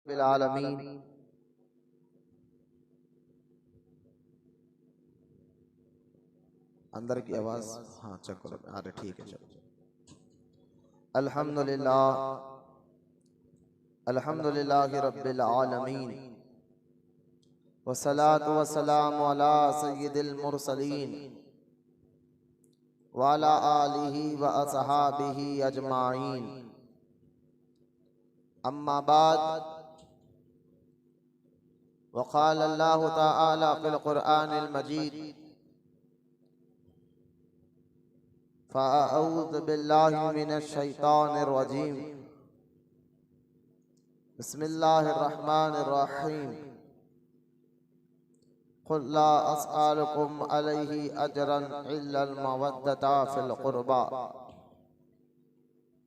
Bill आलमीन। अंदर की आवाज हाँ चेक करो। अरे ठीक है चलो। अल्हम्दुलिल्लाह अल्हम्दुलिल्लाहि रब्बिल आलमीन वस्सलातु वस्सलामु अला सय्यिदिल मुरसलीन व अला आलिहि व अस्हाबिहि अजमाइन। अम्मा बाद वक़ाल अल्लाहु तआला फ़िल क़ुरआनिल मजीद फ़अऊज़ु बिल्लाहि मिनश शैतानिर रजीम। बिस्मिल्लाहिर रहमानिर रहीम। क़ुल ला अस्अलुकुम अलैहि अजरन इल्लल मवद्दता फ़िल क़ुरबा।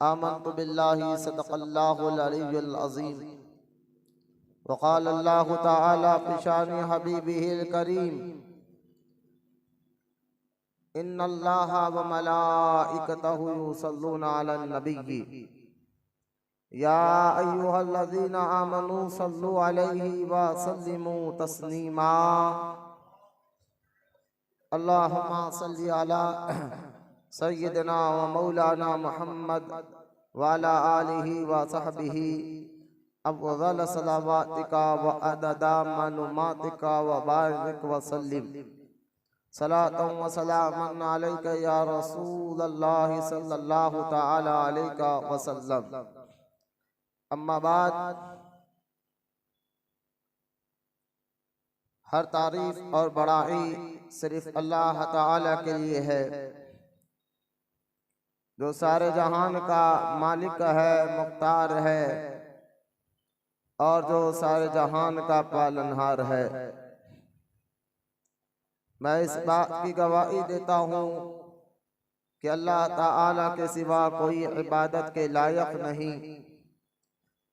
आमन्तु बिल्लाहि सदक़ल्लाहुल अलिय्युल अज़ीम। वक़ाल अल्लाहु तआला फ़ी शानि हबीबिहिल करीम इन्नल्लाहा व मलाइकतहु युसल्लूना अलन नबिय्यि या अय्युहल्लज़ीना आमनू सल्लु अलैहि व सल्लिमू तस्लीमा। अल्लाहुम्मा सल्लि अला सय्यिदना व मौलाना मुहम्मद व अला आलिहि व सहबिहि अफ़ज़ल सलावातिका व अददा मालूमातिका व बारिक व सल्लिम सलातन व सलामन अलैका या रसूलल्लाह सल्लल्लाहु तआला अलैका व सल्लम। अम्मा बाद, हर तारीफ और बड़ाई सिर्फ अल्लाह ताला के लिए है जो सारे जहान का मालिक है, मुख्तार है और जो सारे जहान का पालनहार है। मैं इस बात की गवाही देता हूँ कि अल्लाह ताला के सिवा कोई इबादत के लायक नहीं,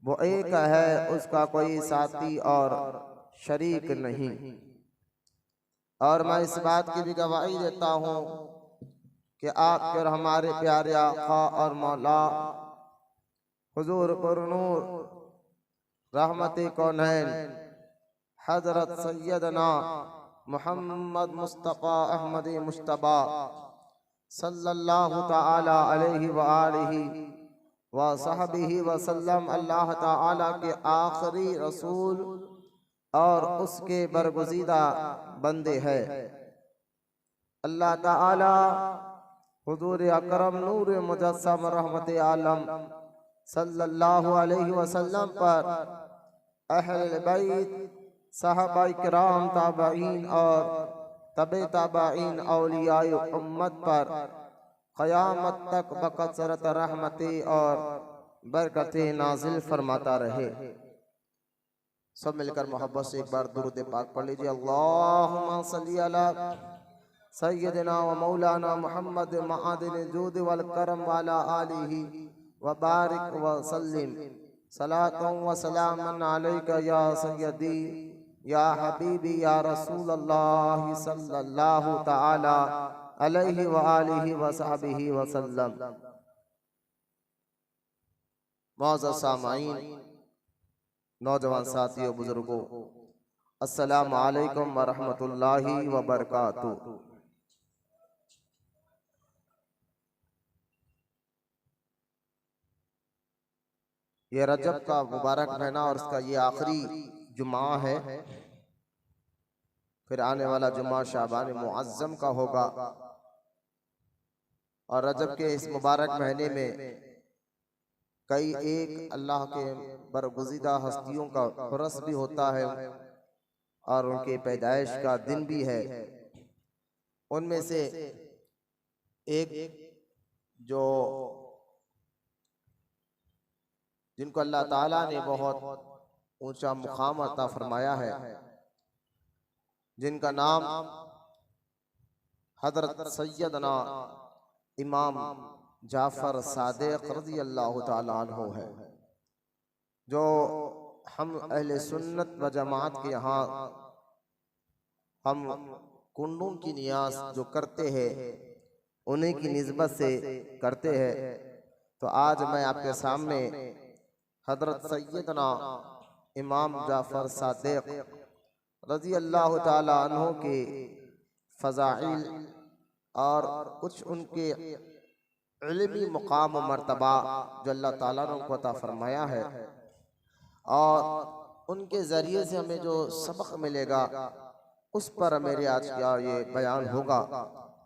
वो एक है, उसका कोई साथी और शरीक नहीं। और मैं इस बात की भी गवाही देता हूँ कि आप फिर हमारे प्यारे आका और मौला हुजूर पुरनूर रहमते कौनैन हजरत सैयदना मुहम्मद मुस्तफ़ा अहमद मुश्तबा सल्लल्लाहु ताला अलैहि व आलिहि व सहबिहि व सल्लम अल्लाह ताला के आखिरी रसूल और उसके बरगुज़ीदा बंदे हैं। अल्लाह ताला हुजूर अकरम नूर मुजस्सम रहमते आलम सल्लल्लाहु अलैहि वसल्लम पर अहले बैत सहाबा किराम ताबईन और तबे ताबईन औलियाए उम्मत पर क़यामत तक बकसरत रहमते और बरकते नाजिल फरमाता रहे। सब मिलकर मोहब्बत से एक बार दुरूद पाक पढ़ लीजिए। अल्लाहुम्मा सल्ली अला सय्यदना व मौलाना मुहम्मद मआदिन जूद वल करम वाला आलिहि व बारिक व सल्लिम सलातन व सलामन अलैका या सय्यदी या हबीबी या रसूलल्लाह सल्लल्लाहु ताला अलैहि व आलिहि व सहबिहि व सल्लम। मुअज़्ज़ज़ सामाईन, नौजवान साथियों, बुजुर्गों, अस्सलामु अलैकुम व रहमतुल्लाहि व बरकातुहू। ये रजब का मुबारक महीना और इसका ये आखिरी जुमा है। फिर आने वाला जुमा शाबान मुअज़्ज़म का होगा। और रजब के इस मुबारक महीने में कई एक अल्लाह के बरगुज़ीदा हस्तियों का उर्स भी होता है और उनके पैदाइश का दिन भी है। उनमें से एक जो जिनको अल्लाह ताला ने बहुत ऊंचा मुकाम अता फरमाया है, जिनका नाम हजरत सैयदना इमाम जाफर सादिक रज़ी अल्लाह ताला अन्हु है, जो हम अहले सुन्नत व जमात के यहाँ हम कुंडूम की नियाज जो करते हैं उन्हीं की निस्बत से करते हैं। तो आज मैं आपके सामने हजरत सैयदना इमाम जाफ़र सादिक़ रज़ी अल्लाह ताला अन्हु के फ़ज़ाइल और कुछ उनके इल्मी मुकाम व मर्तबा जो अल्लाह ताला ने उनको अता फरमाया है और उनके ज़रिए से हमें जो सबक मिलेगा उस पर मेरे आज का ये बयान होगा।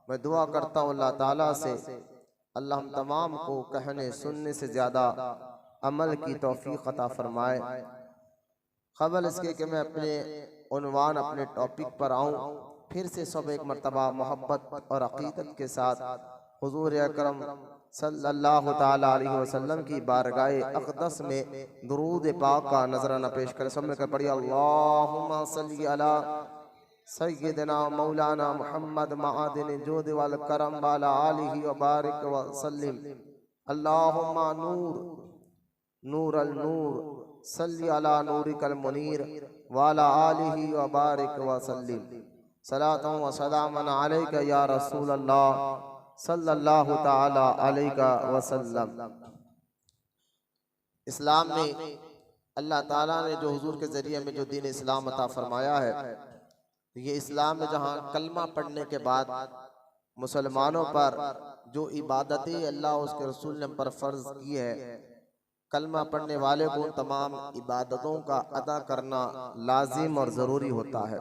मैं दुआ करता हूँ अल्लाह ताला से, अल्लाह हम तमाम को कहने सुनने से ज़्यादा अमल की तौफीक अता फरमाए। क़बल इसके कि मैं अपने उन्वान अपने टॉपिक पर आऊँ, फिर से सब एक मर्तबा मोहब्बत और अक़ीदत के साथ हुज़ूर अकरम सल्लल्लाहु ताला अलैहि वसल्लम की बारगाह अक़दस में दुरूद पाक का नजराना पेश करें। सब मिलकर पढ़िए अल्लाहुम्मा सल्ली अला सय्यिदना मौलाना मुहम्मद मआदिन जुद वल करम वाला आलिहि व बारिक व सल्लिम। अल्लाहुम्मा नूर नूर अल नूर सल्ली अला नूरिकल मुनीर वाला आलिहि व बारिक व सल्लिम। सलातु व सलामन अलैका या रसूल अल्लाह सल्लल्लाहु ताला अलैका वसल्लम। इस्लाम में अल्लाह ताला ने जो हुजूर के ज़रिए में जो दीन इस्लाम अता फरमाया है, ये इस्लाम में जहाँ कलमा पढ़ने के बाद मुसलमानों पर जो इबादतें अल्लाह उसके रसूल ने हम पर फ़र्ज की है, कलमा पढ़ने वाले को उन तमाम इबादतों का अदा करना लाजिम और ज़रूरी होता है।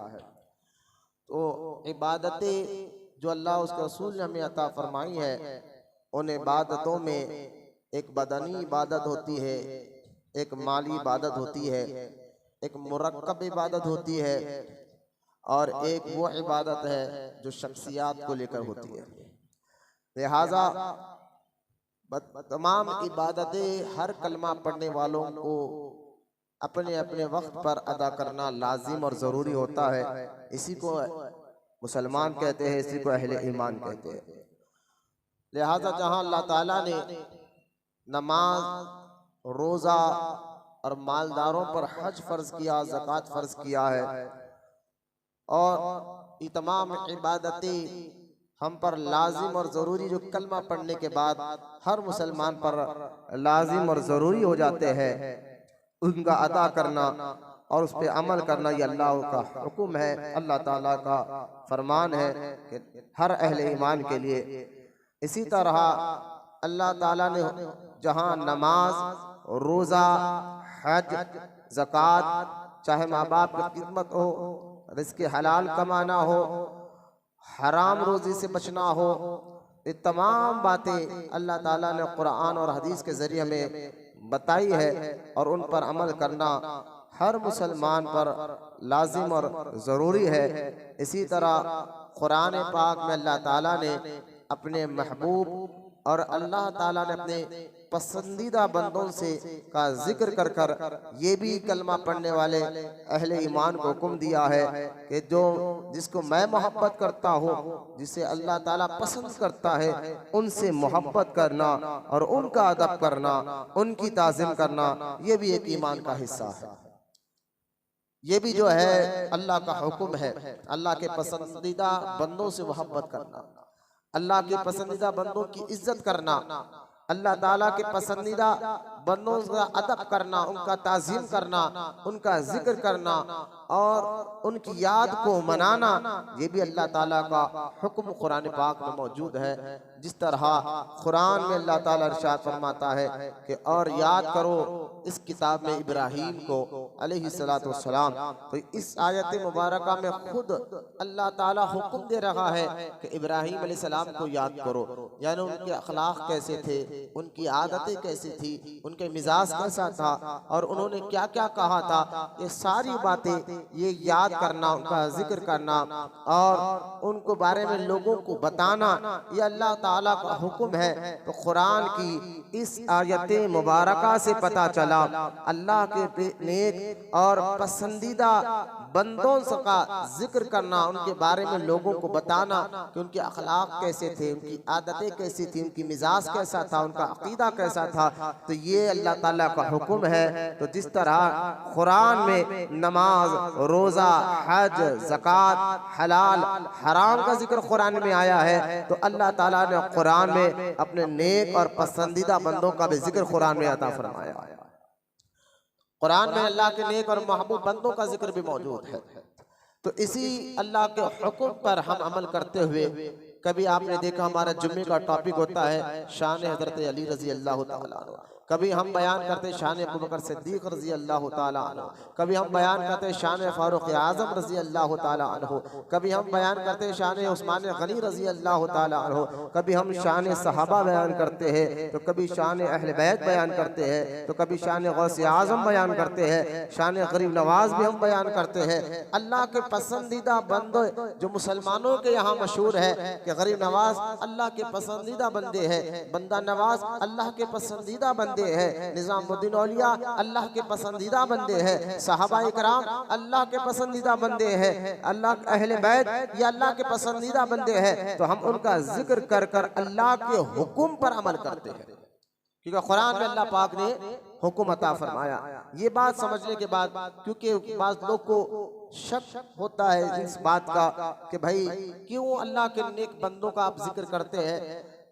तो इबादतें जो अल्लाह उसके रसूल ने हमें अता फरमाई है, उन इबादतों में एक बदनी इबादत होती है, एक माली इबादत होती है, एक मुरक्कब इबादत होती है और एक वो इबादत है जो शख्सियात को लेकर होती है। लिहाजा तमाम इबादतें हर कलमा पढ़ने वालों को अपने अपने वक्त पर अदा करना लाजिम और ज़रूरी होता है। इसी को मुसलमान कहते हैं, इसी को अहले ईमान कहते हैं। लिहाजा जहाँ अल्लाह ताला ने नमाज, रोज़ा और मालदारों पर हज फ़र्ज किया, ज़कात फ़र्ज किया है और ये तमाम इबादतें हम पर लाजिम और ज़रूरी जो कलमा पढ़ने के बाद हर मुसलमान पर लाजिम और ज़रूरी हो जाते हैं, उनका अदा करना और उस पर अमल करना, ये अल्लाह का हुक्म है, अल्लाह ताला का फरमान है कि हर अहले ईमान के लिए। इसी तरह अल्लाह ताला ने जहाँ नमाज, रोज़ा, हज, ज़कात, चाहे माँ बाप की खिदमत हो, रिज़्क़ हलाल कमाना हो, हराम रोज़ी से बचना हो, ये तमाम बातें अल्लाह ताला ने कुरान और हदीस के ज़रिए हमें बताई है और उन पर अमल करना हर मुसलमान पर लाजिम और ज़रूरी है। इसी तरह कुरान पाक में अल्लाह ताला ने अपने महबूब और अल्लाह ताला ने अपने पसंदीदा बंदों से का जिक्र कर कर ये भी कलमा पढ़ने वाले अहले ईमान को हुक्म दिया है कि जो जिसको मैं मोहब्बत करता हूँ, जिसे अल्लाह ताला पसंद करता है, उनसे मोहब्बत करना और उनका अदब करना, उनकी ताज़ीम करना, ये भी एक ईमान का हिस्सा है। ये भी जो है अल्लाह का हुक्म है। अल्लाह के पसंदीदा बंदों से मोहब्बत करना, अल्लाह के पसंदीदा बंदों की इज्जत करना, अल्लाह ताला के पसंदीदा बंदों का अदब करना, उनका ताज़ीम करना, उनका जिक्र करना और उनकी याद को मनाना, ये भी अल्लाह ताला का हुक्म कुरान पाक में मौजूद है। जिस तरह कुरान में अल्लाह ताला इरशाद फरमाता है कि और याद करो इस किताब में इब्राहीम को अलैहिस्सलातु वस्सलाम, तो इस आयत मुबारका में खुद अल्लाह ताला हुक्म दे रहा है कि इब्राहीम अलैहिस्सलाम को याद करो, यानी उनके अखलाक कैसे थे, उनकी आदतें कैसी थी, उनके मिजाज कैसा था और उन्होंने क्या क्या कहा था, ये सारी बातें ये याद करना, उनका जिक्र करना और उनको बारे में लोगों को बताना, ये अल्लाह ताला का हुक्म है। तो कुरान की इस आयत मुबारका से पता चला अल्लाह के नेक और पसंदीदा बंदों का जिक्र करना, उनके बारे में लोगों को बताना कि उनके अखलाक कैसे थे, उनकी आदतें कैसी थी, उनकी मिजाज कैसा था, उनका अकीदा कैसा था, तो ये अल्लाह ताला का हुक्म है। तो जिस तरह कुरान में नमाज, रोज़ा, हज, ज़कात, हलाल हराम का जिक्र कुरान में आया है, तो अल्लाह ताला ने कुरान में अपने नेक और पसंदीदा बंदों का भी जिक्र कुरान में अता फरमाया। कुरान में अल्लाह के नेक और महबूब बंदों का जिक्र भी मौजूद है। तो इसी अल्लाह के हुक्म पर हम अमल करते हुए, कभी आपने देखा हमारा जुम्मे का टॉपिक होता है शान हजरत अली रजी अल्लाह ताला अन्हु, कभी हम बयान करते हैं शान अबू बकर सिद्दीक रजी अल्लाह ताला अन्हु, कभी हम बयान करते हैं शान फारूक आजम रजी अल्लाह ताला अन्हु, कभी हम बयान करते हैं शान उस्मान गनी रजी अल्लाह ताला अन्हु, कभी हम शान सहाबा बयान करते हैं, तो कभी शान अहले बैत बयान करते हैं, तो कभी शान गौस आजम बयान करते हैं, शान गरीब नवाज भी हम बयान करते हैं। अल्लाह के पसंदीदा बंदे जो मुसलमानों के यहाँ मशहूर है कि गरीब नवाज अल्लाह के पसंदीदा बंदे हैं, बंदा नवाज अल्लाह के पसंदीदा बंदे हैं, निजामुद्दीन औलिया अल्लाह के पसंदीदा बंदे हैं, सहाबा इकराम अल्लाह के पसंदीदा बंदे हैं, अल्लाह अहले बैत ये अल्लाह के पसंदीदा बंदे हैं। तो हम उनका जिक्र कर कर अल्लाह के हुक्म पर अमल करते हैं, क्योंकि कुरान में अल्लाह पाक ने हुक्म अता फरमाया। ये बात समझने के बाद, क्योंकि बात लोग को शक होता है इस बात का कि भाई क्यों अल्लाह के नेक बंदों का आप जिक्र करते हैं,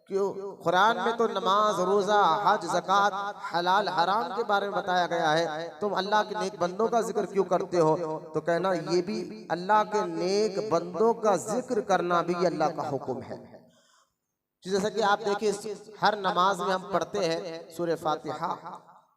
क्यों कुरान में तो नमाज, रोजा, हज, ज़कात, हलाल हराम के बारे में बताया गया है, तुम अल्लाह के नेक बंदों का जिक्र क्यों करते हो? तो कहना ये भी अल्लाह के नेक बंदों का जिक्र करना भी अल्लाह का हुक्म है। जैसा कि आप देखिए हर नमाज में हम पढ़ते हैं सूरह फातिहा,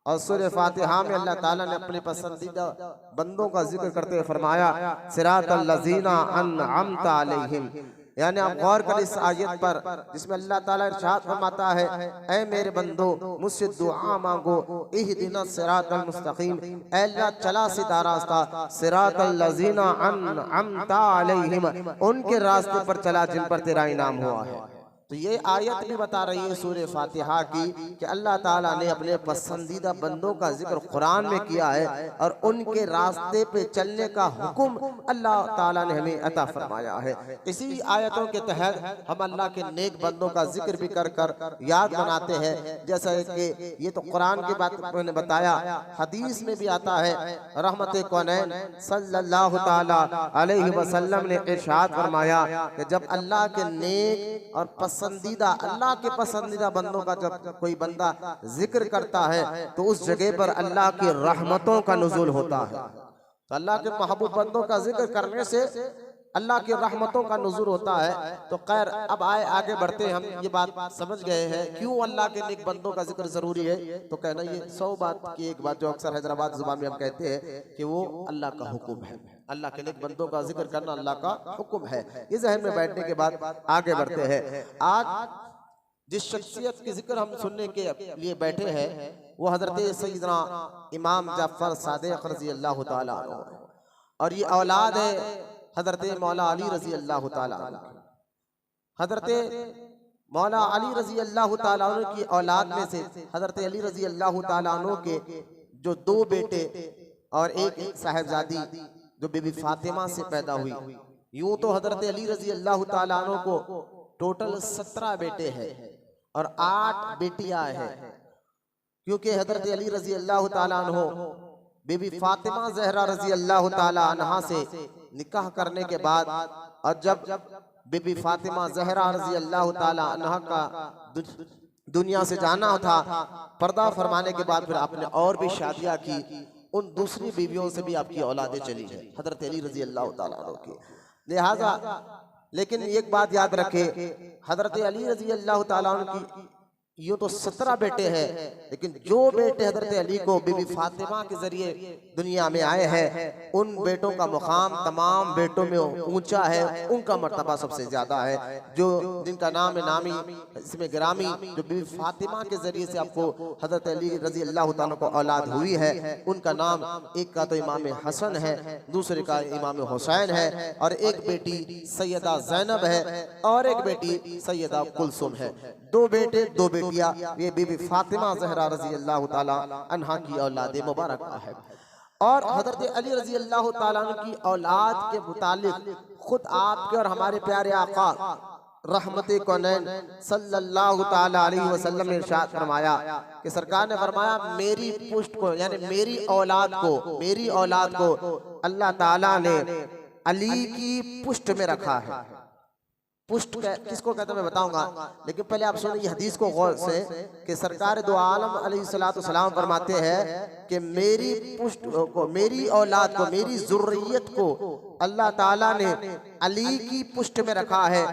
और सूरह फातिहा में अल्लाह ताला ने अपने पसंदीदा बंदों का जिक्र करते हुए फरमाया सिरातल लज़ीना अनअमता अलैहिम, यानी आप गौर करें इस आयत पर जिसमें अल्लाह ताला इरशाद फरमाता है, ऐ मेरे बंदो मुझसे दुआ मांगो, इहदिनस सिरातल मुस्तकीम, ऐ अल्लाह चला सीधा रास्ता, सिरातल लज़ीना अनअमता अलैहिम, उनके रास्ते पर चला जिन पर तेरा इनाम हुआ है। तो ये आयत भी बता रही है सूरह फातिहा की कि अल्लाह ताला ने अपने पसंदीदा बंदों का जिक्र कुरान में किया है और उनके रास्ते पे चलने का हुक्म अल्लाह ताला ने हमें अता फरमाया है। इसी आयतों के तहत हम अल्लाह के नेक बंदों का जिक्र भी कर कर याद बनाते हैं। जैसा कि ये तो कुरान की बात मैंने बताया, हदीस में भी आता है, रहमत कौनैन सल्लल्लाहु ताला अलैहि वसल्लम ने इरशाद फरमाया कि जब अल्लाह के नेक और पसंदीदा, अल्लाह के पसंदीदा बंदों का जब कोई बंदा जिक्र करता है तो उस जगह पर अल्लाह की रहमतों का नुज़ूल होता है। तो अल्लाह के महबूब बंदों का जिक्र करने से अल्लाह की रहमतों का नुज़ूल होता है। तो खैर अब आगे बढ़ते हैं, हम ये बात समझ गए हैं क्यों अल्लाह के नेक बंदों का जिक्र जरूरी है। तो कहना ये 100 बात की एक बात जो अक्सर हैदराबाद जुबान में हम कहते हैं कि वो अल्लाह का हुक्म है, अल्लाह के नेक बंदों का जिक्र करना अल्लाह का हुक्म है। ये ज़हन में बैठने के बाद आगे बढ़ते हैं। आज जिस शख्सियत की जिक्र हम सुनने के लिए बैठे हैं वो हजरत सैयदना इमाम जाफर सादिक रजी अल्लाह ताला अन्हु, और ये औलाद है हजरत मौला अली रजी अल्लाह ताला अन्हु। हजरत मौला अली रजी अल्लाह ताला अन्हु की औलाद में से हजरत अली रजी अल्लाह ताला अन्हु के जो 2 बेटे और एक साहिबजादी जो बीबी फातिमा से पैदा हुई, यूं तो हजरत अली रजी अल्लाह ताला अन्हु को टोटल 17 बेटे हैं और 8 बेटियां हैं, क्योंकि हजरत अली रजी अल्लाह ताला अन्हु बीबी फातिमा ज़हरा रजी अल्लाह ताला अन्हा से निकाह करने के बाद और जब बीबी फातिमा ज़हरा रजी अल्लाह ताला अन्हा का दुनिया से जाना था, पर्दा फरमाने के बाद फिर आपने और भी शादियां की, उन दूसरी बीवियों से भी आपकी औलादें चली है हजरत अली रजी अल्लाह ताला अन्हु की। लिहाजा लेकिन एक बात याद रखे, हजरत अली रजी अल्लाह ताला अन्हु की यूं तो 17 बेटे हैं, लेकिन जो बेटे हजरत अली को बीबी फातिमा के जरिए दुनिया में आए हैं उन बेटों का मुकाम तमाम बेटों में ऊंचा है, उनका मर्तबा सबसे ज्यादा है। जो जिनका नाम है नामी इसमें ग्रामी, जो बीबी फातिमा के जरिए से आपको हजरत अली रजी अल्लाह ताला को औलाद हुई है, उनका नाम एक का तो इमाम हसन है, दूसरे का इमाम हुसैन है, और एक बेटी सैयदा ज़ैनब है और एक बेटी सैयदा कुलसुम है। 2 बेटे 2 बेटियां, ये बीबी फातिमा ज़हरा रजी अल्लाह ताला अन्हा की औलाद मुबारक है। और हजरत अली रजी अल्लाह ताला अन्हु की औलाद के मुतालिक खुद आपके और हमारे प्यारे आका रहमत कौनैन सल्लल्लाहु ताला अलैहि वसल्लम ने इरशाद फरमाया कि सरकार ने फरमाया मेरी पुष्ट को यानी मेरी औलाद को अल्लाह ताला ने अली की पुष्ट में रखा है। पुष्ट किसको कहते हैं मैं बताऊंगा, लेकिन पहले आप सुनिए ये हदीस को गौर से कि सरकार दो आलम अलैहिस्सलाम फरमाते हैं कि मेरी पुष्ट को, मेरी औलाद को, मेरी ज़ुर्रियत को अल्लाह ताला ने अली की पुष्ट में रखा है,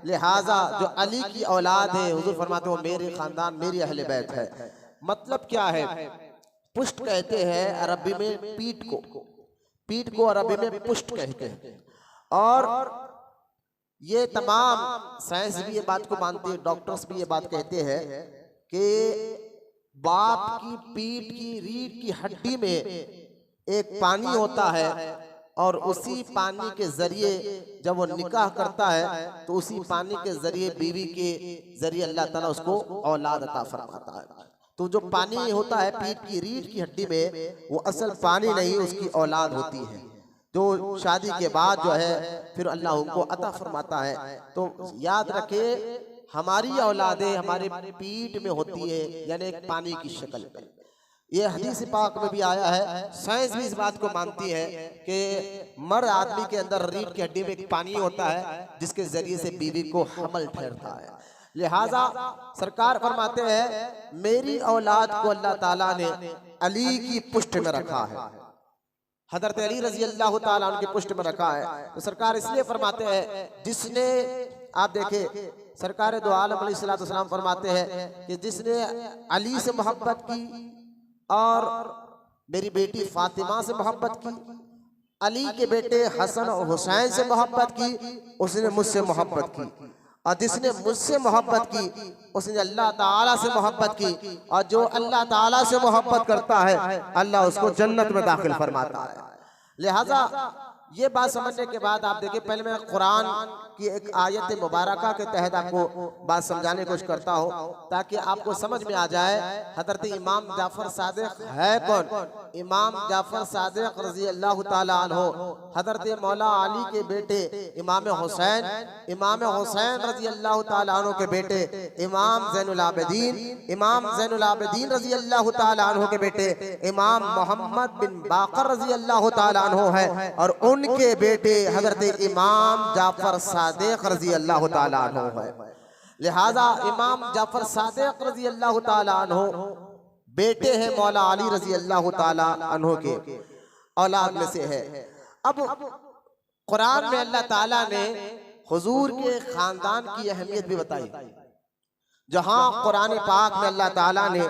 लिहाजा जो अली की औलाद है हुजूर फरमाते हो मेरे खानदान, मेरी अहले बैत है। मतलब क्या है? पुष्ट कहते हैं अरबी में पीठ को, पीठ को अरबी में पुष्ट कहते हैं। और ये तमाम साइंस भी ये बात को मानती है, डॉक्टर्स भी ये बात कहते हैं कि बाप की पीठ की रीढ़ की हड्डी में एक पानी होता है और उसी पानी के जरिए जब वो निकाह करता है तो उसी पानी के जरिए बीवी के जरिए अल्लाह ताला उसको औलाद अता फरमाता है। तो जो पानी होता है पीठ की रीढ़ की हड्डी में वो असल पानी नहीं, उसकी औलाद होती है जो शादी के बाद जो है फिर अल्लाह उनको अता फरमाता है। तो याद रखे हमारी औलादें हमारे पीठ में होती है, यानी एक पानी की शक्ल में। ये हदीस पाक में भी आया है, साइंस भी इस बात को मानती है कि मर्द आदमी के अंदर रीढ़ की हड्डी में एक पानी होता है जिसके जरिए से बीवी को हमल ठहरता है। लिहाजा सरकार फरमाते हैं मेरी औलाद को अल्लाह ताला ने अली की पुष्ट में रखा है, हजरत अली रजी अल्लाह ताला उनकी पुष्ट में रखा है। तो सरकार इसलिए फरमाते हैं जिसने, आप देखे सरकार दो आलम अलैहिस्सलाम फरमाते हैं कि जिसने अली से मोहब्बत की और मेरी बेटी फातिमा से मोहब्बत की, अली के बेटे हसन और हुसैन से मोहब्बत की, उसने मुझसे मोहब्बत की, और जिसने मुझसे मोहब्बत की उसने अल्लाह ताला से मोहब्बत की, और जो अल्लाह ताला से मोहब्बत करता है अल्लाह उसको जन्नत में दाखिल फरमाता है। लिहाजा ये बात समझने के बाद आप देखिए, पहले मैं कुरान की एक आयत मुबारका के तहत आपको बात समझाने की कोशिश करता हूँ ताकि आपको समझ में आ जाए हजरत इमाम जाफर सादिक है कौन। इमाम जाफर सादिक रजी अल्लाह ताला अन्हु हजरत मौला अली के बेटे इमाम हुसैन रजी अल्लाह ताला अन्हु के बेटे इमाम ज़ैनुल आबिदीन रजी अल्लाह ताला अन्हु के बेटे इमाम मोहम्मद बिन बाकर रजी अल्लाह ताला अन्हु है, और उनके बेटे हजरत इमाम जाफर सादिक रजी अल्लाह ताला अन्हु है। लिहाजा इमाम जाफर सादिक रजी अल्लाह ताला अन्हु बेटे हैं मौला अली रजी अल्लाह ताला अन्हु के औलाद में से है। अब कुरान में अल्लाह ताला ने हुजूर के खानदान की अहमियत भी बताई। जहां कुरान पाक में अल्लाह ताला ने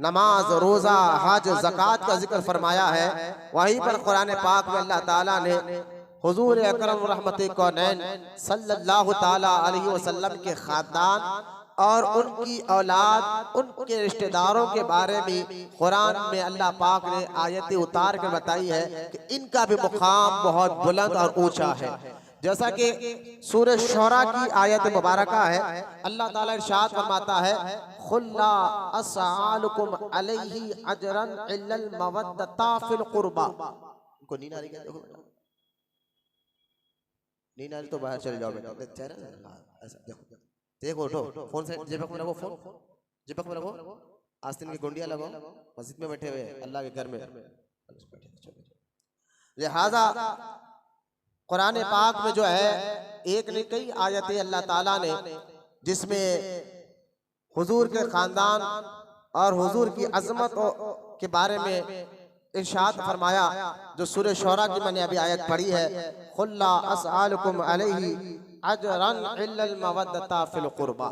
नमाज, रोजा, हज, ज़कात का जिक्र फरमाया है, वहीं पर कुरान पाक में अल्लाह ताला ने हुजूर अकरम रहमत कौनैन सल्लल्लाहु ताला अलैहि वसल्लम के खानदान और उनकी औलाद, उनके रिश्तेदारों के बारे में कुरान में अल्लाह पाक ने आयतें उतार कर बताई है कि इनका भी मुकाम बहुत बुलंद और ऊंचा है। जैसा कि सूरह शुरा की आयत मुबारका है, अल्लाह ताला इरशाद फरमाता है खुल ला असअलुकुम अलैहि अजरन इल्लल मवद्दता फिल कुर्बा। उनको नींद आ रही क्या? देखो नींद आ रही तो बाहर चले जाओ बेटा, ऐसा देखो उठो, फोन से जेबक में रखो, फोन जेबक में रखो, आस्तीन की गुंडियां लगाओ, मस्जिद में बैठे हुए अल्लाह के घर में। लिहाजा कुरान पाक में जो है एक ने कई आयतें अल्लाह ताला ने जिसमें हुजूर के खानदान और हुजूर की अजमत के बारे में इरशाद फरमाया, जो सूरह शुरा की मैंने अभी आयत पढ़ी है, खुल्ला असअलुकुम अलैहि अजरन इल्लल मवद्दता फिल कुर्बा।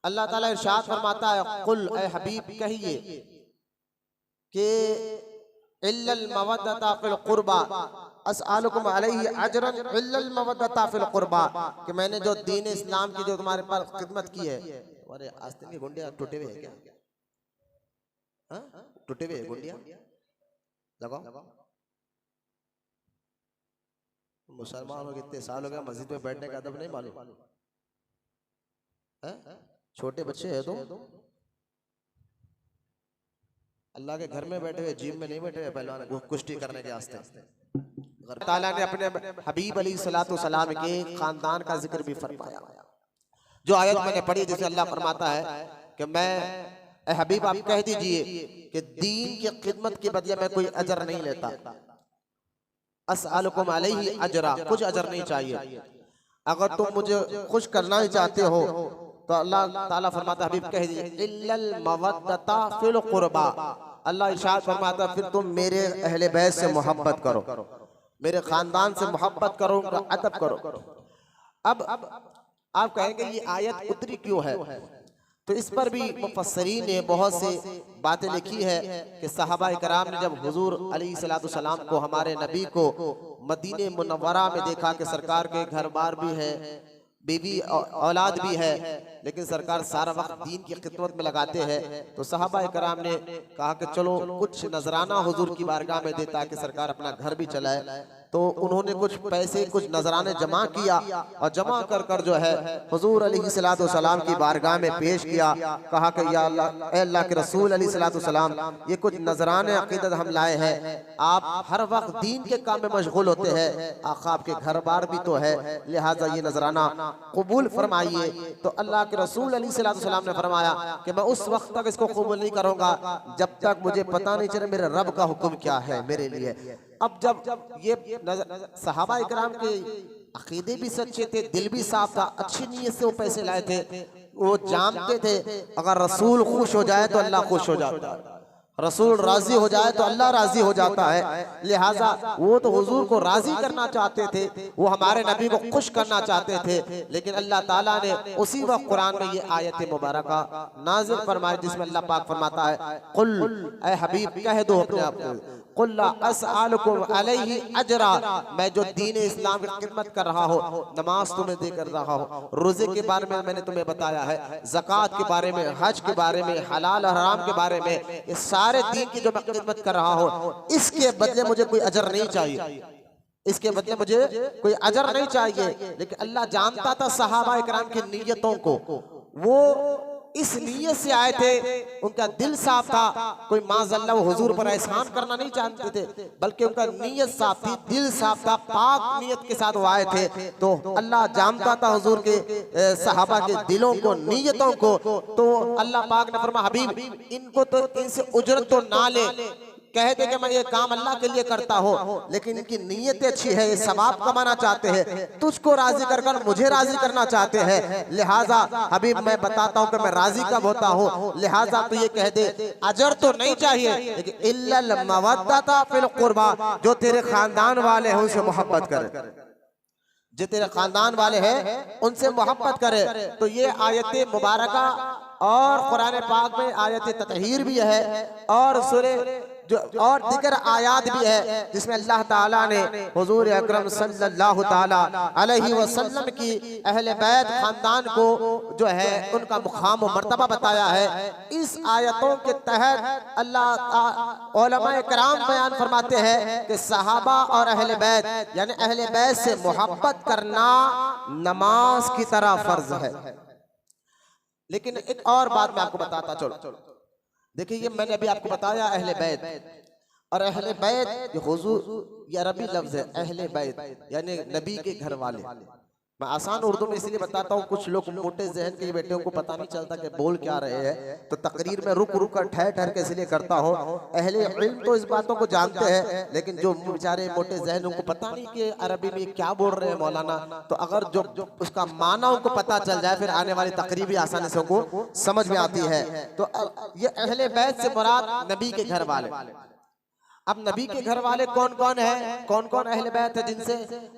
अल्लाह ताला इरशाद फरमाता है कुल ए हबीब कहिए कि इल्लल मवद्दता फिल कुर्बा असअलुकुम अलैहि अजरन इल्लल मवद्दता फिल कुर्बा, कि मैंने जो दीन इस्लाम की जो तुम्हारे पर खिदमत की है। अरे आस्तीन की गुंडियां टूटे हुए हैं क्या? हाँ टूटे हुए गुंडियां लगाओ। मुसलमान हो कितने साल हो गए, मस्जिद में बैठने का अदब नहीं मालूम है? छोटे बच्चे हैं तो अल्लाह के घर में बैठे हुए, जिम में नहीं बैठे हुए पहलवान कुश्ती करने के वास्ते। ताला ने अपने हबीब अलैहिस्सलातु सलाम के खानदान का जिक्र भी फरमाया। जो आयत मैंने पढ़ी जिसे अल्लाह फरमाता है कि मैं हबीब आप कह दीजिए कि दीन की खिदमत के बदले में कोई अजर नहीं लेता। असअलुकुम अलैहि अजरा, कुछ अजर नहीं चाहिए। अगर तुम मुझे खुश करना ही चाहते हो तो अल्लाह ताला फरमाता हबीब कह दीजिए इल्लल मवद्दता फिल कुर्बा। अल्लाह इरशाद फरमाता फिर तुम मेरे अहले बैत से मोहब्बत करो, मेरे खानदान से मोहब्बत करो, उनका अदब करो। अब आप कहेंगे ये आयत उतरी क्यों है, तो इस पर भी मुफस्सरीन ने बहुत से बातें लिखी है कि सहाबा इकराम ने जब हुजूर अलैहिस्सलाम को, हमारे नबी को मदीने मुनव्वरा में देखा कि सरकार के घर बार भी है, बीवी औलाद भी है, लेकिन सरकार सारा वक्त दीन की खिदमत में लगाते हैं, तो सहाबा इकराम ने कहा कि चलो कुछ नजराना हुजूर की बारगाह में दे ताकि सरकार अपना घर भी चलाए। तो उन्होंने कुछ पैसे, कुछ नजराने जमा किया और जमा कर कर जो है हुजूर अलैहिस्सलाम की बारगाह में पेश किया। कहा कि या अल्लाह के रसूल अलैहिस्सलाम, ये कुछ नजराने अकीदत हम लाए हैं, आप हर वक्त दीन के काम में मशगूल होते हैं, आका आपके घर बार भी तो है, लिहाजा ये नजराना कबूल फरमाइए। तो अल्लाह के रसूल अलैहिस्सलाम ने फरमाया कि मैं उस वक्त तक इसको कबूल नहीं करूंगा जब तक मुझे पता नहीं चले मेरे रब का हुक्म क्या है मेरे लिए। अब जब ये सहाबा इकराम के अकीदे भी सच्चे थे, दिल भी साफ था, अच्छी नीयत से वो पैसे लाए थे, वो जानते थे अगर रसूल खुश हो जाए तो अल्लाह खुश हो जाता है, रसूल राजी हो जाए तो अल्लाह राजी हो जाता है। लिहाजा वो तो हुजूर को राजी करना चाहते थे, वो हमारे नबी को खुश करना चाहते थे, लेकिन अल्लाह ताला ने उसी वक्त कुरान में ये आयत मुबारका नाज़िल फरमाई जिसमें अल्लाह पाक फरमाता है कुल, ऐ हबीब कह दो अपने आप को, कुल ला अस्अलुकुम अलैहि अजरा, मैं जो दीन इस्लाम की खिदमत कर रहा हूँ, नमाज तुम्हें दे कर रहा हूँ, रोजे के बारे में मैंने तुम्हें बताया है, ज़कात के बारे में, हज के बारे में, हलाल हराम के बारे में, ये सारे दीन की जो मैं खिदमत कर रहा हूँ, इसके बदले मुझे कोई अजर नहीं चाहिए, इसके बदले मुझे कोई अजर नहीं चाहिए। लेकिन अल्लाह जानता था सहाबा इकराम की नीयतों को, वो इस नीयत से आए थे, उनका दिल साफ था, कोई माज़अल्लाह वो हुजूर पर एहसान करना नहीं जानते थे, बल्कि उनका नीयत साफ थी, दिल साफ था, पाक नीयत के साथ वो आए थे। तो अल्लाह जानता था हुजूर के सहाबा के दिलों को, नीयतों को, तो अल्लाह पाक ने फरमाया हबीब इनको तो इनसे उजरत तो ना ले, कह दे कि मैं ये काम अल्लाह के लिए करता हूँ, लेकिन इनकी नीयत अच्छी है, ये सवाब कमाना चाहते हैं, तुझको राजी कर कर मुझे राजी करना चाहते हैं, लिहाजा हबीब मैं बताता हूँ कि मैं राजी कब होता हूँ, लिहाजा तो ये कह दे अजर तो नहीं चाहिए, लेकिन इल्लल मवद्दता फिल कुर्बा, जो तेरे खानदान वाले हैं उनसे मोहब्बत करे, जो तेरे खानदान वाले हैं उनसे मोहब्बत करे। तो ये आयत मुबारका और कुरान पाक में आयत ततहीर भी है और सूरे जो और दीगर आयात भी है जिसमें अल्लाह ताला ने हुजूर अकरम सल्लल्लाहु ताला अलैहि वसल्लम की अहले बैत खानदान को जो है उनका मुकाम और मर्तबा बताया है। इस आयतों के तहत अल्लाह उलमाए किराम बयान फरमाते हैं कि सहाबा और अहले बैत यानी अहले बैत से मोहब्बत करना नमाज की तरह फर्ज है। लेकिन एक और बात मैं आपको बताता चलो, देखिए ये मैंने अभी आपको बताया अहले बैत, और अहले बैत ये हुजूर ये अरबी लफ्ज है, अहले बैत यानी नबी के घर वाले। मैं आसान उर्दू में इसलिए बताता हूँ, कुछ लोग मोटे जहन के बेटे को पता नहीं चलता कि बोल क्या रहे हैं, तो तकरीर में रुक रुक कर ठहर ठहर के इसलिए करता हूँ। अहले इल्म तो इस बातों को जानते हैं, लेकिन जो बेचारे मोटे जहन उनको पता नहीं कि अरबी में क्या बोल रहे हैं मौलाना, तो अगर जो उसका माना उनको पता चल जाए फिर आने वाली तकरीर भी आसानी से उनको समझ में आती है। तो ये अहले बैत से मुराद नबी के घर वाले। अब नबी के घर वाले कौन कौन है, कौन कौन अहले बैत है जिनसे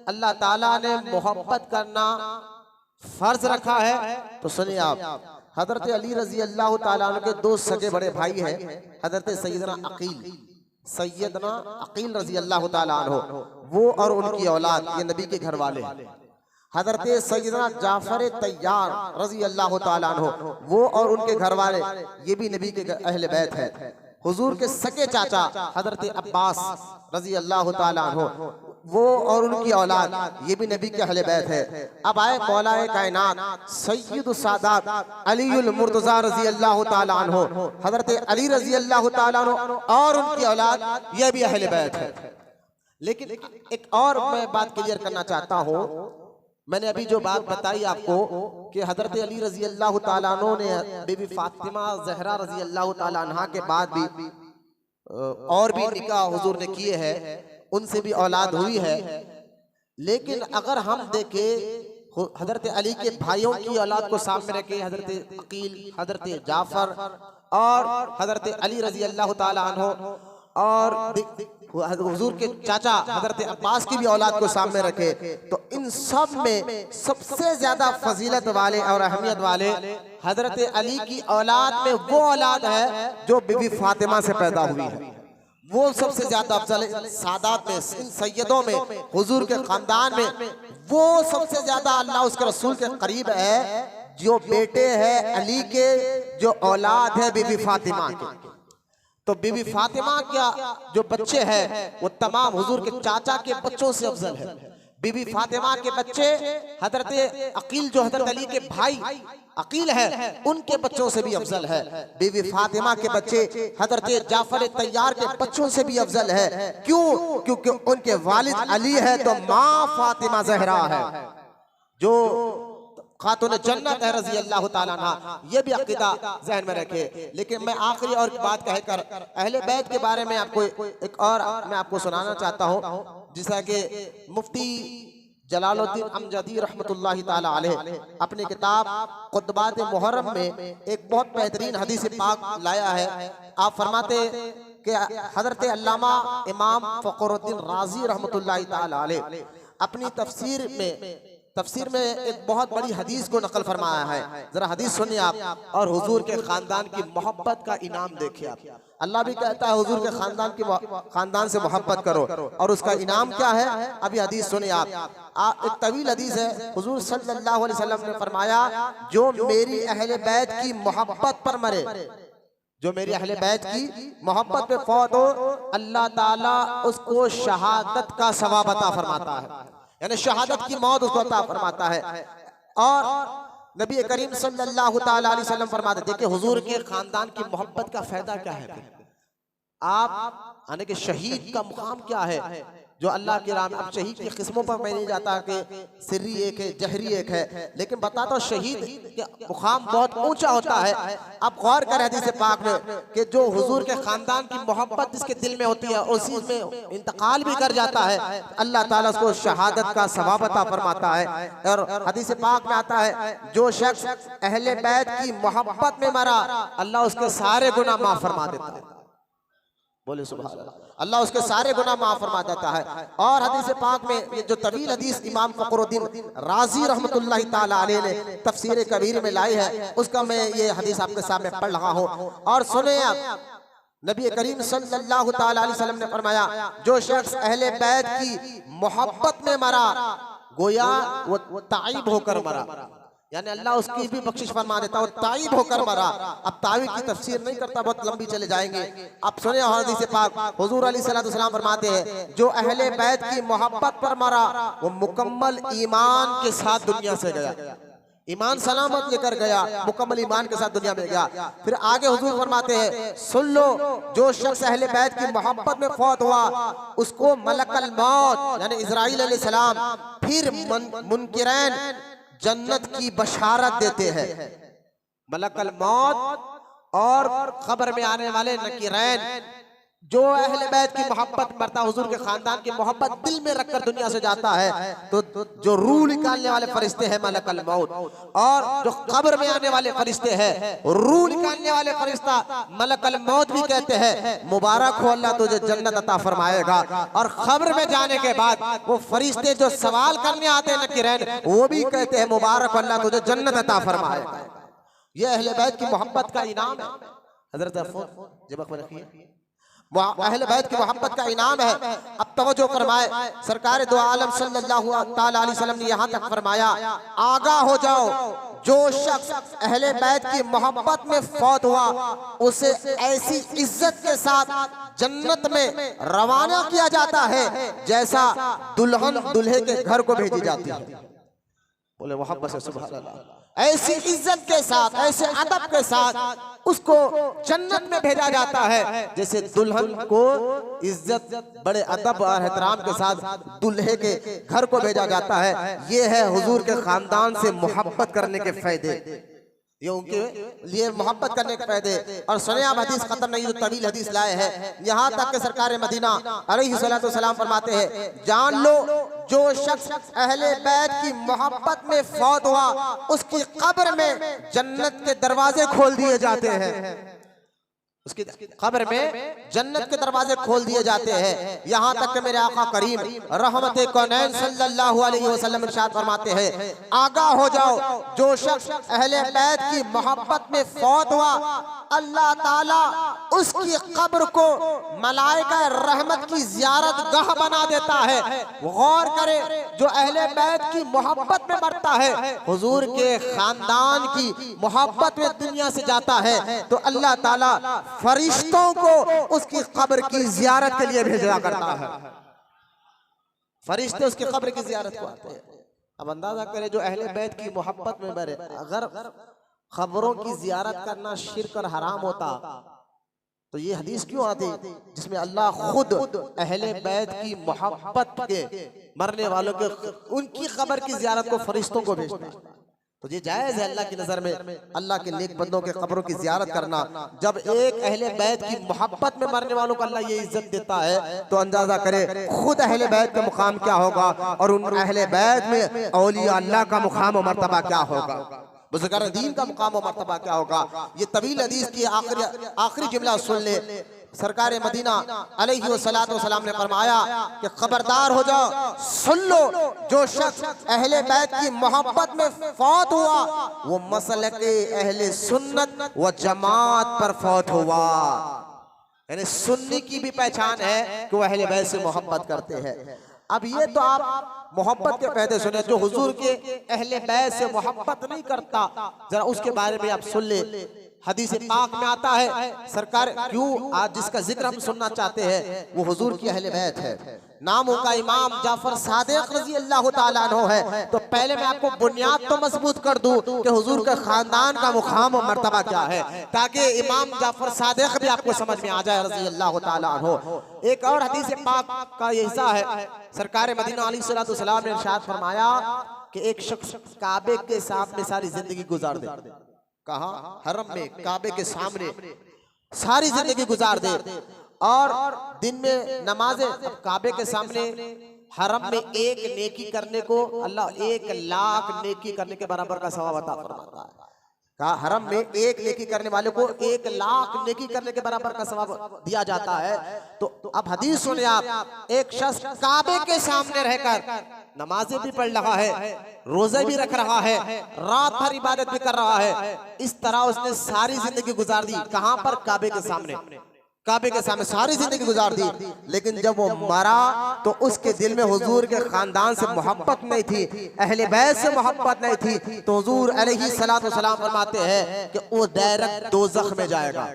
अल्लाह ताला ने मोहब्बत करना फर्ज रखा है? तो सुनिए आप, हजरत अली रजी अल्लाह ताला अन्हु के दो सगे बड़े भाई हैं, हजरत सैयदना अकील रजी अल्लाह ताला अन्हु, वो और उनकी औलाद ये नबी के घर वाले। हजरत सैयदना जाफर तैयार रजी अल्लाह ताला अन्हु, वो और उनके घर वाले ये भी नबी के अहले बैत है। हुजूर के सगे चाचा हजरत अब्बास रजी अल्लाह ताला अन्हु, वो और उनकी औलाद ये भी नबी के अहले बैत है। अब आए मौलाए कायनात सैयदुस सादात अलीउल मुर्तज़ा रजी अल्लाह ताला अन्हु, हजरत अली रजी अल्लाह ताला अन्हु और उनकी औलाद ये भी अहले बैत है। लेकिन एक और मैं बात क्लियर करना चाहता हूँ, मैंने अभी जो बात बताई आपको कि हजरत अली रजी अल्लाह ताला अन्हु ने बीबी फातिमा ज़हरा रजी अल्लाह ताला अन्हा के बाद भी और भी निकाह हुजूर ने किए हैं, उनसे भी औलाद हुई है। लेकिन अगर हम देखें हजरत अली के भाइयों की औलाद को सामने रखे, हजरत अकील, हजरत जाफर और हजरत अली रजी अल्लाह ताला अन्हो और हुजूर के चाचा हजरत अब्बास की भी औलाद को सामने रखे, तो इन सब में सबसे ज्यादा फजीलत वाले और अहमियत वाले हजरत अली की औलाद में वो औलाद है जो बीबी फातिमा से पैदा हुई है। वो सबसे ज्यादा अफजल सादात में, इन सैयदों में, हुजूर के खानदान में वो सबसे ज्यादा अल्लाह उसके रसूल के करीब है जो बेटे हैं अली के, जो औलाद है बीबी फातिमा के। तो बीबी फातिमा क्या जो बच्चे हैं वो तमाम हुजूर के चाचा के बच्चों से अफजल है। बीबी फातिमा के बच्चे हजरत अकील जो हजरत अली के भाई अकील है उनके बच्चों से भी अफजल है। बीबी फातिमा के बच्चे हजरत जाफर तैयार के बच्चों से भी अफजल है। क्यों? क्योंकि उनके वालिद अली है तो माँ फातिमा जहरा है जो खातून जन्नत है रजी अल्लाह ताला अन्हा। ये भी अकीदा जहन में रखे। लेकिन मैं आखिरी और बात कहकर अहले बैत के बारे में आपको एक और मैं आपको सुनाना चाहता हूँ, जिसका कि मुफ्ती जलालुद्दीन अमजदी रहमतुल्लाहि ताला अलैह अपनी किताब खुतबात मुहर्रम में एक बहुत बेहतरीन हदीस पाक लाया है। आप फरमाते कि हजरत अल्लामा इमाम फखरुद्दीन राजी रहमतुल्लाहि ताला अलैह अपनी तफसीर में एक बहुत बड़ी हदीस को नकल फरमाया है। जरा हदीस सुनिए आप और हुजूर के खानदान की मोहब्बत का इनाम देखिए आप। अल्लाह भी कहता है हुजूर के खानदान से मोहब्बत करो और उसका इनाम क्या है, अभी हदीस सुनिए आप। एक तवील हदीस है। हुजूर सल्लल्लाहु अलैहि वसल्लम ने फरमाया जो मेरी अहले बैत की मोहब्बत पर मरे, जो मेरी अहले बैत की मोहब्बत पे फौत हो, अल्लाह ताला उसको शहादत का सवाब अता फरमाता है, यानी शहादत की मौत उसको अता फरमाता है। और नबी करीम सल्लल्लाहु ताला अलैहि वसल्लम फरमाते, देखिए हुजूर के खानदान की मोहब्बत का फायदा क्या है। आप यानी कि शहीद का मुकाम क्या है जो अल्लाह के राह में। अब शहीद की किस्मों पर मैं नहीं जाता कि सिर्री एक है, जहरी एक है, लेकिन बताता हूँ शहीद का मुकाम बहुत ऊंचा होता है। आप गौर करें हदीस पाक में कि जो हुजूर के खानदान की मोहब्बत जिसके दिल में होती है उसी में इंतकाल भी कर जाता है, अल्लाह ताला उसको शहादत का सवाब अता फरमाता है। और हदीस पाक में आता है जो शख्स अहले बैत की मोहब्बत में मरा अल्लाह उसके सारे गुनाह माफ फरमा देता है। बोले सुभान अल्लाह। अल्लाह उसके सारे गुनाह माफ फरमा देता है। और हदीस पाक में ये जो तवील हदीस इमाम फखरुद्दीन राजी रहमतुल्लाहि ताला अलैह ने तफसीर कबीर में लाई है, उसका मैं ये हदीस आपके सामने पढ़ रहा हूँ और सुने आप। नबी करीम सल्लल्लाहु ताला अलैहि वसल्लम ने फरमाया जो शख्स अहले बैत की मोहब्बत में मरा गोया वो ताइब होकर मरा, यानी अल्लाह उसकी भी बख्शिश फरमा देता है, ताइब होकर मरा। अब ताइब की तफसीर नहीं करता, बहुत लंबी चले जाएंगे। आप सुने हदीस पाक हुजूर अलैहिस्सलाम फरमाते हैं जो अहले बैत की मोहब्बत पर मरा वो मुकम्मल ईमान के साथ दुनिया से गया, ईमान सलामत लेकर गया, मुकम्मल ईमान के साथ दुनिया में गया। फिर आगे हुजूर फरमाते हैं सुन लो जो शख्स अहले बैत की मोहब्बत में फौत हुआ उसको मलकल मौत यानी इज़राइल अलैहिस्सलाम फिर मुनकिरैन जन्नत की बशारत देते हैं। मलकल मौत और खबर में आने वाले नकीरैन जो अहले बैत की मोहब्बत मरता, हुजूर के खानदान की मोहब्बत दिल में रखकर दुनिया से जाता है तो जो रूह निकालने वाले फरिश्ते हैं मलकल मौत, और जो खबर में आने वाले फरिश्ते हैं रूह निकालने वाले फरिश्ता मलकल मौत भी कहते हैं मुबारक हो अल्लाह तुझे जन्नत अता फरमाएगा। और खबर में जाने के बाद वो फरिश्ते जो सवाल करने आते हैं नकीरैन वो भी कहते हैं मुबारक हो अल्लाह तुझे जन्नत अता फरमाएगा। ये अहले बैत की मोहब्बत का इनाम है। हजरत अहले बैत की मोहब्बत का इनाम है। अब तवज्जो फरमाए, सरकार दो आलम सल्लल्लाहु ताला अलैहि वसल्लम ने यहाँ तक फरमाया आगाह हो जाओ जो शख्स अहले बैत की मोहब्बत में फौत हुआ उसे ऐसी इज्जत के साथ जन्नत में रवाना किया जाता है जैसा दुल्हन दुल्हे के घर को भेजी जाती है। बोले मोहब्बत से सुभान अल्लाह। ऐसी इज्जत के साथ ऐसे अदब के साथ उसको जन्नत में भेजा जाता है जैसे दुल्हन को इज्जत बड़े अदब और एहतराम के साथ दुल्हे के घर को भेजा जाता है। ये है हुजूर के खानदान से मोहब्बत करने के फायदे, ये उनके लिए मोहब्बत करने के फायदे। और सुने आप हदीस खत्म नहीं, जो तवील हदीस लाए हैं यहाँ तक के सरकार मदीना अलैहिस्सलातु वस्सलाम फरमाते हैं जान लो जो शख्स अहले बैत की मोहब्बत में फौत हुआ उसकी कब्र में जन्नत के दरवाजे खोल दिए जाते हैं, उसकी कब्र में जन्नत के दरवाजे खोल दिए जाते हैं। यहाँ तक कि मेरे आका करीम रहमत कौनैन सल्लल्लाहु अलैहि वसल्लम इरशाद फरमाते हैं, आगाह हो जाओ, जो शख्स अहले बैत की मोहब्बत में फौत हुआ अल्लाह ताला उसकी कब्र को मलाइका रहमत की ज़ियारत गाह बना देता है। गौर करे, जो अहले बैत की मोहब्बत में मरता है, हुजूर के खानदान की मोहब्बत में दुनिया से जाता है, तो अल्लाह ताला फरिश्तों को उसकी कब्र की ज़ियारत के लिए भेजा करता है। फरिश्ते उसकी कब्र की ज़ियारत को आते हैं। अब अंदाजा करें, जो अहले बैत की मोहब्बत में मरे, अगर खबरों की ज़ियारत करना शिर्क और हराम होता तो ये हदीस क्यों आती जिसमें अल्लाह खुद अहले बैत की मोहब्बत के मरने वालों के उनकी कब्र की ज़ियारत को फरिश्तों को भेजता है? तो ये जायज़ है अल्लाह की नज़र में अल्लाह के नेक बंदों के कब्रों की ज़ियारत करना। जब एक अहले बैत की मोहब्बत में मरने वालों को अल्लाह ये इज्जत देता है तो अंदाजा करे खुद अहले बैत का मुकाम क्या होगा और उन अहले बैत में औलिया अल्लाह का मुकाम और मर्तबा क्या होगा, बुज़ुर्गान दीन का मुकाम और मर्तबा क्या होगा। ये तवील हदीस की आखिरी जुमला सुन ले। सरकार मदीना अलैहिस्सलातु वस्सलाम ने फरमाया कि खबरदार हो जाओ, सुन लो, जो शख्स अहले बैत की मोहब्बत में फौत हुआ वो मसलके अहले सुन्नत व जमात पर फौत हुआ। यानी सुन्नी की भी पहचान है कि वो अहले बैत से मोहब्बत करते हैं। अब ये तो आप मोहब्बत के पहले सुने, जो हुजूर के अहले बैत से मोहब्बत नहीं करता, जरा उसके बारे में आप सुन ले। हदीस पाक में आता है, सरकार क्यों आज जिसका जिक्र हम सुनना चाहते हैं वो हुजूर की अहले बैत है। नाम उनका इमाम जाफर सादिक रज़ी अल्लाह ताला अन्हु है। तो पहले मैं आपको बुनियाद तो मजबूत कर दूं कि हुजूर के खानदान का मुकाम और मर्तबा क्या है, ताकि इमाम जाफर सादिक भी आपको समझ में आ जाए रज़ी अल्लाह ताला अन्हु। एक और हदीस पाक का ये हिस्सा है, सरकार मदीना अलैहिस्सलातु वस्सलाम ने इरशाद फरमाया कि एक शख्स काबे के सामने सारी जिंदगी गुजार दे, कहा हरम में काबे के सामने सारी जिंदगी गुजार दे, और दिन में नमाजें, काबे के सामने हरम में एक नेकी करने को अल्लाह 1,00,000 नेकी करने के बराबर का सवाब अता फरमाता है। कहा हरम में एक नेकी करने वाले को 1,00,000 नेकी करने के बराबर का सवाब दिया जाता है। तो अब हदीस सुने आप, एक शख्स काबे के सामने रहकर नमाजें भी पढ़ रहा है, रोजे भी रख रहा है, रात भर इबादत भी कर रहा है, इस तरह उसने सारी जिंदगी गुजार दी। कहां पर? काबे के सामने, काबे के सामने सारी जिंदगी गुजार दी। लेकिन जब वो मरा तो उसके दिल में हुजूर के खानदान से मोहब्बत नहीं थी, अहले बैत से मोहब्बत नहीं थी। तो हुजूर अलैहिस्सलातु वस्सलाम फरमाते हैं कि वो डायरेक्ट दोज़ख में जाएगा,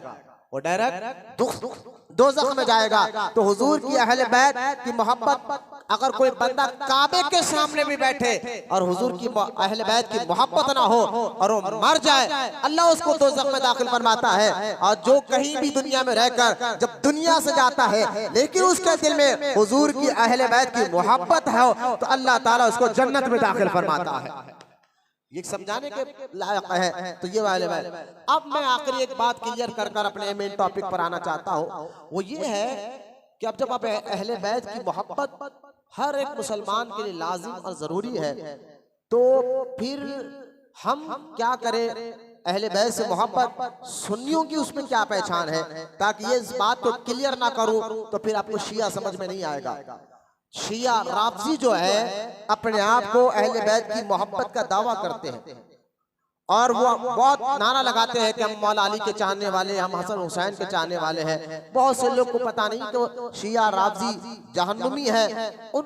वो डायरेक्ट दोज़ख में जाएगा। तो हुजूर की अहले बैत की मोहब्बत, अगर कोई बंदा काबे के सामने भी बैठे और हुजूर की अहले बैत की मोहब्बत ना हो और वो मर जाए, अल्लाह उसको दोज़ख में दाखिल फरमाता है। और जो कहीं भी दुनिया में रहकर जब दुनिया से जाता है लेकिन उसके दिल में हुजूर की अहले बैत की मोहब्बत है तो अल्लाह ताला उसको जन्नत में दाखिल फरमाता है। ये समझाने के लायक है। तो ये वाले भाई, अब मैं आखिरी एक बात क्लियर कर अपने मेन टॉपिक पर आना चाहता हूँ। वो ये है कि अब जब आप अहले बैत की मोहब्बत हर एक मुसलमान के लिए लाजिम और जरूरी है, तो फिर हम क्या करें? अहले बैत से मोहब्बत, सुन्नियों की उसमें क्या पहचान है? ताकि ये इस बात को क्लियर ना करूं तो फिर आपको शिया समझ में नहीं आएगा। शिया राफजी जो है अपने आप को अहले बैत की मोहब्बत का दावा करते हैं और वो बहुत नारा लगाते हैं कि हम मौला अली के चाहने वाले, हम हसन हुसैन के चाहने वाले हैं। बहुत से लोग को पता नहीं कि शिया राफजी जहन्नुमी है। उन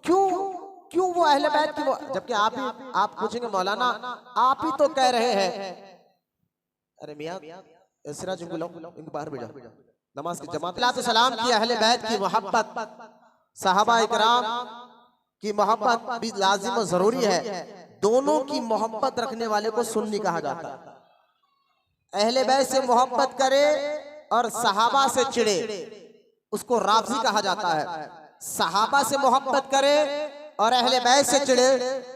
क्यों वो अहले बैत की, जबकि आप पूछेंगे मौलाना आप ही तो कह रहे हैं। अरे मियां सिराज इनको बाहर भेजा, नमाज की जमात सलाम की अहले बैत की मोहब्बत, सहाबा इकराम की मोहब्बत भी लाजिम और जरूरी है। दोनों की मोहब्बत रखने वाले को सुन्नी कहा जाता है। अहले बैत से मोहब्बत करे और सहाबा से चिड़े उसको राफजी कहा जाता है। सहाबा से मोहब्बत करे और अहले बैत से चिड़े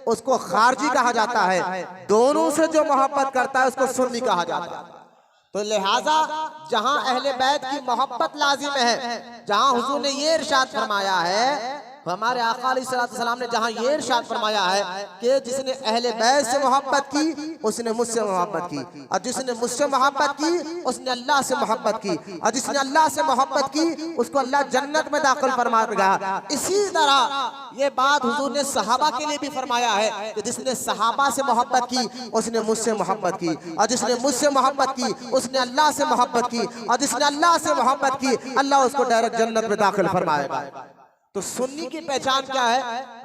उसको खारजी कहा जाता है। दोनों से जो मोहब्बत करता है उसको सुन्नी कहा जाता है। तो लिहाजा जहां अहले बैत की मोहब्बत लाजिम है, जहां हुजूर ने ये इरशाद फरमाया है हमारे आका अलैहिस्सलाम ने जहां ये इरशाद फरमाया है कि जिसने अहले बैत से मोहब्बत की उसने मुझसे मोहब्बत की, और जिसने मुझसे मोहब्बत की उसने अल्लाह से मोहब्बत की, और जिसने अल्लाह से मोहब्बत की उसको अल्लाह जन्नत में दाखिल फरमाएगा। इसी तरह ये बात हुजूर ने सहाबा के लिए भी फरमाया है कि जिसने सहाबा से मोहब्बत की उसने मुझसे मोहब्बत की, और जिसने मुझसे मोहब्बत की उसने अल्लाह से मोहब्बत की, और जिसने अल्लाह से मोहब्बत की अल्लाह उसको डायरेक्ट जन्नत में दाखिल फरमाएगा। तो सुन्नी की पहचान क्या है?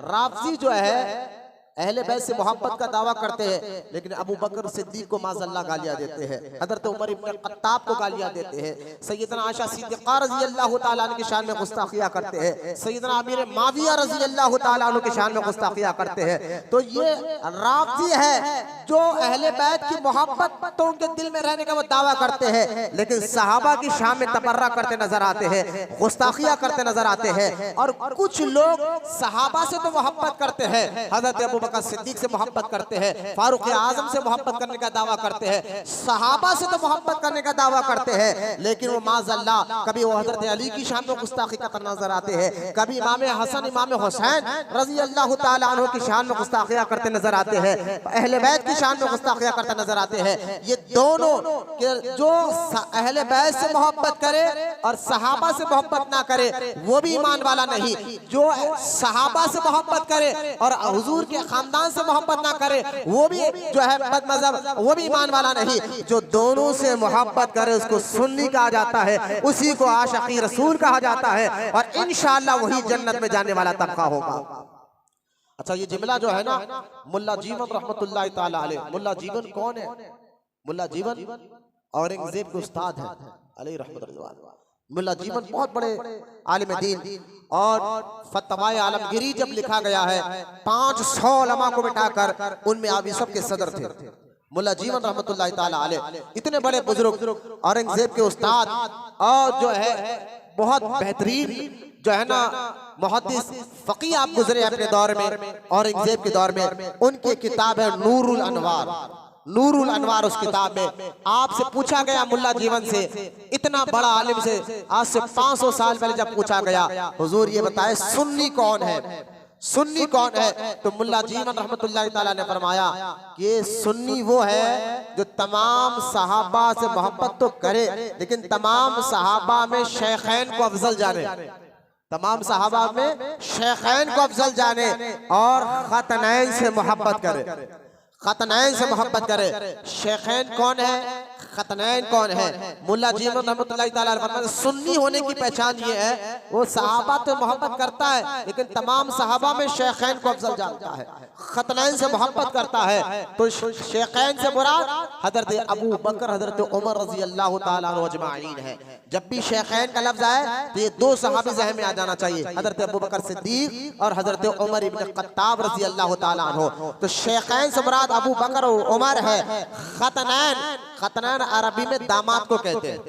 राफजी जो है अहले बैत से मोहब्बत का दावा करते हैं, लेकिन अबू बकर सिद्दीक को माज़अल्लाह गालियां देते हैं, हज़रत उमर इब्न खत्ताब को गालियां देते हैं, सैयदना आयशा सिद्दीक़ा रज़ी अल्लाह तआला अन्हा की शान में गुस्ताखियां करते हैं, सैयदना अमीर माविया रज़ी अल्लाह तआला अन्हु की शान में गुस्ताखियां करते हैं। तो ये राफजी है जो अहले बैत की मोहब्बत तो उनके दिल में रहने का वो दावा करते हैं, लेकिन सहाबा की शान में तबर्रा करते नजर आते हैं, गुस्ताखियां करते नजर आते हैं। और कुछ लोग सहाबा से तो मोहब्बत करते हैं, हज़रत अबू बकर सिद्दीक से मोहब्बत करते हैं, फारूक आजम से मोहब्बत करने का दावा करते हैं, सहाबा से तो मोहब्बत करने का दावा करते हैं, लेकिन वो माज़अल्लाह कभी वो हज़रत अली की शान में गुस्ताखी करते नजर आते हैं, कभी इमाम हसन इमाम हुसैन रज़ी अल्लाह तआला अन्हु की शान में गुस्ताखियां करते नजर आते हैं, अहले बैत की शान में गुस्ताखियां करते नजर आते हैं। ये दोनों के जो अहले बैत से मोहब्बत करे और सहाबा से मोहब्बत ना करे वो भी ईमान वाला नहीं, जो सहाबा से मोहब्बत करे और हुजूर के खानदान से मोहब्बत ना करे वो भी जो है बदमज़हब, वो भी ईमान वाला नहीं। जो दोनों से मोहब्बत करे उसको सुन्नी कहा जाता है, उसी को आशिक़ी रसूल कहा जाता है, और इंशाअल्लाह वही जन्नत में जाने वाला तबका होगा। अच्छा, ये जुमला जो है ना, मुल्ला जीवन रहमतुल्लाह ताला अलैह, मुल्ला जीवन कौन है? मुल्ला जीवन औरंगजेब के उस्ताद हैं अलैहि रहमतुल्लाह। मुल्ला जीवन बहुत बड़े आलिम दीन, और फतवाए आलमगीरी जब लिखा गया है 500 उलमा को बिठाकर उनमें आप सब के सदर थे मुल्ला जीवन रहमतुल्लाह ताला अलैह। इतने बड़े बुजुर्ग, औरंगजेब के उस्ताद, और जो है बहुत बेहतरीन जो है ना मुहद्दिस फकी आप गुजरे अपने दौर में, औरंगजेब के दौर में। उनकी किताब है नूरुल अनवार, नूरुल अनवार। उस किताब में आपसे पूछा गया मुल्ला जीवन से, इतना बड़ा आलिम से आज से 500 साल पहले जब पूछा गया, हुजूर ये बताए सुन्नी कौन है, सुन्नी कौन है? तो मुल्ला जीवन रहमतुल्लाह ताला ने फरमाया कि सुन्नी वो है जो तमाम सहाबा से मोहब्बत तो करे, लेकिन तमाम सहाबा में शेखैन को अफजल जाने, तमाम सहाबा में शेखैन को अफजल जाने, और खतनैन से मोहब्बत करे, खतनैन से मोहब्बत करे। शेखैन कौन है, खतनैन कौन है? मुल्ला जीवन रहमतुल्लाह ताला अलैह सुन्नी होने की पहचान ये है वो सहाबा तो मोहब्बत करता है, लेकिन तमाम सहाबा में शेखैन को अफजल जानता है, खतनैन से मोहब्बत करता है। तो शेखैन से मुराद हजरत अबू बकर, हजरत उमर रज़ी अल्लाह ताला अन्हु अजमाइन है। जब भी शेखैन का लफ्ज आए तो ये दो सहाबी ज़हन में आ जाना चाहिए, हजरत अबू बकर सिद्दीक और हजरत उमर इब्न खत्ताब रज़ी अल्लाह ताला अन्हु। तो शेखैन से मुराद अबू बकर और उमर है। खतनैन, खतनैन अरबी में दामाद को कहते हैं,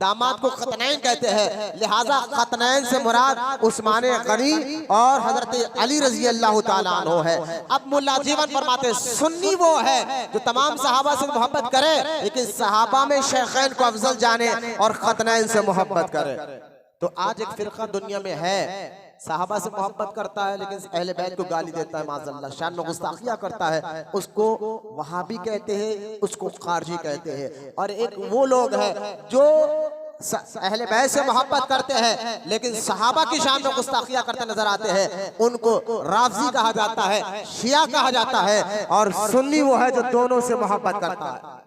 दामाद को खतनैन कहते हैं, लिहाजा खतनैन से मुराद उस्मान गनी और हजरत अली रज़ी अल्लाह ताला अन्हु है। अब मुल्ला जीवन फरमाते सुन्नी वो है जो तमाम सहाबा से मोहब्बत करे, लेकिन सहाबा में शेखैन को अफजल जाने और खतनैन से मोहब्बत करे। तो आज एक फिरका दुनिया में है सहाबा से मोहब्बत करता है लेकिन अहले बैत को गाली देता है, माज़अल्लाह शान में गुस्ताखियां करता है, उसको वहाबी कहते हैं, उसको खारजी कहते हैं। और एक वो लोग हैं जो अहले बैत से मोहब्बत करते हैं लेकिन सहाबा की शान में गुस्ताखियां करते नजर आते हैं, उनको राफजी कहा जाता है, शिया कहा जाता है। और सुन्नी वो है जो दोनों से मोहब्बत करता है।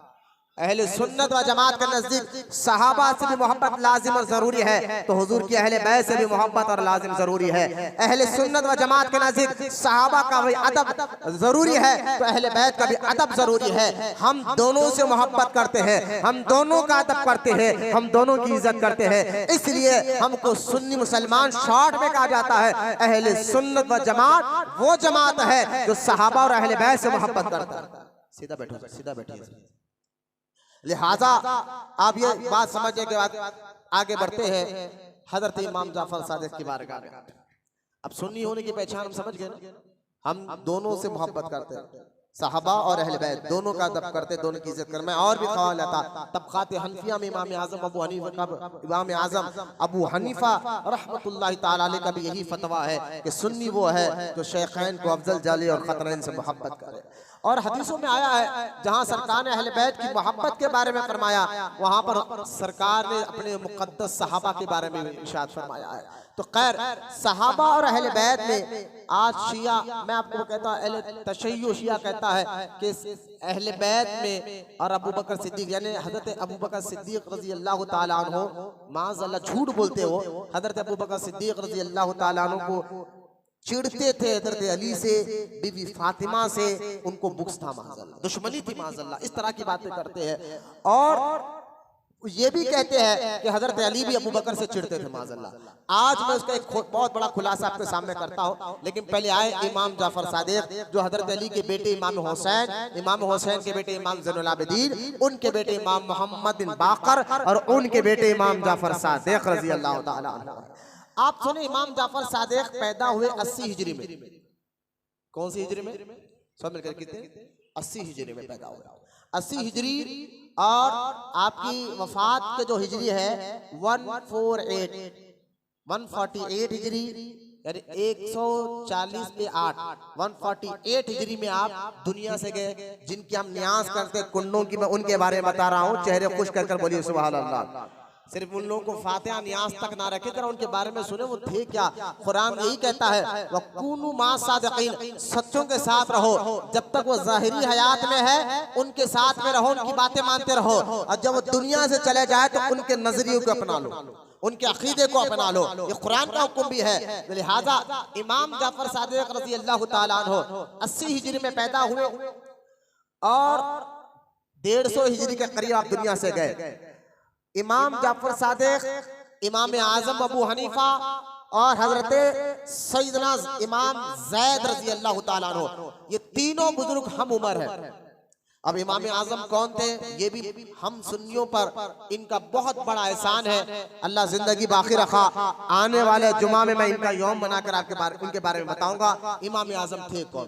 अहले सुन्नत व जमात के नजदीक सहाबा से भी मोहब्बत लाजिम और जरूरी है, तो हुजूर की अहले बैत से भी मोहब्बत और लाजिम जरूरी है। अहले सुन्नत व जमात के नजदीक सहाबा का भी अदब जरूरी है, तो अहले बैत का भी अदब जरूरी है। हम दोनों से मोहब्बत करते हैं, हम दोनों का अदब करते हैं, हम दोनों की इज्जत करते हैं, इसलिए हमको सुन्नी मुसलमान शॉर्ट में कहा जाता है। अहले सुन्नत व जमात वो जमात है जो सहाबा और अहले बैत से मोहब्बत करता है। सीधा बैठो, सीधा बैठिए। लिहाजा आप ये बात समझने के बाद आगे बढ़ते हैं हजरत इमाम जाफर सादिक की बारगाह में। अब सुन्नी होने की पहचान हम समझ गए ना, हम दोनों से मोहब्बत करते हैं, सहाबा और अहले बैत दोनों का अदब करते, दोनों की इज्जत करते। मैं और भी ख्याल आता तबक़ात हनफिया में इमाम आज़म अबू हनीफा रहमतुल्लाहि ताला अलैह का भी यही फतवा है कि सुन्नी वो है जो शेखैन को अफजल जाली और खतरैन से मोहब्बत करे। और हदीसों में आया है जहाँ सरकार ने अहले बैत की मोहब्बत के बारे में फरमाया, वहाँ पर सरकार ने अपने मुक़द्दस सहाबा के बारे में इरशाद फरमाया है। तो खैर सहाबा और अहले बैत में आज शिया, मैं आपको कहता हूँ अहले तशय्युअ शिया कहता है कि अहले बैत में और अबू बकर सिद्दीक यानी हजरत अबू बकर सिद्दीक रजी अल्लाह ताला अन्हु, माज़अल्लाह झूठ बोलते हो, हजरत अबू बकर सिद्दीक रजी अल्लाह ताला अन्हु को चिढ़ते थे हजरत अली से, बीबी फातिमा से उनको बुग़्ज़ था, माज़अल्लाह दुश्मनी थी, माज़अल्लाह इस तरह की बातें करते हैं। और ये भी कहते हैं कि हजरत अली भी अबू बकर से चिढ़ते थे, माज़अल्लाह। आज मैं उसका एक बहुत बड़ा खुलासा आपके सामने करता हूँ, लेकिन पहले आए इमाम जाफर सादिक जो हजरत अली के बेटे इमाम हुसैन के बेटे इमाम ज़ैनुल आबिदीन, उनके बेटे इमाम मोहम्मद बिन बाकर और उनके बेटे इमाम जाफर सादिक रज़ी अल्लाह ताला अन्हु। आप सुने इमाम जाफर सादिक पैदा हुए 80 हिजरी में। कौन सी हिजरी में? सब मिलकर कितने? 80 हिजरी में पैदा हुए। 80 हिजरी और आपकी वफात के जो हिजरी है 148 हिजरी यानी 140 पे 8 148 हिजरी में आप दुनिया से गए। जिनकी हम न्याज करते कुंडों की, मैं उनके बारे में बता रहा हूँ, चेहरे खुश कर कर बोलिए सुभान अल्लाह। सिर्फ उन लोगों को फातिहा न्याज तक ना रखे, जरा उनके बारे में सुने वो थे क्या। कुरान यही कहता है वकुनु मा सादिकीन, सच्चों के साथ रहो, जब तक वो ज़ाहिरी हयात में है उनके साथ में रहो, उनकी बातें मानते रहो, और जब वो दुनिया से चले जाए तो उनके नजरियों को अपना लो, उनके अकीदे को अपना लो। ये कुरान का हुक्म भी है। लिहाजा इमाम जाफर सादिक रज़ी अल्लाह ताला अन्हु 80 हिजरी में पैदा हुए और 150 हिजरी के करीब आप दुनिया से गए। इमाम जाफर सादिक, इमाम आज़म अबू हनीफा और हजरत सैयदना इमाम ज़ैद रज़ी अल्लाह ताला अन्हु, ये तीनों बुजुर्ग हम उम्र है। अब इमाम आज़म कौन थे ये भी हम सुन्नियों पर इनका बहुत बड़ा एहसान है, अल्लाह जिंदगी बाकी रखा। आने वाले जुमा में मैं इनका यौम बनाकर आपके इनके बारे में बताऊंगा इमाम आज़म थे कौन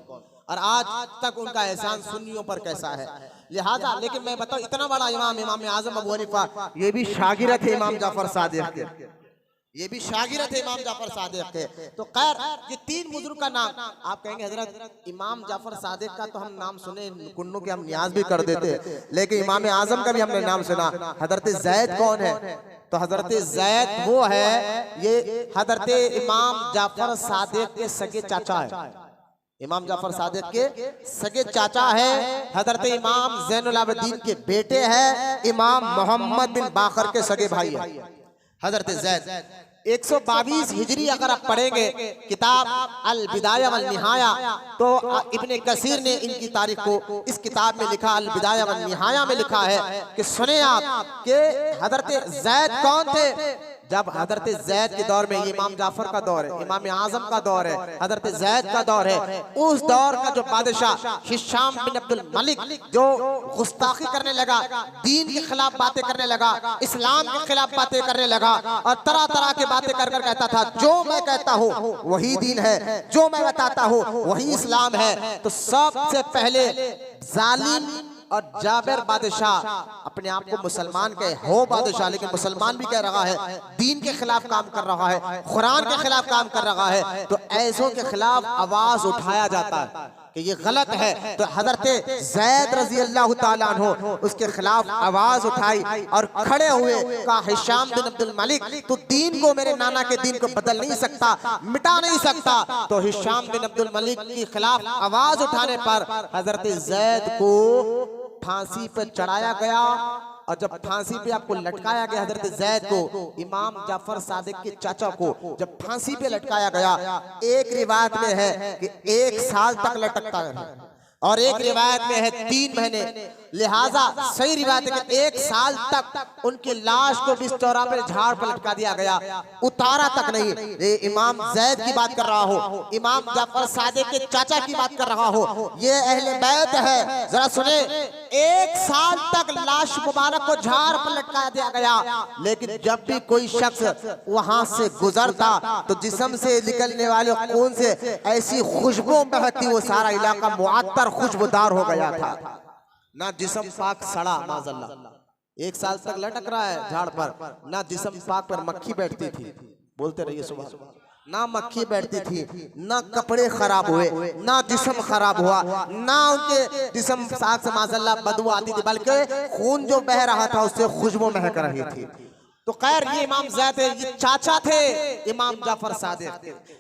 और आज तक उनका एहसान सुन्नियों पर कैसा है। लिहाजा लेकिन मैं बताऊं इतना बड़ा इमाम आज़म अबू हनीफा ये भी शागिर्द थे इमाम जाफर सादिक के, ये भी शागिर्द थे इमाम जाफर सादिक के। तो खैर ये तीन बुजुर्ग का नाम आप कहेंगे हजरत इमाम जाफर सादिक का तो हम नाम सुने कुन्नों के हम न्याज भी कर देते, लेकिन इमाम आज़म का भी हमने नाम सुना। हजरत ज़ैद कौन है? तो हजरत ज़ैद वो है, ये हजरत इमाम जाफर सादिक के सगे चाचा है। इमाम जाफर सादिक के सगे चाचा है, हजरत इमाम ज़ैनुल आबिदीन के बेटे हैं, इमाम मोहम्मद बिन बाकर के सगे भाई है हजरत ज़ैद। 122 हिजरी अगर आप पढ़ेंगे किताब अल बिदाया वल निहाया तो इब्ने कसीर ने इनकी तारीख को इस किताब में लिखा, अल बिदाया वल निहाया में लिखा है कि सुने आप कि हजरत ज़ैद कौन थे। जब हजरत ज़ैद के दौर में, ये इमाम जाफर का दौर है, इमाम आज़म का दौर है, हजरत ज़ैद का दौर है, उस दौर का जो बादशाह हिशाम बिन अब्दुल मलिक जो गुस्ताखी करने लगा, दीन के खिलाफ बातें करने लगा, इस्लाम के खिलाफ बातें करने लगा और तरह तरह की बातें कर कर कहता था जो मैं कहता हूँ वही दीन है, जो मैं बताता हूँ वही इस्लाम है। तो सबसे पहले जालिम और जाबिर बादशाह अपने आप को मुसलमान कहे हो बादशाह, लेकिन मुसलमान भी कह रहा है, दीन के खिलाफ काम कर रहा है, कुरान के खिलाफ काम कर रहा है, तो ऐसों के खिलाफ आवाज उठाया जाता है कि ये गलत है। तो हजरत ज़ैद रज़ी अल्लाह ताला अन्हु उसके खिलाफ आवाज उठाई और खड़े हुए, कहा हिशाम बिन अब्दुल मलिक तू दीन को, मेरे नाना के दीन को बदल नहीं सकता, मिटा नहीं सकता। तो हिशाम बिन अब्दुल मलिक के खिलाफ आवाज उठाने पर हजरत ज़ैद को फांसी पर चढ़ाया गया और जब फांसी पे आपको लटकाया गया हजरत ज़ैद को, इमाम जाफर सादिक के चाचा को जब फांसी पे लटकाया गया, एक रिवायत में है कि 1 साल तक लटकता है और एक रिवायत में है 3 महीने। लिहाजा सही रिवायत है कि 1 साल तक उनकी लाश को बिस चौरा पर झाड़ पर लटका दिया गया, उतारा तक नहीं। ये इमाम ज़ैद की बात कर रहा हो, इमाम जाफर सादिक के चाचा की बात कर रहा हो, ये अहले बैत है। जरा सुने 1 साल तक लाश मुबारक को झाड़ पर लटका दिया गया, लेकिन जब भी कोई शख्स वहां से गुजरता तो जिस्म से निकलने वाले खून से ऐसी खुशबू महकती, वो सारा इलाका मुअत्तर खुशबूदार हो गया था। ना जिस्म पाक सड़ा, माज़अल्लाह 1 साल तक लटक रहा है झाड़ पर, ना जिस्म पाक पर मक्खी बैठती थी, बोलते रहिए सुबह, ना मक्खी बैठती थी, ना कपड़े खराब हुए, ना जिस्म खराब हुआ, ना उनके जिस्म पाक से माज़अल्लाह बदबू आती थी, बल्कि खून जो बह रहा था उससे खुशबू महक रही थी। तो खैर ये इमाम ज़ैद, ये चाचा थे इमाम जाफर सादिक,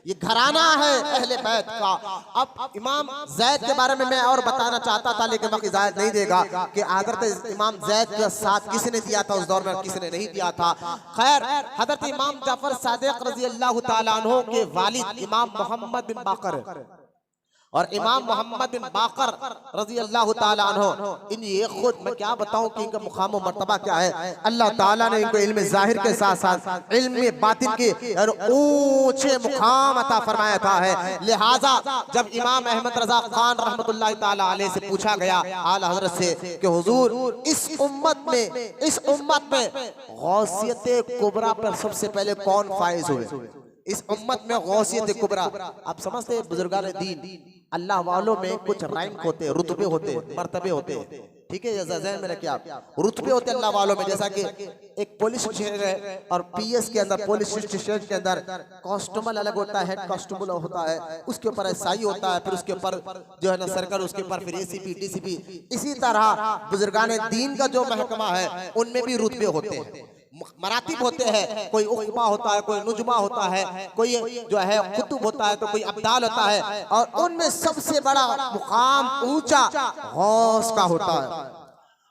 ये घराना है अहले बैत का। अब इमाम ज़ैद के बारे में मैं और बताना चाहता था, लेकिन वक्त इजाज़त नहीं देगा कि हज़रत इमाम ज़ैद का साथ किसने दिया था उस दौर में, किसने नहीं दिया था। खैर हज़रत इमाम जाफर सादिक रज़ी अल्लाह तआला अन्हु के वालिद इमाम मोहम्मद बिन बाकर और इमाम मोहम्मद बिन बाकर रज़ी अल्लाह तआला अन्हु, इन ये खुद मैं क्या बताऊं कि इनका मुकाम व मर्तबा क्या है। अल्लाह ताला ने इनको इल्म ज़ाहिर के साथ साथ इल्म बातिन के ऊंचे मुकाम अता फरमाया था है। लिहाजा जब इमाम अहमद रज़ा खान रहमतुल्लाह ताला अलैह से पूछा गया आला हज़रत से कि हुजूर इस उम्मत में गौसियत कुबरा पर सबसे पहले कौन फाइज हुए, इस उम्मत में गौसियत कुबरा। आप समझते हैं बुजुर्गान दीन अल्लाह वालों में कुछ रैंक होते, रुतबे होते, मर्तबे होते, ठीक है, ज़हन में रखिए आप, रुतबे होते अल्लाह वालों में। जैसा कि एक पुलिस स्टेशन है और पीएस के अंदर, पुलिस स्टेशन के अंदर कांस्टेबल अलग होता है, हेड कांस्टेबल होता है, उसके ऊपर एसआई होता है, फिर उसके ऊपर जो है ना सर्कल, उसके ऊपर फिर एसीपी, डीसीपी। इसी तरह बुजुर्गान दीन का जो महकमा है उनमें भी रुतबे होते हैं, मरातिब होते हैं, कोई उक़बा होता है, कोई नुजमा होता है, कोई जो है कुतुब होता है, तो कोई अब्दाल होता है, और उनमें सबसे बड़ा मुकाम ऊंचा गौस का होता है।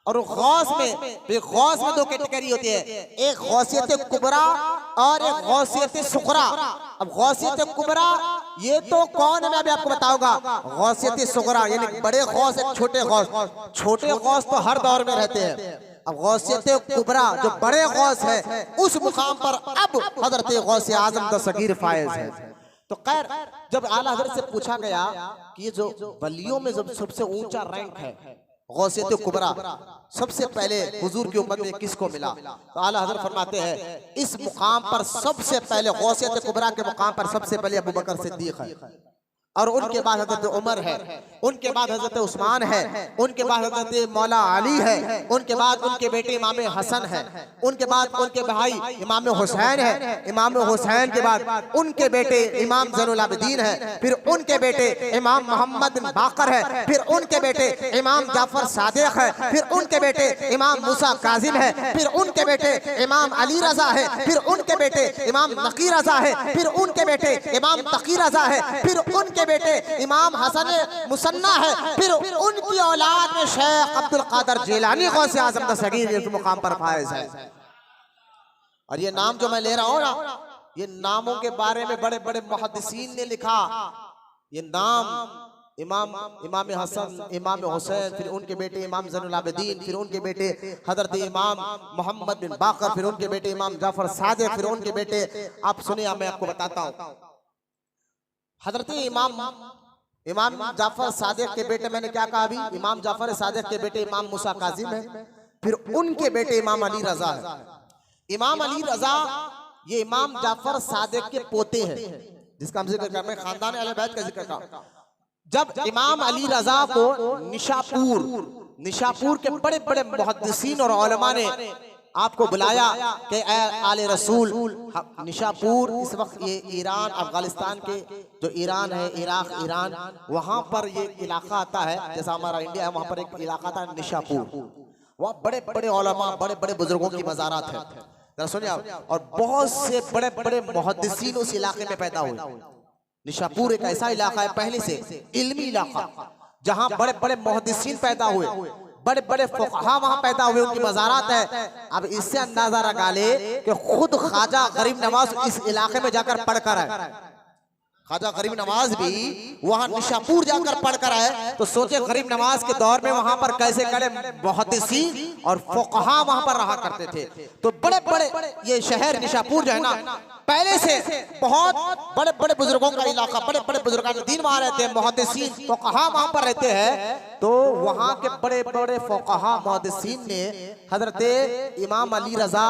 और गौस में 2 कैटेगरी होती है, एक गौसियत कुबरा और एक गौसियत सुगरा। अब गौसियत कुबरा ये तो कौन है मैं अभी आपको बताऊंगा। गौसियत सुगरा यानी बड़े गौस, एक छोटे गौस। छोटे गौस तो हर दौर में रहते हैं। अब गौसियत कुबरा जो बड़े गौस है उस मुकाम पर अब हजरत गौस आजम दस्तगीर फायज है। तो खैर जब आला हजरत से पूछा गया कि ये जो वलियों में जब सबसे ऊंचा रैंक है गौसियत कुबरा, सबसे पहले हुजूर की उम्मत में किसको मिला, तो आला हजरत फरमाते हैं इस मुकाम पर सबसे पहले गौसियत कुबरा के मुकाम पर सबसे पहले अबू बकर सिद्दीक है, और उनके बाद हजरत उमर है, उनके बाद हजरत उस्मान है, उनके बाद हजरत मौला अली है, उनके बाद उनके बेटे इमाम हसन है, उनके बाद उनके भाई इमाम हुसैन है, इमाम हुसैन के बाद उनके बेटे इमाम ज़ैनुल आबिदीन है, फिर उनके बेटे इमाम मोहम्मद बिन बाकर है, फिर उनके बेटे इमाम जाफर सादिक है, फिर उनके बेटे इमाम मूसा काजिम है, फिर उनके बेटे इमाम अली रजा है, फिर उनके बेटे इमाम नकी रजा है, फिर उनके बेटे इमाम तकी रजा है, फिर उनके बेटे इमाम हसन मुसन्ना है, फिर उनकी औलाद में शेख अब्दुल कादर जिलानी गौसे आज़म दस्तगीर इस मुकाम पर फायज है। और ये नाम जो मैं ले रहा हूँ ना, ये नामों के बारे में बड़े बड़े मुहद्दिसीन ने लिखा। ये नाम इमाम हसन, इमाम हुसैन, फिर उनके बेटे इमाम ज़ैनुल आबिदीन, फिर उनके बेटे हजरत इमाम मोहम्मद बिन बाकर, फिर उनके बेटे इमाम जाफर सादिक, फिर उनके बेटे, आप सुनिए मैं आपको बताता हूँ, हजरत इमाम जाफर सादिक के बेटे, मैंने क्या कहा अभी, इमाम जाफर सादिक के बेटे इमाम मूसा काजिम है, फिर उनके बेटे इमाम अली रजा है। इमाम अली रजा ये इमाम जाफर सादिक के पोते हैं, जिसका हम जिक्र कर रहे हैं, खानदान अहले बैत का जिक्र का। जब इमाम अली रजा को निशापुर के बड़े बड़े मुहद्दिसीन और उलमा ने आपको बुलाया कि आले रसूल, निशापुर इस वक्त ये ईरान अफगानिस्तान के जो ईरान है, इराक ईरान, वहाँ पर ये इलाका आता है, जैसा हमारा इंडिया है, वहाँ पर एक इलाका था निशापुर, वहाँ बड़े बड़े उलमा, बड़े बड़े बुजुर्गों की मज़ारात है, जरा सुनिए आप, और बहुत से बड़े बड़े मुहद्दिसीन उस इलाके में पैदा हुए। निशापुर एक ऐसा इलाका है पहले से इल्मी इलाका, जहाँ बड़े बड़े मुहद्दिसीन पैदा हुए, बड़े बड़े फुक़हा वहाँ पैदा हुए, उनकी मज़ारात है। अब इससे अंदाजा लगा ले कि खुद ख्वाजा गरीब नवाज इस इलाके में जाकर पढ़कर आए, ख्वाजा गरीब नवाज भी वहाँ निशापुर जाकर पढ़कर आए, तो सोचे गरीब नवाज के दौर में वहाँ पर कैसे कड़े मुहद्दिसीन और फुक़हा वहाँ पर रहा करते थे। तो बड़े बड़े ये शहर निशापुर जो है ना, पहले से बहुत बड़े बड़े बुजुर्गों का इलाका, बड़े बड़े बुजुर्गान दीन वहां रहते हैं, मुहद्दिसीन फुक़हा वहां पर रहते हैं। तो वहां के बड़े बड़े फुक़हा मुहद्दिसीन ने हजरत इमाम अली रजा,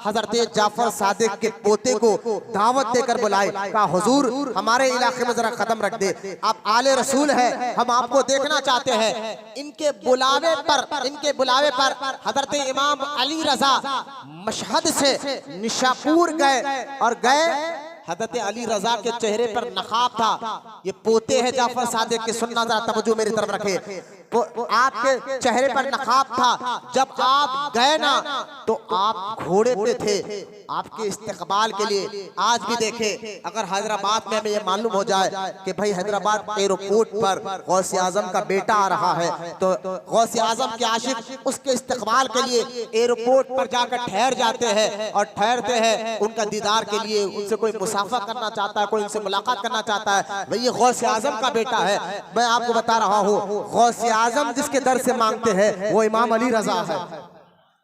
हजरत जाफर सादिक के पोते को दावत देकर बुलाए, कहा हुजूर हमारे इलाके में जरा कदम रख दे, आप आले रसूल है, हम आपको देखना चाहते हैं। इनके बुलावे पर हजरत इमाम अली रजा मशहद से निशापुर गए और हजरत अली रजा के चेहरे पर नकाब था। ये पोते हैं जाफर सादिक के, सुनना जरा तवज्जो मेरी तरफ रखे। आपके चेहरे पर नकाब था। जब आप गए ना तो आप घोड़े पे थे, आपके इस्तकबाल के लिए। आज भी देखें, अगर हैदराबाद में हमें ये मालूम हो जाए कि भाई हैदराबाद एयरपोर्ट पर गौसे आजम का बेटा आ रहा है, तो गौसे आजम के आशिक उसके इस्तकबाल के लिए एयरपोर्ट पर जाकर ठहर जाते हैं और ठहरते हैं उनका दीदार के लिए। उनसे कोई मुसाफा करना चाहता है, कोई उनसे मुलाकात करना चाहता है, भाई ये गौसे आजम का बेटा है। मैं आपको बता रहा हूँ, गौसे आजम जिसके दर से मांगते हैं वो इमाम अली रजा है।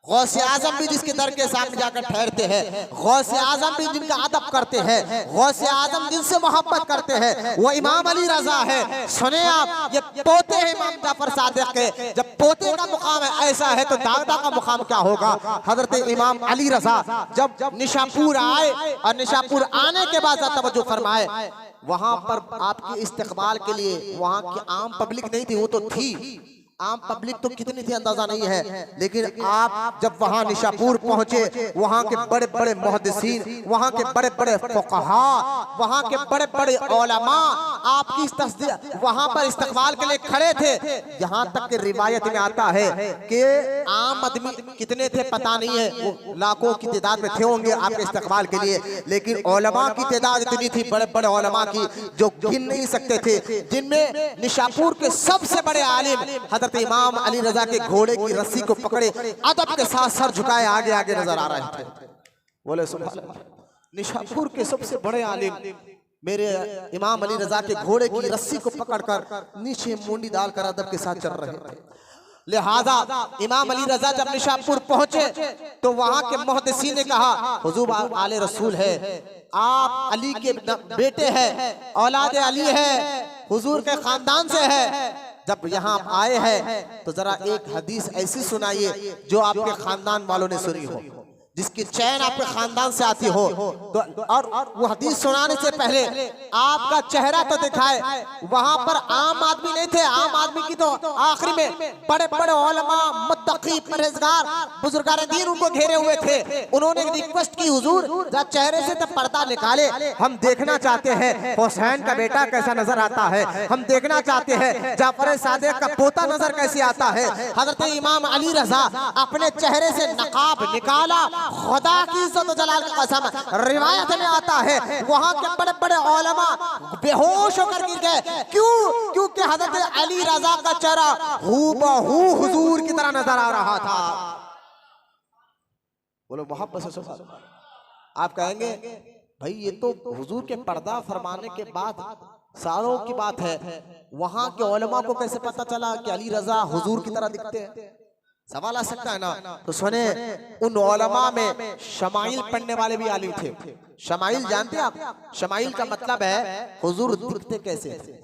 गौसे आजम भी जिसके दर के सामने जाकर ठहरते हैं, गौसे आजम भी जिनका अदब करते हैं, गौसे आजम जिनसे मोहब्बत करते हैं, वो इमाम अली रजा है। सुने आप, ये पोते हैं इमाम जाफर सादिक के। जब पोते का मुकाम ऐसा है तो दादा का मुकाम क्या होगा। हजरत इमाम अली रजा जब निशापुर आए और निशापुर आने के बाद तवज्जो फरमाए, वहां पर आपके इस्तकबाल के लिए वहां की आम पब्लिक नहीं थी, वो तो थी। आम पब्लिक तो कितनी थी अंदाजा नहीं है, लेकिन आप जब वहां निशापुर पहुंचे, वहां के बड़े बड़े मुहद्दिसीन, वहां के बड़े बड़े फुक़हा, वहां के बड़े बड़े उलमा आपकी तस्दीक वहां पर इस्तकबाल के लिए खड़े थे। यहाँ तक कि रिवायत में आता है कि आम आदमी कितने थे पता नहीं है, वो लाखों की तादाद में थे होंगे आपके इस्तकबाल के लिए, लेकिन उलमा की तादाद इतनी थी, बड़े बड़े उलमा की, जो गिन नहीं सकते थे। जिनमें निशापुर के सबसे बड़े आलिम हजरत इमाम अली रजा के घोड़े की रस्सी को पकड़े अदब के साथ सर झुकाए आगे आगे नजर आ रहे थे। बोले सुभान अल्लाह। निशापुर के सबसे बड़े आलिम मेरे इमाम अली रजा के घोड़े की रस्सी को पकड़कर नीचे मुंडी डालकर अदब के साथ चल रहे थे। लिहाजा इमाम अली रजा जब निशापुर पहुंचे तो वहां के मुहद्दिसीन ने कहा, हुजूर आप आले रसूल है, आप अली के बेटे हैं, औलाद अली है, हुजूर के खानदान से है। जब यहाँ आप आए हैं तो जरा एक हदीस ऐसी सुनाइए जो आपके खानदान वालों ने सुनी हो, जिसकी चैन आपके खानदान से आती हो। तो और वो हदीस सुनाने से पहले आपका चेहरा तो दिखाए। वहां पर आम आदमी नहीं थे, आम आदमी की तो आखिरी में बड़े बड़े उलमा, मुत्तकी, परहेजगार, बुजुर्गान दीन उनको घेरे हुए थे। उन्होंने रिक्वेस्ट की, हुजूर जरा चेहरे से तो पर्दा निकाले, हम देखना चाहते हैं हुसैन का बेटा कैसा नजर आता है, हम देखना चाहते हैं जाफर सादिक का पोता नजर कैसे आता है। हजरत इमाम अली रजा अपने चेहरे से नकाब निकाला। खुदा की इज्जत व जलाल की कसम, रिवायत में आता है वहां के बड़े बड़े उलमा बेहोश होकर गिर गए। क्यों? क्योंकि हजरत अली रजा का चेहरा हूबहू हुजूर की तरह नजर आ रहा था। बोलो मोहब्बत से सुभान अल्लाह। आप कहेंगे भाई ये तो हुजूर के पर्दा फरमाने के बाद सालों की बात है, वहां के उलमा को कैसे पता चला कि अली रजा हुजूर की तरह दिखते हैं? सवाल आ सकता है ना। तो सुने, उन उलमा में शमाइल पढ़ने वाले भी आलिम थे। शमाइल जानते हैं आप? शमाइल का मतलब है हुजूर दिखते कैसे थे।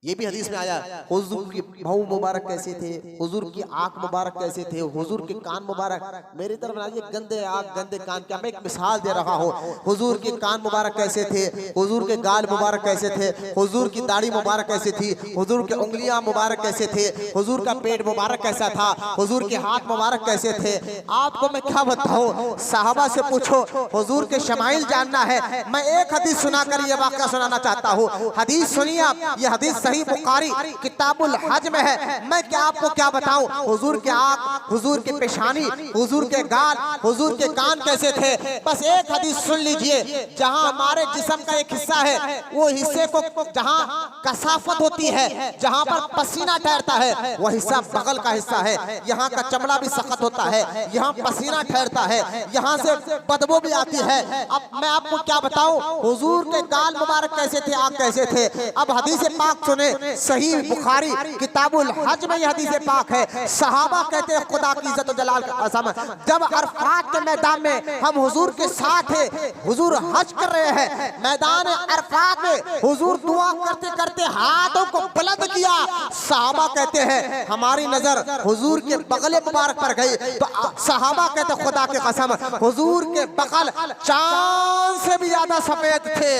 ये भी हदीस में आया, हुजूर की भौं मुबारक कैसे थे, हुजूर की आंख मुबारक कैसे थे, हुजूर के कान मुबारक। मेरी तरफ ना, ये गंदे आंख गंदे कान, क्या मैं एक मिसाल दे रहा हूँ। हुजूर के कान मुबारक कैसे थे, हुजूर के गाल मुबारक कैसे थे, हुजूर की दाढ़ी मुबारक कैसे थी, हुजूर के उंगलियां मुबारक कैसे थे, हुजूर का पेट मुबारक कैसा था, हुजूर के हाथ मुबारक कैसे थे। आपको मैं क्या बताऊँ, साहबा से पूछो, हुजूर के शमाइल जानना है। मैं एक हदीस सुनाकर ये वाक़या सुनाना चाहता हूँ। हदीस सुनिए आप, ये हदीस सही बुखारी किताबुल हज में है। मैं क्या आपको क्या बताऊं, हुजूर के आंख, हुजूर की पेशानी, हुजूर के गाल, हुजूर के कान कैसे थे। बस एक हदीस सुन लीजिए। जहां हमारे जिस्म का एक हिस्सा है, वो हिस्से को जहां कसाफत होती है, जहां पर पसीना ठहरता है, वो हिस्सा बगल का हिस्सा है। यहाँ का चमड़ा भी सख्त होता है, यहाँ पसीना ठहरता है, यहाँ से बदबू भी आती है। अब मैं आपको क्या बताऊं, हुजूर के गाल मुबारक कैसे थे, आंख कैसे थे। अब हदीस पाक सुने, सुने, सही बुखारी किताबुल हज में यह हदीस पाक है। सहाबा कहते हैं खुदा की इज्जत और जलाल का कसम, जब अरफात के मैदान में हम हुजूर के साथ थे, हुजूर हज कर रहे हैं, मैदान अरफात में हुजूर दुआ करते करते हाथों को बुलंद किया। सहाबा कहते हैं हमारी नजर हुजूर के बगल मुबारक पर गई, तो सहाबा कहते खुदा के कसम हुजूर के बगल चांद से भी ज्यादा सफेद थे।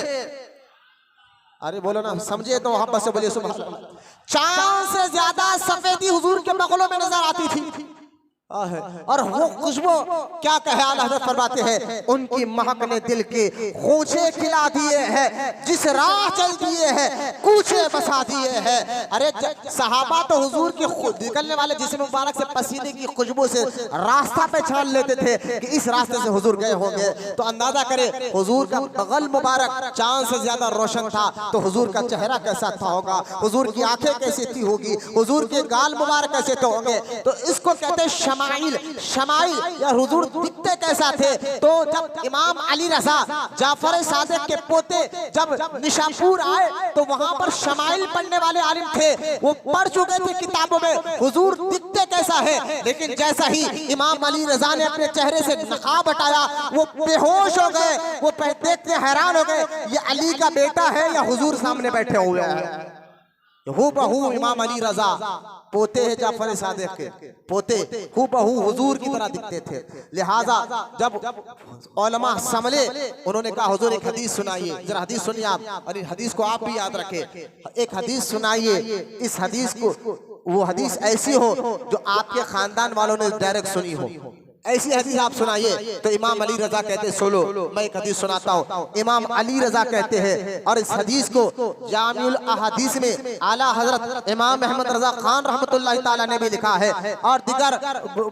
अरे बोलो ना, समझे तो हम बस से बोलिए सुभान अल्लाह। चांद से ज्यादा सफेदी हुजूर के बगलों में नजर आती थी। और वो खुशबू क्या कहे, आला हज़रत फरमाते हैं उनकी महक ने दिल के खूंचे खिला दिए हैं, जिस राह चल दिए हैं कूचे बसा दिए हैं। अरे सहाबा तो हुजूर के निकलने वाले जिस्म मुबारक से पसीने की खुशबू से रास्ता पहचान लेते थे कि इस रास्ते से हुजूर गए होंगे। तो अंदाजा करें हुजूर का बगल मुबारक चांद से ज्यादा रोशन था, तो हुजूर का चेहरा कैसा था होगा, हुजूर की आंखें कैसी थी होगी, हुजूर के गाल मुबारक कैसे तो होंगे। तो इसको कहते हैं शमाइल। शमाइल या हुजूर दिखते कैसा थे। तो जब इमाम अली रजा जाफर सादिक के पोते जब निशापुर आए, तो वहां पर शमाइल पढ़ने वाले आलिम थे, वो पढ़ चुके थे किताबों में हुजूर दिखते कैसा है। लेकिन जैसा ही इमाम अली रजा ने अपने चेहरे से नकाब हटाया, वो बेहोश हो गए, वो देखते हैरान हो गए, ये अली का बेटा है या हुजूर सामने बैठे हुए हैं। हूबहू इमाम अली रजा पोते हैं जाफर सादिक के पोते, हूबहू हुजूर की तरह दिखते थे। लिहाजा जब उलमा संभले, उन्होंने कहा हुजूर एक हदीस सुनाइए, जरा हदीस सुनिए आप, और इस हदीस को आप भी याद रखें। एक हदीस सुनाइए, इस हदीस को वो हदीस ऐसी हो जो आपके खानदान वालों ने डायरेक्ट सुनी हो, ऐसी हदीस आप सुनाइए। तो इमाम अली रजा कहते हैं सोलो, मैं एक हदीस सुनाता हूँ। इमाम अली रजा कहते हैं, और इस हदीस को जामिउल अहादीस में आला हजरत इमाम अहमद रजा खान रहमतुल्लाह ताला ने भी लिखा है, और दिगर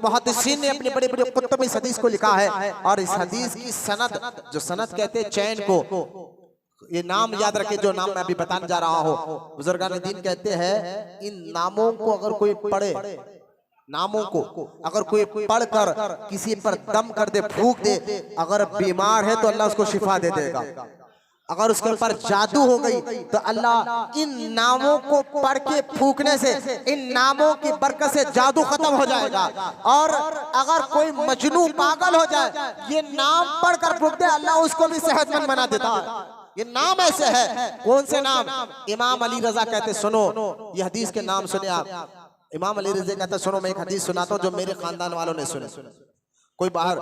मुहद्दिसीन ने अपने बड़े बड़े कुतुब में इस हदीस को लिखा है। और इस हदीस की सनद, जो सनद कहते हैं चैन को, ये नाम याद रखे जो नाम मैं अभी बताने जा रहा हूँ। बुजुर्गान दीन कहते हैं इन नामों को अगर कोई पढ़े, नामों को अगर कोई पढ़कर किसी पर दम कर दे, फूंक दे, अगर बीमार है तो अल्लाह उसको शिफा दे देगा। अगर उसके ऊपर जादू हो गई तो अल्लाह इन नामों को पढ़ के फूंकने से, इन नामों की बरकत से जादू खत्म हो जाएगा। और अगर कोई मजनू पागल हो जाए, ये नाम पढ़कर फूंक दे, अल्लाह उसको भी सेहतमंद बना देता है। ये नाम ऐसे है। कौन से नाम? इमाम अली रजा कहते सुनो, ये हदीस के नाम सुने आप। इमाम अली रज़ा कहता सुनो, मैं एक हदीस सुनाता हूँ जो मेरे खानदान वालों ने सुने। कोई बाहर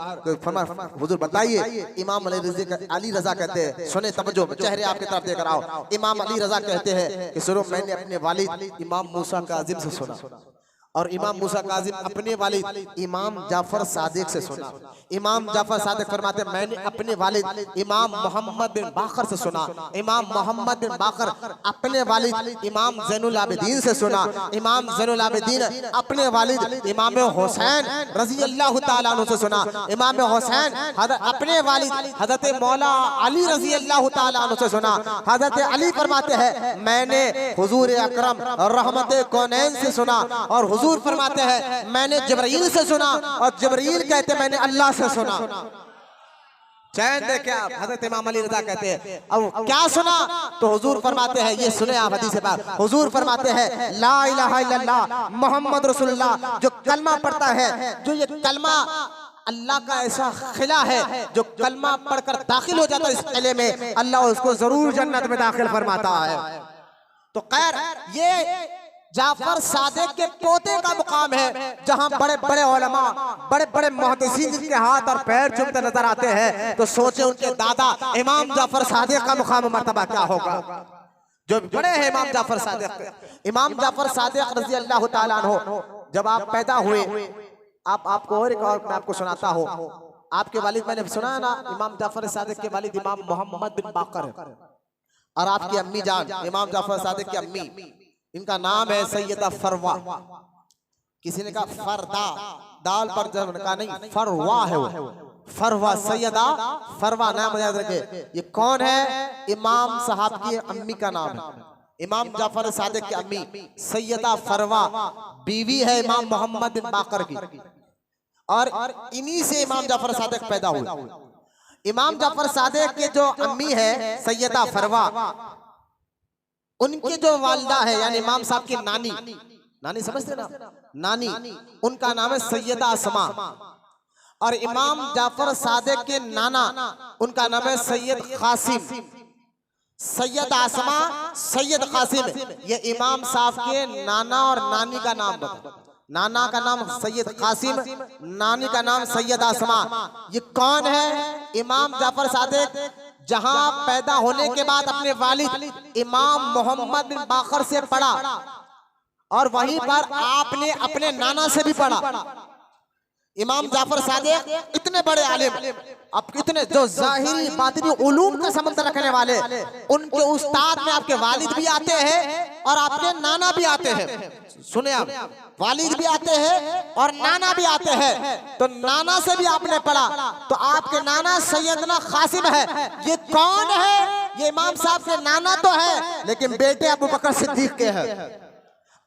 हुजूर बताइए। इमाम अली रज़ा कहते हैं सुने, तवज्जो, चेहरे आपकी तरफ देख रहा हूँ। इमाम अली रज़ा कहते हैं कि सुनो, मैंने अपने वालिद इमाम मूसा काज़िम से सुना, और इमाम मूसा काज़िम अपने वालिद इमाम जाफर सादिक से सुना। इमाम जाफर सादिक फरमाते मैंने अपने वालिद इमाम मोहम्मद बिन बाकर से सुना। इमाम मोहम्मद बिन बाकर अपने वालिद इमाम ज़ैनुल आबिदीन से सुना। इमाम ज़ैनुल आबिदीन अपने वालिद इमाम हुसैन रज़ी अल्लाह तआला अन्हु से सुना। इमाम हुसैन अपने वालिद हज़रत मौला अली रज़ी अल्लाह तआला अन्हु से सुना। हज़रत अली फरमाते हैं मैंने हुजूर अकरम रहमत कौनैन से सुना, और हुजूर फरमाते हैं मैंने जिब्रील से सुना, और जिब्रील कहते मैंने अल्लाह से सुना। चैन देखे आप। हजरत इमाम अली रज़ा कहते हैं अब क्या सुना, तो हुजूर फरमाते हैं, ये सुने आप हदीस बात, हुजूर फरमाते हैं ला इलाहा इल्लल्लाह मोहम्मद रसूलुल्लाह, जो कलमा पढ़ता है, जो ये कलमा अल्लाह का ऐसा खिला है, जो कलमा पढ़कर दाखिल हो जाता है इस किले में, अल्लाह उसको जरूर जन्नत में दाखिल फरमाता है। तो खैर ये जाफर सादिक के पोते का मुकाम है, जहां बड़े बड़े उलमा, बड़े बड़े मुहद्दिसीन के हाथ और पैर चूमते नजर आते हैं। तो सोचे उनके दादा इमाम जाफर सादिक का मुकाम मर्तबा क्या होगा, जो बड़े हैं इमाम जाफर सादिक। इमाम जाफर सादिक रज़ी अल्लाह तआला अन्हु जब आप पैदा हुए, आपको और एक और मैं आपको सुनाता हूँ। आपके वालिद, मैंने सुना है ना, इमाम जाफर सादिक के वालिद इमाम मोहम्मद बिन बाकर, और आपकी अम्मी जान इमाम जाफर सादिक की अम्मी, इनका नाम है सैयदा फरवा। किसी ने कहा फरदा, दाल पर जब कहा नहीं, फरवा है वो, फरवा, सैयदा फरवा नाम याद रखे। ये कौन है? इमाम साहब की अम्मी का नाम है, इमाम जाफर सादिक की अम्मी सैयदा फरवा बीवी है इमाम मोहम्मद बिन बाकर की, और इन्हीं से इमाम जाफर सादिक पैदा हुए। इमाम जाफर सादिक के जो अम्मी है सैयदा फरवा, उनके जो वालिदा है यानी इमाम साहब की नानी, नानी समझते ना, नानी, उनका नाम है सैयदा असमा। और इमाम जाफर सादिक के नाना, उनका नाम है सैयद कासिम। सैयद आसमा, सैयद कासिम, ये इमाम साहब के नाना और नानी का नाम बता। नाना का नाम सैयद कासिम, नानी का नाम सैयद आसमा। ये कौन है? इमाम जाफर सादिक जहां पैदा होने के बाद अपने वालिद इमाम मोहम्मद बिन बाकर से पढ़ा और वहीं पर आपने अपने नाना से भी पढ़ा। इमाम जाफर सादिक इतने बड़े आलिम, अब कितने जो जाहिरी बातिनी उलूम का समंदर रखने वाले, उनके उस्ताद में आपके वालिद भी आते हैं और आपके नाना भी आते हैं। सुने आप, वालिद भी आते हैं और नाना भी आते हैं। तो नाना से भी आपने पढ़ा, तो आपके नाना सैयदना कासिम है। ये कौन है? ये इमाम साहब के नाना तो है, लेकिन बेटे अबू बकर सिद्दीक के हैं,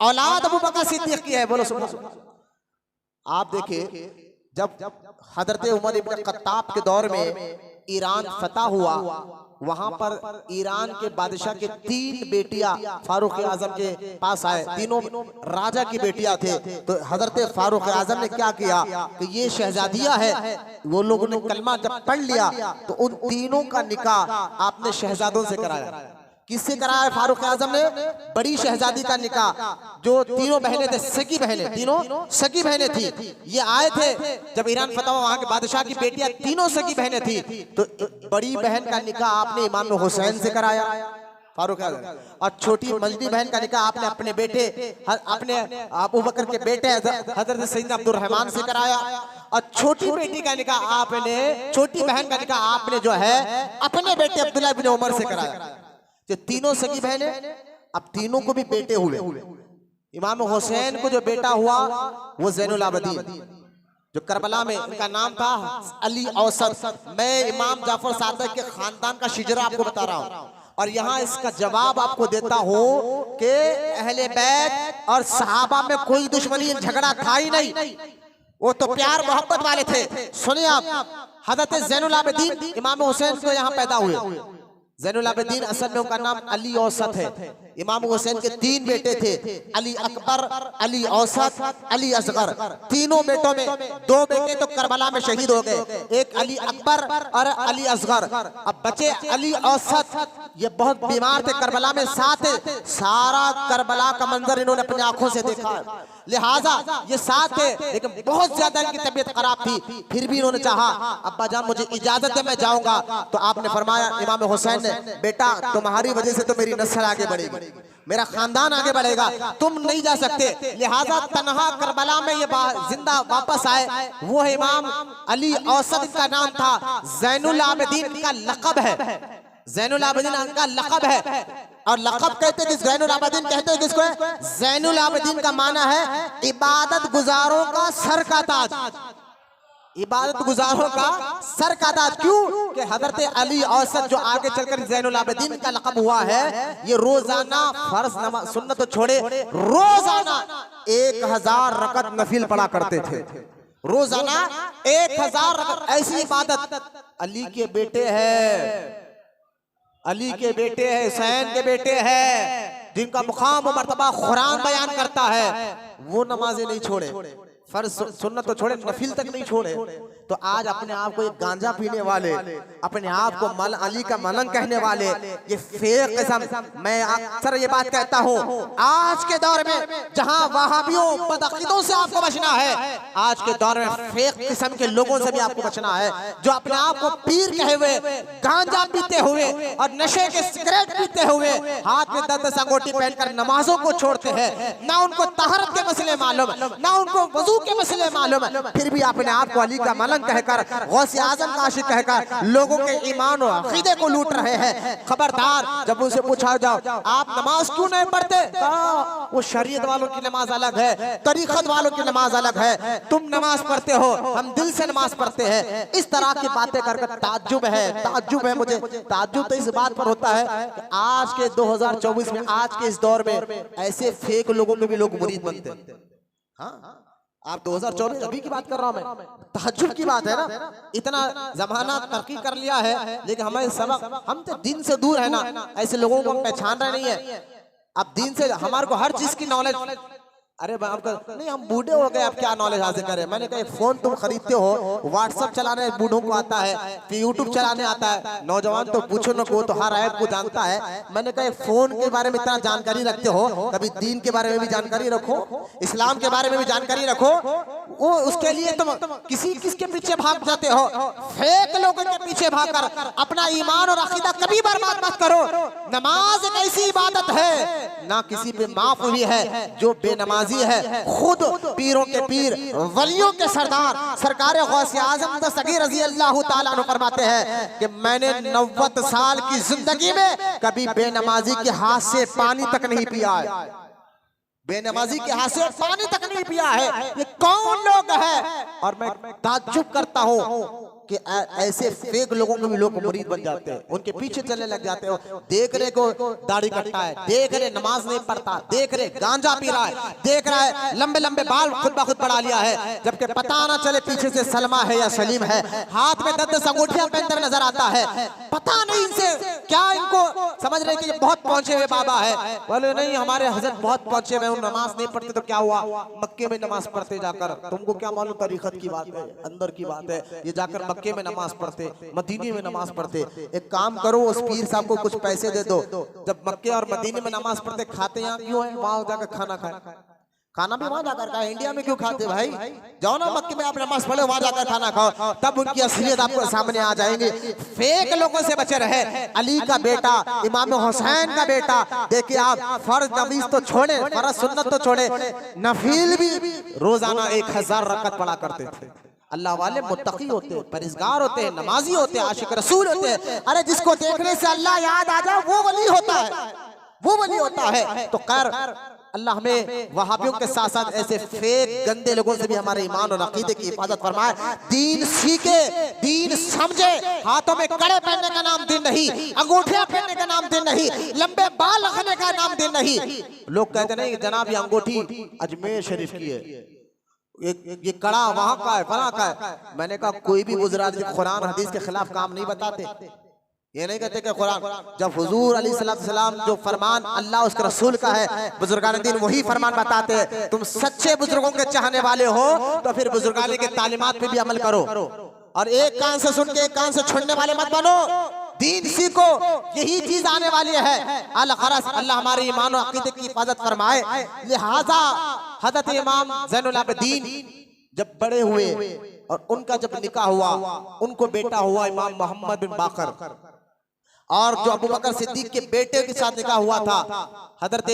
औलाद अबू बकर सिद्दीक की है। बोलो सुनो। आप देखिए, जब हजरत उमर इब्न खत्ताब के दौर में ईरान फतह हुआ, वहां पर ईरान के बादशाह के 3 बेटियां फारूक आजम के पास आए। तीनों राजा की बेटियां थे। तो हजरत फारूक आजम ने क्या किया कि ये शहजादियां है, वो लोगों ने कलमा जब पढ़ लिया तो उन तीनों का निकाह आपने शहजादों से कराया। किससे कराया? फारूक आजम ने बड़ी शहजादी का निकाह, जो तीनों बहनें थे, सगी बहनें, तीनों सगी बहनें थी। ये आए थे जब ईरान फतह हुआ, वहां के बादशाह की बेटियां तीनों सगी बहनें थी। तो बड़ी बहन का निकाह आपने इमाम हुसैन से कराया, फारूक आजम। और छोटी मजदी बहन का निकाह आपने अपने बेटे, अपने अबू बकर के बेटे हजरत सैयदना अब्दुल रहमान से कराया। और छोटी बेटी का निकाह आपने, छोटी बहन का निकाह आपने जो है अपने बेटे अब्दुल्लाह इब्न उमर से कराया। जो तीनों सगी बहनें, अब तीनों को भी बेटे हुए। इमाम हुसैन को जो बेटा हुआ वो ज़ैनुल आबिदीन, जो करबला में इनका नाम था अली औसत। मैं इमाम जाफर सादिक के खानदान का शिजरा आपको बता रहा हूँ, और यहाँ इसका जवाब आपको देता हूँ कि अहले बैत और सहाबा में कोई दुश्मनी झगड़ा था ही नहीं, वो तो प्यार मोहब्बत वाले थे। सुनिए आप, हजरत ज़ैनुल आबिदीन इमाम हुसैन को यहाँ पैदा हुए। ज़ैनुल आबिदीन असल में उनका नाम अली औसत है। इमाम हुसैन के 3 बेटे थे, अली अकबर, अली औसत, अली असगर। तीनों बेटों में 2 बेटे तो करबला में शहीद हो गए, एक अली अकबर और अली असगर। अब बचे अली औसत, ये बहुत बीमार थे, करबला में साथ सारा करबला का मंजर इन्होंने अपनी आंखों से देखा है, लिहाजा ये साथ थे, लेकिन बहुत ज्यादा इनकी तबीयत खराब थी। फिर भी इन्होंने चाहा, अब्बा जान मुझे इजाजत है, मैं जाऊंगा। तो आपने फरमाया इमाम हुसैन ने, बेटा तुम्हारी वजह से तो मेरी नस्ल आगे बढ़ेगी, मेरा खानदान आगे बढ़ेगा, तुम नहीं जा सकते। लिहाजा तन्हा करबला में ये जिंदा वापस आए। वो है इमाम अली औसत का नाम था। ज़ैनुल आबिदीन का लक़ब है, ज़ैनुल आबिदीन का लक़ब है। और लक़ब कहते हैं, ज़ैनुल आबिदीन कहते हैं किसको है? ज़ैनुल आबिदीन का माना है इबादत गुजारों का सर का ताज, इबादत गुजारों का सर का ताज। क्यों कि हजरत अली औसत जो आगे चलकर ज़ैनुल आबिदीन का लक़ब हुआ है, ये रोजाना फर्ज नमाज, सुन्नत तो छोड़े, रोजाना 1000 रकत नफिल पढ़ा करते थे। रोजाना 1000 रकत। ऐसी इबादत अली के बेटे हैं, अली के बेटे हैं, हुसैन के बेटे हैं, जिनका मुकाम और मर्तबा कुरान बयान करता है, वो नमाजें नहीं छोड़े, फर्ज सुन्नत तो छोड़े, नफिल तक नहीं छोड़े। तो आज अपने आप को एक गांजा पीने वाले, अपने आप को मल अली का मलंग कहने वाले, ये फेक किस्म, मैं अक्सर ये बात कहता हूँ, आज के दौर में जहाँ वहाबियों बदअकीदों से आपको बचना है, आज के दौर में फेक किस्म के लोगों से भी आपको बचना है, जो अपने आप को पीर कहे हुए, गांजा पीते हुए और नशे के सिगरेट पीते हुए, हाथ में 10 अंगूठी पहनकर नमाजों को छोड़ते हैं। ना उनको तहरत के मसले मालूम, ना उनको वजू के मसले मालूम, फिर भी अपने आप को अली का मलंग कहकर, गौसे आजम का आशिक कहकर लोगों के ईमान और अकीदे को लूट रहे हैं। खबरदार, जब उनसे पूछा जाओ आप नमाज क्यों नहीं पढ़ते, वो शरीयत वालों की नमाज अलग है, तरीकत वालों की नमाज अलग है, तुम नमाज पढ़ते हो, हम दिल से नमाज पढ़ते हैं। इस तरह की बातें कर ताज्जुब है, ताज्जुब है। मुझे ताज्जुब तो इस बात पर होता है कि आज के 2024 में, आज के इस दौर में ऐसे फेक लोगों के भी लोग मुरीद बनते हैं। हाँ, आप 2024 अभी की बात कर रहा हूं मैं, तहज्जुद की बात है ना। इतना जमाना तरक्की कर लिया है, लेकिन हमारे सबक, हम तो दिन से दूर है ना, ऐसे लोगों को हम पहचान रहे नहीं है। अब दीन से हमारे को हर चीज की नॉलेज, अरे आपका नहीं, हम बूढ़े हो गए, अब क्या नॉलेज हासिल करें। मैंने कहा फोन तुम खरीदते हो, व्हाट्सएप चलाने बूढ़ों को आता है, फिर यूट्यूब चलाने आता है, नौजवान तो पूछो न को, तो हर ऐप को जानता है। मैंने कहा फोन के बारे में इतना जानकारी रखते हो, कभी दीन के बारे में भी जानकारी रखो, इस्लाम के बारे में भी जानकारी रखो। वो उसके लिए तुम किसके पीछे भाग जाते हो? फेक लोगों के पीछे भागकर अपना ईमान और अकीदा कभी बर्बाद मत करो। नमाज एक ऐसी इबादत है ना किसी पे माफ हुई है जो बेनमाजी है। खुद पीरों के पीर, वलियों के सरदार सरकार गौसे आजम दस्तगीर रज़ी अल्लाह ताला अन्हु फरमाते हैं कि मैंने 90 साल की जिंदगी में कभी बेनमाजी के हाथ से पानी तक नहीं पिया है। बेनमाजी के हाथ से पानी तक नहीं पिया है। ये कौन लोग हैं? और मैं ताज्जुब करता हूँ कि ऐसे फेक लोगों के भी लोग मुरीद बन जाते हैं, उनके पीछे चलने लग जाते हो। देख रहे को दाढ़ी कटता है, देख रहे नमाज नहीं पढ़ता, देख रहे गांजा पी रहा है, देख रहा है लंबे लंबे बाल खुद ब खुद बढ़ा लिया है, जबकि पता ना चले पीछे से सलमा है या सलीम है। हाथ में 10 अंगूठियां पहनते हुए नजर आता है, पता नहीं इनसे क्या, इनको समझ रहे कि ये बहुत पहुंचे हुए बाबा है। बोले नहीं, हमारे हजरत बहुत पहुंचे हुए, नमाज नहीं पढ़ते तो क्या हुआ, मक्के में नमाज पढ़ते जाकर। तुमको क्या मालूम तरीकत की बात है, अंदर की बात है। ये जाकर मक्के में नमाज पढ़ते, मदीने में नमाज पढ़ते। एक काम करो, उस पीर साहब को कुछ पैसे दे दो, जब मक्के और मदीने में नमाज पढ़ते खाते यहाँ क्यों है? वहां जाकर खाना खाए, खाना भी वहां जाकर खाए, इंडिया में क्यों खाते भाई? जाओ ना मक्के में आप नमाज पढ़ो, वहां जाकर खाना खाओ, तब उनकी असलियत आपको सामने आ जाएंगे। फेक लोगों से बचे रहे। अली का बेटा, इमाम हुसैन का बेटा, देखिए आप फर्ज नफील तो छोड़े, फर्ज सुन्नत तो छोड़े, नफील भी रोजाना 1000 रकअत पढ़ा करते थे। अल्लाह वाले मुत्तकी होते हैं, परहेजगार होते हैं, नमाजी होते हैं, आशिक रसूल होते हैं। अरे जिसको देखने से अल्लाह याद आ जाए वो वली होता है, वो वली होता है। तो खैर अल्लाह हमें वहाबियों के साथ साथ ऐसे फेक गंदे लोगों से भी हमारे ईमान और अकीदे की हिफाजत फरमाए। दीन सीखे, दीन समझे। हाथों में कड़े पहनने का नाम दिन नहीं, अंगूठियां पहनने का नाम दिन नहीं, लंबे बाल रखने का नाम दिन नहीं। लोग कहते नहीं जनाब ये अंगूठी अजमेर शरीफ की है, ये कड़ा वहां का है, फला का है। मैंने कहा कोई भी बुजुर्ग कुरान हदीस के खिलाफ काम नहीं बताते। ये नहीं कहते कि कुरान, जब हुजूर अलैहिस्सलाम जो फरमान अल्लाह उसके रसूल का है, बुजुर्गान दीन वही फरमान बताते हैं। तुम सच्चे बुजुर्गों के चाहने वाले हो तो फिर बुजुर्गान के तालीमात पे भी अमल करो, और एक कान से सुन के एक कान से छोड़ने वाले मत बनो। दीन सीखो, यही चीज आने वाली है। अल्लाह हमारे ईमान और अकीदे की हिफाजत फरमाए। लिहाजा हजरत इमाम ज़ैनुल आबिदीन जब बड़े हुए और उनका जब निकाह हुआ, उनको बेटा हुआ इमाम मोहम्मद बिन बाकर, और जो अबू बकर सिद्दीक के बेटे के साथ निकाह हुआ था हजरत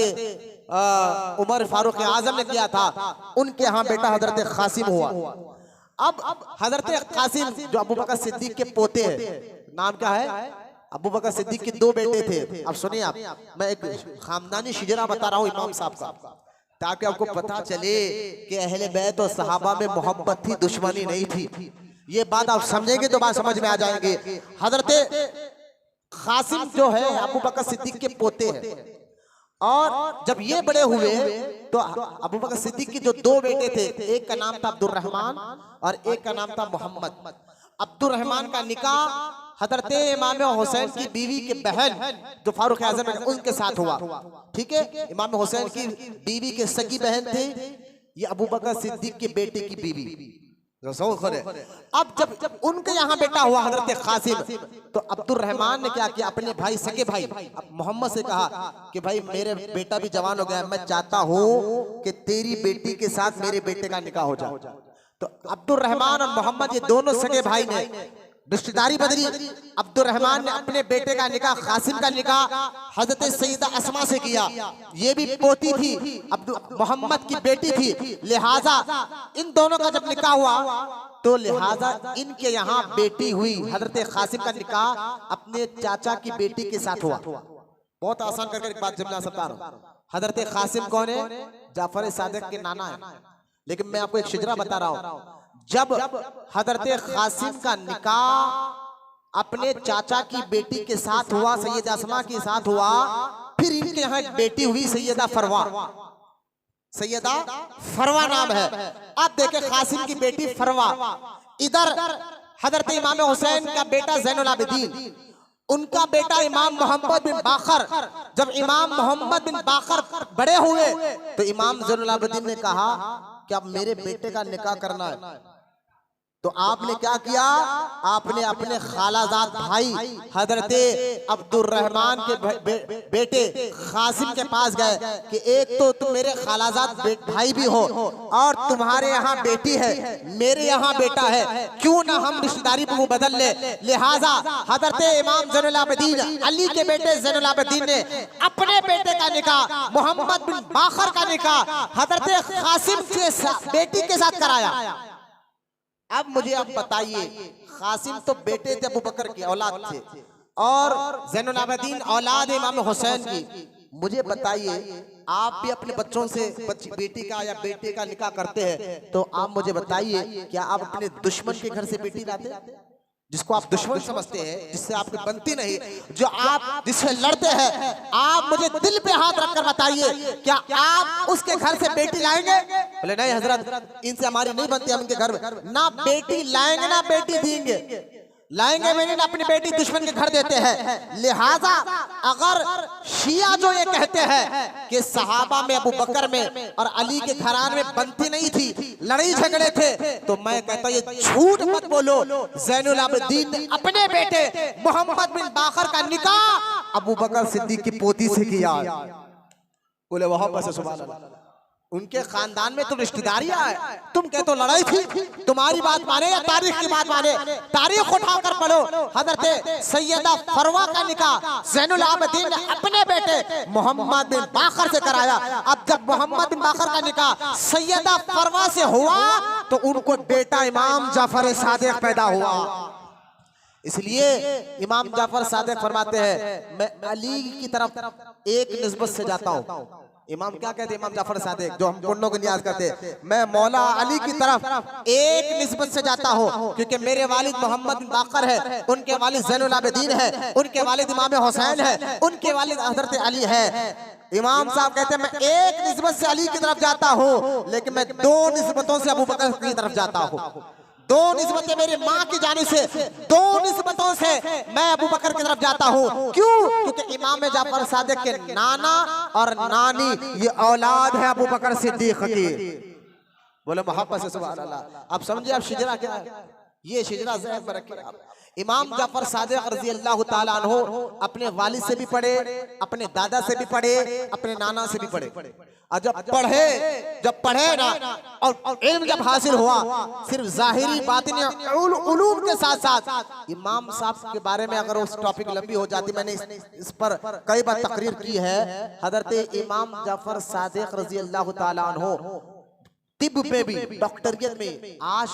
उमर फारूक आजम ने किया था, उनके यहाँ बेटा हजरत कासिम हुआ। अब हजरत कासिम जो अबू बकर सिद्दीक के पोते हैं, नाम क्या है? अबू बकर सिद्दीक के 2 बेटे थे। अब सुनिए आप, मैं एक खानदानी शिजरा बता रहा हूँ इमाम साहब का, ताकि आपको पता चले कि अहले बैत और सहाबा में मोहब्बत थी, दुश्मनी नहीं थी। ये बात आप समझेंगे तो बात समझ में आ जाएंगे। हजरत कासिम जो है अबू बकर सिद्दीक के पोते हैं, और जब ये बड़े हुए तो अबू बकर सिद्दीक के जो 2 बेटे थे, एक का नाम था अब्दुर्रहमान और एक का नाम था मोहम्मद। अब्दुर्रहमान का निकाह हजरत इमाम हुसैन की बीवी के बहन जो फारूक आजम है उनके साथ हुआ। ठीक है, इमाम हुसैन की बीवी के सगी बहन थी ये अबू बकर सिद्दीक के बेटे की बीवी। अब जब उनके यहाँ बेटा हुआ हजरत कासिम, तो अब्दुर्रहमान ने क्या किया, अपने भाई सगे भाई मोहम्मद से कहा कि भाई मेरे बेटा भी जवान हो गया, मैं चाहता हूँ कि तेरी बेटी के साथ मेरे बेटे का निकाह हो जाए। तो अब्दुर्रहमान और मोहम्मद ये दोनों सगे भाई ने रिश्तेदारी बदली। अब्दुर्रहमान ने अपने बेटे का निकाह, कासिम का निकाह हजरत सईदा अस्मा से किया। ये भी पोती थी, मोहम्मद की बेटी थी। लिहाजा इन दोनों का जब निकाह हुआ तो लिहाजा इनके यहाँ बेटी हुई। हजरत कासिम का निकाह अपने चाचा की बेटी के साथ हुआ। बहुत आसान करके एक बात जमना सकता हूँ। हजरत कासिम कौन है? जाफर सादिक के नाना है। लेकिन मैं आपको एक शिजरा बता रहा हूँ, जब हजरत कासिम का निकाह अपने चाचा की बेटी के साथ हुआ, सैयदा अस्मा के साथ हुआ, फिर इनके यहाँ एक बेटी हुई सैयदा फरवा। सैयदा फरवा नाम है। अब देखे कासिम की बेटी फरवा, इधर हजरत इमाम हुसैन का बेटा ज़ैनुल आबिदीन, उनका बेटा इमाम मोहम्मद बिन बाकर, जब इमाम मोहम्मद बिन बाकर बड़े हुए तो इमाम ज़ैनुल आबिदीन ने कहा कि अब मेरे बेटे का निकाह करना है। तो आपने क्या किया, आपने अपने खालाजाद भाई हजरते अब्दुर्रहमान के बेटे कासिम के पास गए कि एक तो तुम मेरे खालाजाद भाई भी हो और तुम्हारे यहाँ बेटी है, मेरे यहाँ बेटा है, क्यों ना हम रिश्तेदारी को बदल ले। लिहाजा हजरते इमाम ज़ैनुल आबिदीन अली के बेटे ज़ैनुल आबिदीन ने अपने बेटे का निकाह मोहम्मद बिन बाकर का निकाह हजरते कासिम के बेटी के साथ कराया। अब मुझे आप बताइए, कासिम तो बेटे थे अबू बकर की औलाद थे और ज़ैनुल आबिदीन औलाद इमाम हुसैन की। मुझे बताइए, आप भी अपने बच्चों से बेटी का या बेटे का निकाह करते हैं तो आप मुझे बताइए, क्या आप अपने दुश्मन के घर से बेटी लाते, जिसको आप दुश्मन समझते हैं, जिससे आपकी बनती नहीं, जो आप जिससे लड़ते हैं, आप मुझे दिल पे हाथ रखकर बताइए, क्या आप उसके घर से बेटी लाएंगे? बोले नहीं हजरत, इनसे हमारी नहीं बनती, हम इनके घर में ना बेटी लाएंगे ना बेटी देंगे। लाएंगे मैंने ना अपनी बेटी दुश्मन के घर देते हैं। लिहाजा अगर शिया जो ये कहते हैं कि सहाबा में अबू बकर में और अली के घराने में बनती नहीं थी, लड़ाई झगड़े थे, तो मैं कहता हूं ये झूठ मत बोलो। ज़ैनुल आबिदीन ने अपने बेटे मोहम्मद बिन बाकर का निकाह अबू बकर सिद्दीक की पोती से किया। बोले वहां पर सुभान अल्लाह, उनके खानदान में तो रिश्तेदारियां है, तुम कहते हो लड़ाई थी, तुम्हारी बात माने या तारीख की बात माने? तारीख उठाकर पढ़ो। हजरत सैयदा फरवा का निकाह ज़ैनुल आबिदीन ने अपने बेटे मोहम्मद बिन बाकर से कराया। अब जब मोहम्मद बिन बाकर का निकाह सैयदा फरवा से हुआ तो उनको बेटा इमाम जाफर सादिक पैदा हुआ। इसलिए इमाम जाफर सादिक फरमाते हैं, मैं अली की तरफ एक निस्बत से जाता हूँ। इमाम क्या कहते हैं, इमाम जाफर सादिक जो हम कुन्नों को नियाज करते हैं, मैं मौला अली की तरफ एक निस्बत से जाता हूँ, क्योंकि मेरे वालिद मोहम्मद बिन बाकर है, उनके वालिद ज़ैनुल आबिदीन है, उनके वालिद इमाम हुसैन है, उनके वालिद हजरत अली है। इमाम साहब कहते हैं मैं एक निस्बत से अली की तरफ जाता हूँ, लेकिन मैं दो निस्बतों से अबू बकर की तरफ जाता हूँ। दो निस्बतें मेरी माँ की जानिब से, दो निस्बतों से मैं अबू बकर की तरफ जाता हूँ। क्यों? क्योंकि इमाम जाफर सादिक के नाना और नानी ये औलाद है अबू बकर सिद्दीक की। बोले मोहब्बत से सुभान अल्लाह। आप समझिए, आप शिजरा क्या है, ये शिजरा ज़हन में रखिए आप। इमाम जाफर सादिक रज़ी अल्लाह ताला अन्हु अपने वालिद से भी पढ़े, अपने दादा से भी पढ़े, अपने नाना से भी पढ़े। और जब पढ़े ना और इल्म जब हासिल हुआ, सिर्फ ज़ाहिरी बातिनी उलूम के साथ साथ इमाम साहब के बारे में अगर उस टॉपिक लंबी हो जाती, मैंने इस पर कई बार तकरीर की है। हजरत इमाम जाफर सादिक रज़ी अल्लाह ताला अन्हु तिब में भी, डॉक्टरियत में, आज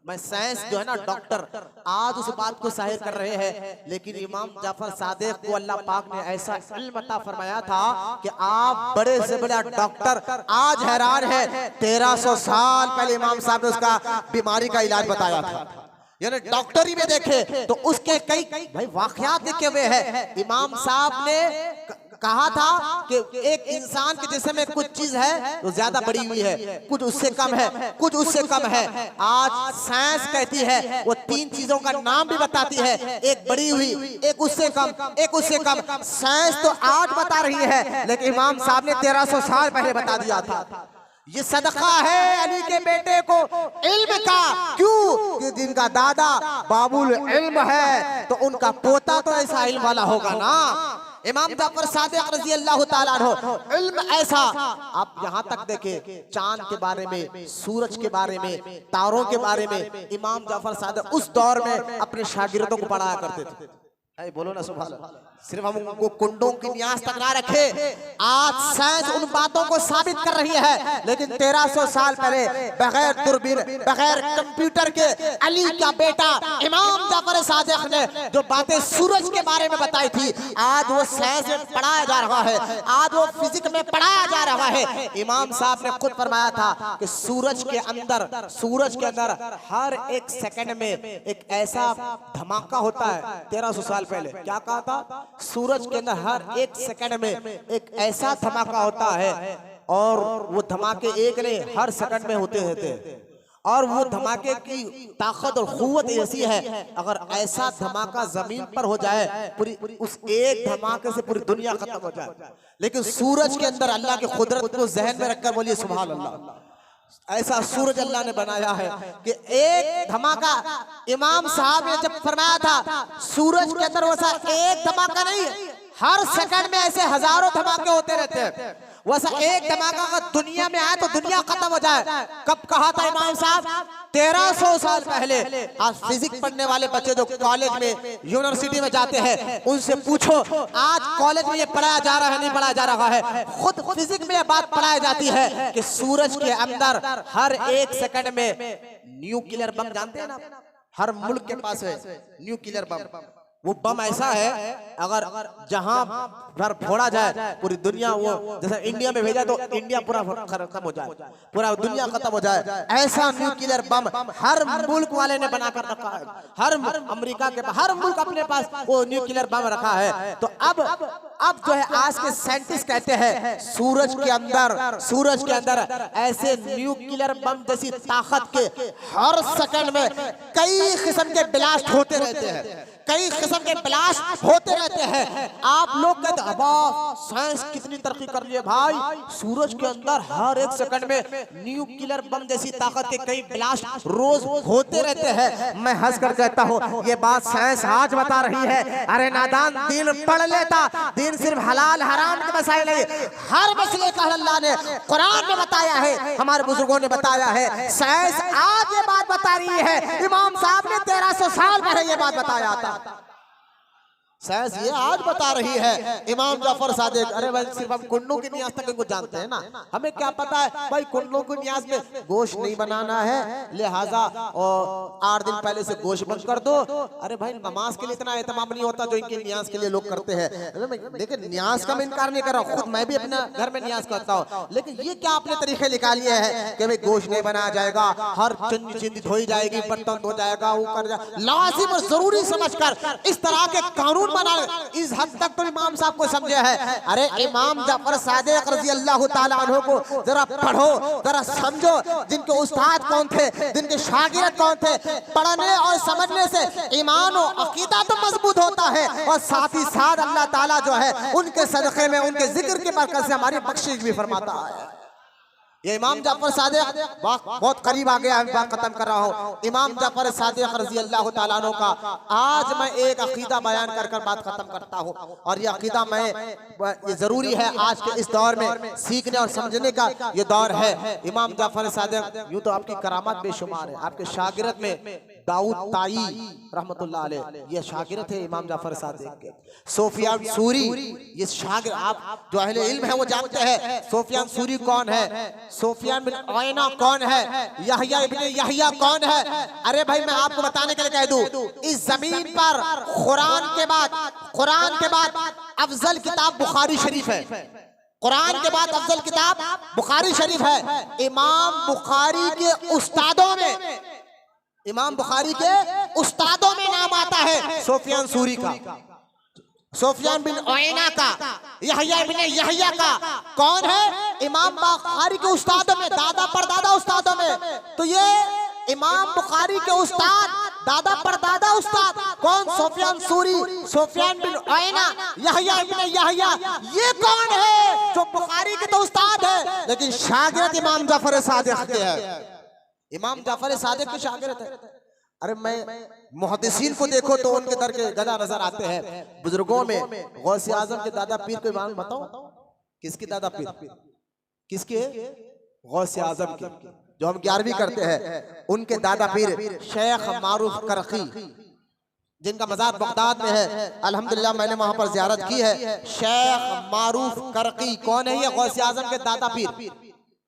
मैं साइंस जो है ना डॉक्टर, आज उस बात को जाहिर कर रहे हैं। लेकिन इमाम जाफर सादिक को अल्लाह पाक ने ऐसा इल्म अता फरमाया था कि आप बड़े से बड़ा डॉक्टर आज हैरान है। 1300 साल पहले इमाम साहब ने उसका बीमारी का इलाज बताया था। यानी डॉक्टरी में देखे तो उसके कई भाई वाकयात लिखे हुए हैं। इमाम साहब ने कहा था कि एक इंसान के जिस्म में कुछ चीज है तो ज्यादा बड़ी हुई है, कुछ उससे कम है, कुछ उससे कम है। आज साइंस कहती है, वो तीन चीजों का नाम भी बताती है, एक बड़ी हुई, एक उससे कम, एक उससे कम। साइंस तो आज बता रही है, लेकिन इमाम साहब ने 1300 साल पहले बता दिया था। ये सदका है अली के बेटे को इल्म का। क्यों? कि जिनका दादा बाबुल इल्म है तो उनका पोता तो ऐसा इल्म वाला होगा ना। इमाम जाफर सादिक रज़ी अल्लाह ताला अन्हु इल्म ऐसा, आप यहाँ तक देखें चांद के बारे में, सूरज के बारे में, तारों के बारे में इमाम जाफर सादिक उस दौर में अपने शागिर्दों को पढ़ाया करते थे। अरे बोलो ना सुभान अल्लाह। सिर्फ हम उनको कुंडों की न्यास तक ना रखे, आज साइंस उन बातों को साबित कर रही है, लेकिन 1300 साल पहले बगैर दूरबीन, बगैर कंप्यूटर के अली का बेटा इमाम जाफर सादिक ने जो बातें सूरज के बारे में बताई थी, आज वो साइंस में पढ़ाया जा रहा है, आज वो फिजिक्स में पढ़ाया जा रहा है। इमाम साहब ने खुद फरमाया था कि सूरज के अंदर हर एक सेकंड में एक ऐसा धमाका होता है। 1300 साल पहले क्या कहा था? सूरज के अंदर हर एक सेकंड में एक ऐसा धमाका होता है, और वो धमाके एक नहीं हर सेकंड में होते रहते हैं। और वो धमाके की ताकत और कुव्वत ऐसी है, अगर ऐसा धमाका जमीन पर हो जाए, पूरी उस एक धमाके से पूरी दुनिया खत्म हो जाए। लेकिन सूरज के अंदर अल्लाह की कुदरत को जहन में रखकर बोलिए सुभान अल्लाह। ऐसा सूरज अल्लाह ने बनाया है कि एक धमाका, इमाम साहब ने जब फरमाया था सूरज के अंदर वैसा एक धमाका नहीं, हर सेकंड में ऐसे हजारों धमाके होते रहते हैं। वैसा एक धमाका अगर दुनिया में आए तो दुनिया खत्म हो जाए। कब कहा था इमाम साहब? 1300 साल पहले। आज फिजिक्स पढ़ने वाले बच्चे जो कॉलेज में, यूनिवर्सिटी में जाते हैं, उनसे पूछो आज कॉलेज में ये पढ़ाया जा रहा है नहीं पढ़ाया जा रहा है? खुद फिजिक्स में ये बात पढ़ाई जाती है कि सूरज के अंदर हर एक सेकंड में न्यूक्लियर बम, जानते हैं ना, हर मुल्क के पास है न्यूक्लियर बम। वो बम ऐसा है अगर जहां पर फोड़ा जाए पूरी दुनिया, वो जैसे इंडिया में भेजा तो इंडिया पूरा खत्म हो जाए, पूरा दुनिया खत्म हो जाए। ऐसा न्यूक्लियर बम हर मुल्क वाले ने बनाकर रखा है। हर अमेरिका के हर मुल्क अपने पास वो न्यूक्लियर बम रखा है। तो अब जो है आज के साइंटिस्ट कहते हैं सूरज के अंदर ऐसे न्यूक्लियर बम जैसी ताकत के हर सेकंड में कई किस्म के ब्लास्ट होते रहते हैं, कई किस्म के ब्लास्ट होते रहते हैं। आप लोग कहते हैं साइंस कितनी तरक्की कर रही है भाई, सूरज के अंदर हर एक सेकंड में न्यूक्लियर बम जैसी ताकत के कई ब्लास्ट रोज होते रहते हैं। मैं हंस कर कहता हूँ ये बात साइंस आज बता रही है। अरे नादान, दीन पढ़ लेता, दीन सिर्फ हलाल हराम के मसाइल नहीं, हर मसले का अल्लाह ने कुरान में बताया है, हमारे बुजुर्गों ने बताया है। साइंस आज ये बात बता रही है, इमाम साहब ने 1300 साल पहले ये बात बताया था। साइंस ये आज बता रही है, इमाम जाफर सादिक। अरे भाई सिर्फ हम कुंडों की न्याज तक इनको जानते हैं ना, हमें क्या पता है भाई कुंडों की न्याज में गोश्त नहीं बनाना है, लिहाजा 8 दिन पहले से गोश्त बंद कर दो। अरे भाई नमाज के लिए इतना एहतमाम नहीं होता जो इनके न्याज के लिए लोग करते हैं। लेकिन न्याज का मैं इनकार नहीं कर रहा हूँ, खुद मैं भी अपने घर में न्याज करता हूँ। लेकिन ये क्या आपने तरीके निकालिए हैं कि भाई गोश्त नहीं बनाया जाएगा, हर चिंदी धोई जाएगी, बर्तन धो जाएगा, वो कर जाएगा, लाजिम और जरूरी समझकर इस तरह के कानून बना। इस हद तक तो इमाम साहब को समझे है। अरे इमाम जाफर सादिक रज़ी अल्लाह ताला अन्हु को जरा पढ़ो, जरा समझो, जिनके उस्ताद कौन थे, जिनके शागिर्द कौन थे। पढ़ने और समझने से ईमान और अकीदा तो मजबूत होता है, और साथ ही साथ अल्लाह ताला जो है उनके सदक़े में, उनके जिक्र की बरकत से हमारी बख्शिश भी फरमाता है। ये इमाम जाफर सादिक बहुत करीब आ गया, बात खत्म कर रहा हूँ। इमाम जाफर सादिक रज़ी अल्लाह ताला अन्हु का आज मैं एक अकीदा बयान कर बात खत्म करता हूँ। और ये अकीदा ये जरूरी है आज के इस दौर में सीखने और समझने का ये दौर है। इमाम जाफर सादिक यूँ तो आपकी करामात बेशुमार है। आपके शागिर्द में दाऊद ताई रहमतुल्लाह अलैह ये शागिर्द थे इमाम जाफर सादिक के। सुफियान सूरी ये शागिर्द, आप जो अहले इल्म है वो जानते हैं सुफियान सूरी कौन है, सुफियान बिन उयैना कौन है, यहया इब्न यहया कौन है। अरे भाई मैं आपको बताने के लिए कह दूं, इस जमीन पर कुरान के बाद अफजल किताब बुखारी शरीफ है। कुरान के बाद अफजल किताब बुखारी शरीफ है। इमाम बुखारी के उस्तादों में नाम आता है सुफियान सूरी का, सुफियान बिन उयैना का, यहया इब्न यहया का। कौन है? इमाम बुखारी के उस्तादों में, दादा परदादा उस्तादों में। तो ये इमाम बुखारी के उस्ताद, दादा परदादा उस्ताद कौन? सुफियान सूरी, सुफियान बिन उयैना, यहया इब्न यहया। ये कौन है जो बुखारी के तो उस्ताद है लेकिन शागिर्द इमाम जाफर सादिक के है। इमाम जाफर सादिक के शागिर्द है। अरे मैं मुहद्दिसीन को देखो तो उनके दर के गदा नजर आते हैं। बुजुर्गों में गौसे आजम के दादा पीर को इमाम बताओ, किसके दादा पीर? किसके? गौसे आजम के, जो हम 11वीं करते हैं। उनके दादा पीर शेख मारूफ करकी, जिनका मज़ार बगदाद में है। अल्हम्दुलिल्लाह मैंने वहां पर ज़ियारत की है। शेख मारूफ करकी कौन है? ये गौसे आजम के दादा पीर,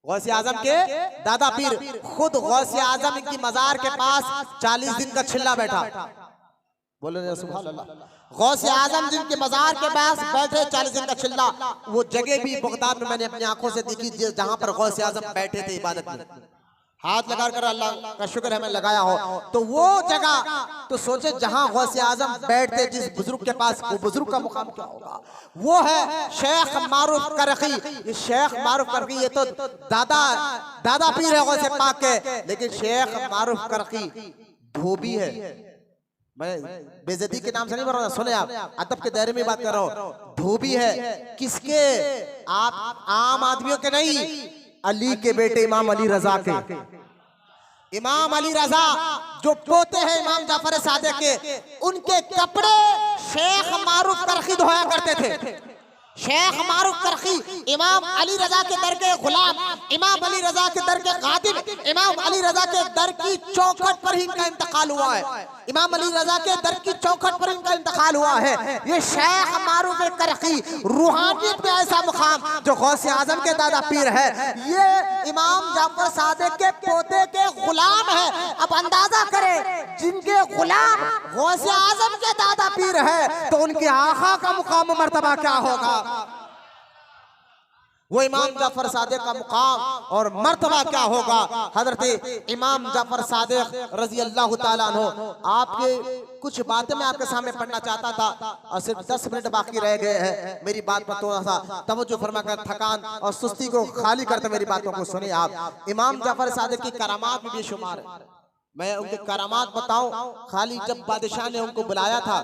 गौसे आजम के दादा पीर। खुद गौसे आजम की मजार के पास 40 दिन का छिल्ला बैठा। बोले सुभान अल्लाह। गौसे आजम जिनके मजार के पास बैठे 40 दिन का छिल्ला, वो जगह भी बगदाद में मैंने अपनी आंखों से देखी जहां पर गौसे आजम बैठे थे इबादत में। हाथ लगा कर अल्लाह का शुक्र है मैं लगाया हो, तो वो जगह तो सोचे जहां गौसे आजम बैठते जिस बुजुर्ग के पास, वो बुजुर्ग का मुकाम क्या होगा। वो है शेख मारूफ करखी। ये शेख मारूफ करखी ये तो दादा पीर है गौसे पाक के, लेकिन शेख मारूफ करखी धोबी है। मैं बेइज्जती के नाम से नहीं बोल रहा, सुने आप, अदब के दायरे में बात कर रहा हूं। धोबी है किसके? आप आम आदमियों के नहीं, अली के बेटे इमाम अली रजा के। इमाम अली रजा जो पोते हैं इमाम जाफर सादिक के, उनके कपड़े शेख मारूफ करखी धोया करते थे। शेख मारूफ करखी इमाम अली रजा के दर के गुलाम, इमाम अली रजा के दर के खादिम, इमाम अली रजा के दर की चौखट पर ही इनका इंतकाल हुआ है। इमाम अली रजा के दर की चौखट पर इनका इंतकाल हुआ है। ये शेख मारूफ करखी रूहानियत में ऐसा मुकाम जो गौसे आजम के दादा पीर है, ये इमाम जाफर सादिक के पोते के गुलाम है। अब अंदाजा करें, जिनके गुलाम गौसे आजम के दादा पीर है, तो उनके आका का मुकाम मर्तबा क्या होगा। वो इमाम जाफर सादिक का मुकाम और मर्तबा क्या होगा। हजरत इमाम जाफर सादिक रजी अल्लाह ताला अन्हु, आपके कुछ बातें मैं आपके सामने पढ़ना चाहता था और सिर्फ 10 मिनट बाकी रह गए हैं। मेरी बात पर थोड़ा सा तवज्जो फरमाकर थकान और सुस्ती को खाली करते मेरी बातों को सुनिए आप। इमाम जाफर सादिक की करामात में बेशुमार है। मैं उनके करामात बताऊं, खाली जब बादशाह ने उनको बुलाया था,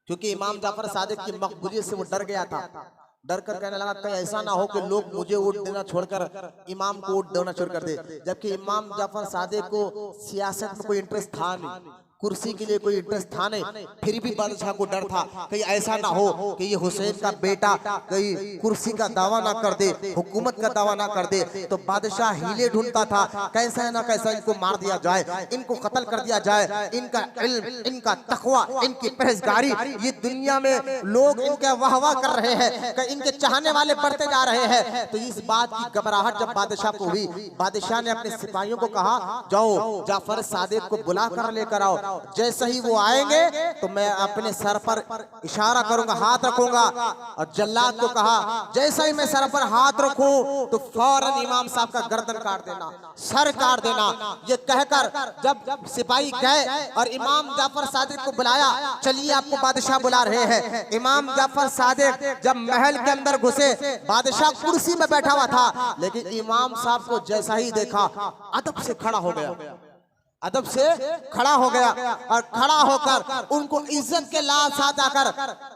क्योंकि इमाम जाफर सादिक की मकबूलियत से वो डर गया था। डर कर कहने लगा कहीं ऐसा ना हो कि लोग मुझे वोट देना छोड़कर इमाम को वोट देना शुरू कर दे। जबकि इमाम जाफर सादिक को सियासत में कोई इंटरेस्ट था नहीं, कुर्सी के लिए कोई इंटरेस्ट था नहीं, फिर भी बादशाह को डर था कहीं ऐसा ना हो कि ये हुसैन का बेटा कहीं कुर्सी का दावा ना कर दे, हुकूमत का दावा ना कर दे। तो बादशाह हीले ढूंढता था, कैसा ना कैसा इनको मार दिया जाए, इनको कत्ल कर दिया जाए। इनका इल्म, इनका तकवा, इनकी परहेजगारी, ये दुनिया में लोग इनके वाह वाह कर रहे हैं, कि इनके चाहने वाले बढ़ते जा रहे हैं। तो इस बात की घबराहट जब बादशाह को हुई, बादशाह ने अपने सिपाहियों को कहा जाओ जाफर सादिक को बुला कर लेकर आओ। जैसे ही वो आएंगे तो मैं अपने सर पर इशारा करूंगा, हाथ रखूंगा। और जल्लाद को कहा जैसे ही मैं सर पर हाथ रखूं तो फौरन इमाम साहब का गर्दन काट देना, सर काट देना। ये कहकर जब सिपाही गए और इमाम जाफर सादिक को बुलाया, चलिए आपको बादशाह बुला रहे हैं। इमाम जाफर सादिक जब महल के अंदर घुसे, बादशाह कुर्सी में बैठा हुआ था, लेकिन इमाम साहब को जैसा ही देखा अदब से खड़ा हो गया, अदब से खड़ा हो गया और खड़ा होकर उनको इज्जत के साथ आकर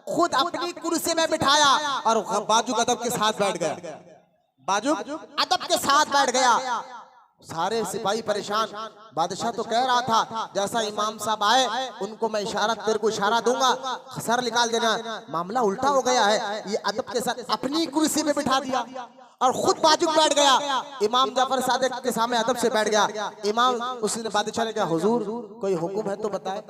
खुद अपनी कुर्सी में बिठाया और बाजू अदब के साथ बैठ गया, बाजू अदब के साथ बैठ गया। सारे सिपाही परेशान। बादशाह तो कह रहा था जैसा इमाम साहब आए उनको मैं इशारा, तेरे को इशारा दूंगा, सर निकाल देना। मामला उल्टा हो गया है, ये अदब के साथ अपनी कुर्सी में बिठा दिया और खुद बाजू बैठ गया। इमाम जाफर सादिक के सामने अदब से बैठ गया। इमाम उसने बादशाह ने कहा हुजूर कोई हुक्म है तो बताए।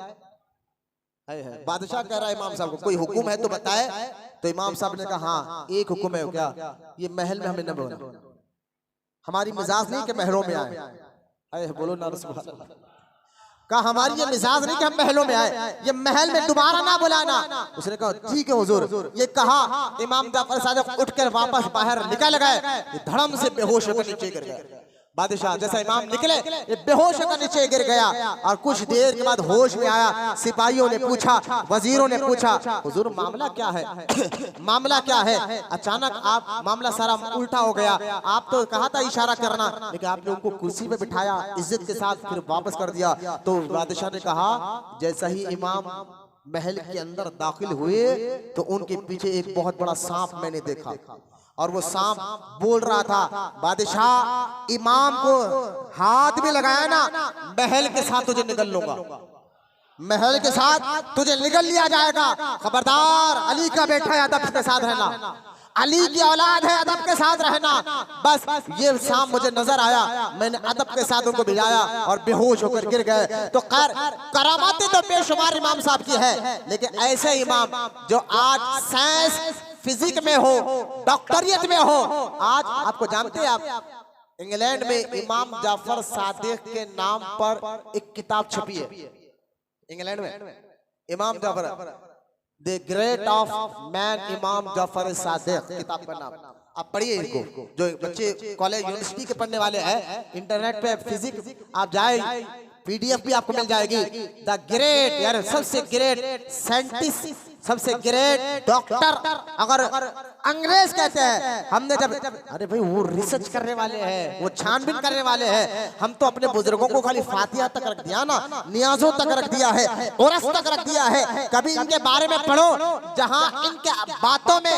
बादशाह कह रहा है इमाम साहब को कोई हुक्म है तो बताए। तो इमाम साहब ने कहा हाँ एक हुक्म है। क्या? ये महल में हमें न बोलना, हमारी मिजाज नहीं कि महलों में आए। अरे बोलो ना सुभान अल्लाह। कहा हमारी ये मिजाज नहीं कि हम महलों में आए, ये महल में दोबारा ना बुलाना। उसने कहा ठीक है हुजूर। ये कहा इमाम जाफर सादिक उठकर वापस बाहर निकल गए। धड़म से बेहोश होकर नीचे गिर गए। बादशाह जैसा इमाम निकले ये बेहोश होकर नीचे गिर गया और कुछ देर के बाद होश में आया। सिपाहियों ने पूछा, वजीरों ने पूछा हुजूर मामला क्या है? मामला क्या है? अचानक आप मामला सारा उल्टा हो गया। आप तो कहा था इशारा करना, लेकिन आपने उनको कुर्सी पे बिठाया इज्जत के साथ, फिर वापस कर दिया। तो बादशाह ने कहा जैसा ही इमाम महल के अंदर दाखिल हुए तो उनके पीछे एक बहुत बड़ा सांप मैंने देखा और वो सांप बोल रहा था बादशाह इमाम को हाथ भी लगाया ना, महल के साथ तुझे निगल लूंगा, महल के साथ तुझे निगल लिया जाएगा। खबरदार, अली का बेटा है, अदब के साथ रहना, अली की औलाद है, अदब के साथ रहना। बस ये सांप मुझे नजर आया, मैंने अदब के साथ उनको भिजाया और बेहोश होकर गिर गए। तो करामातें तो बेशुमार इमाम साहब की है, लेकिन ऐसे इमाम जो आज साइंस फिजिक में हो, डॉक्टरियत में हो। आज आपको जानते हैं आप इंग्लैंड में इमाम जाफर सादिक के नाम पर एक किताब छपी है। इंग्लैंड में Imam Jafar the great of man Imam Jafar Sadiq किताब का नाम। आप पढ़िए इनको, जो बच्चे कॉलेज यूनिवर्सिटी के पढ़ने वाले हैं, इंटरनेट पे फिजिक्स आप जाए, पीडीएफ भी आपको मिल जाएगी। द ग्रेट, यार सबसे ग्रेट साइंटिस्ट, सबसे ग्रेट डॉक्टर अगर अंग्रेज कहते हैं, हमने जब अरे भाई वो रिसर्च करने वाले हैं, वो छानबीन करने वाले हैं, हम तो अपने बुजुर्गों को खाली फातिहा तक रख दिया ना, नियाजों तक रख दिया है, उर्स तक रख दिया है। कभी इनके बारे में पढ़ो जहां इनके बातों में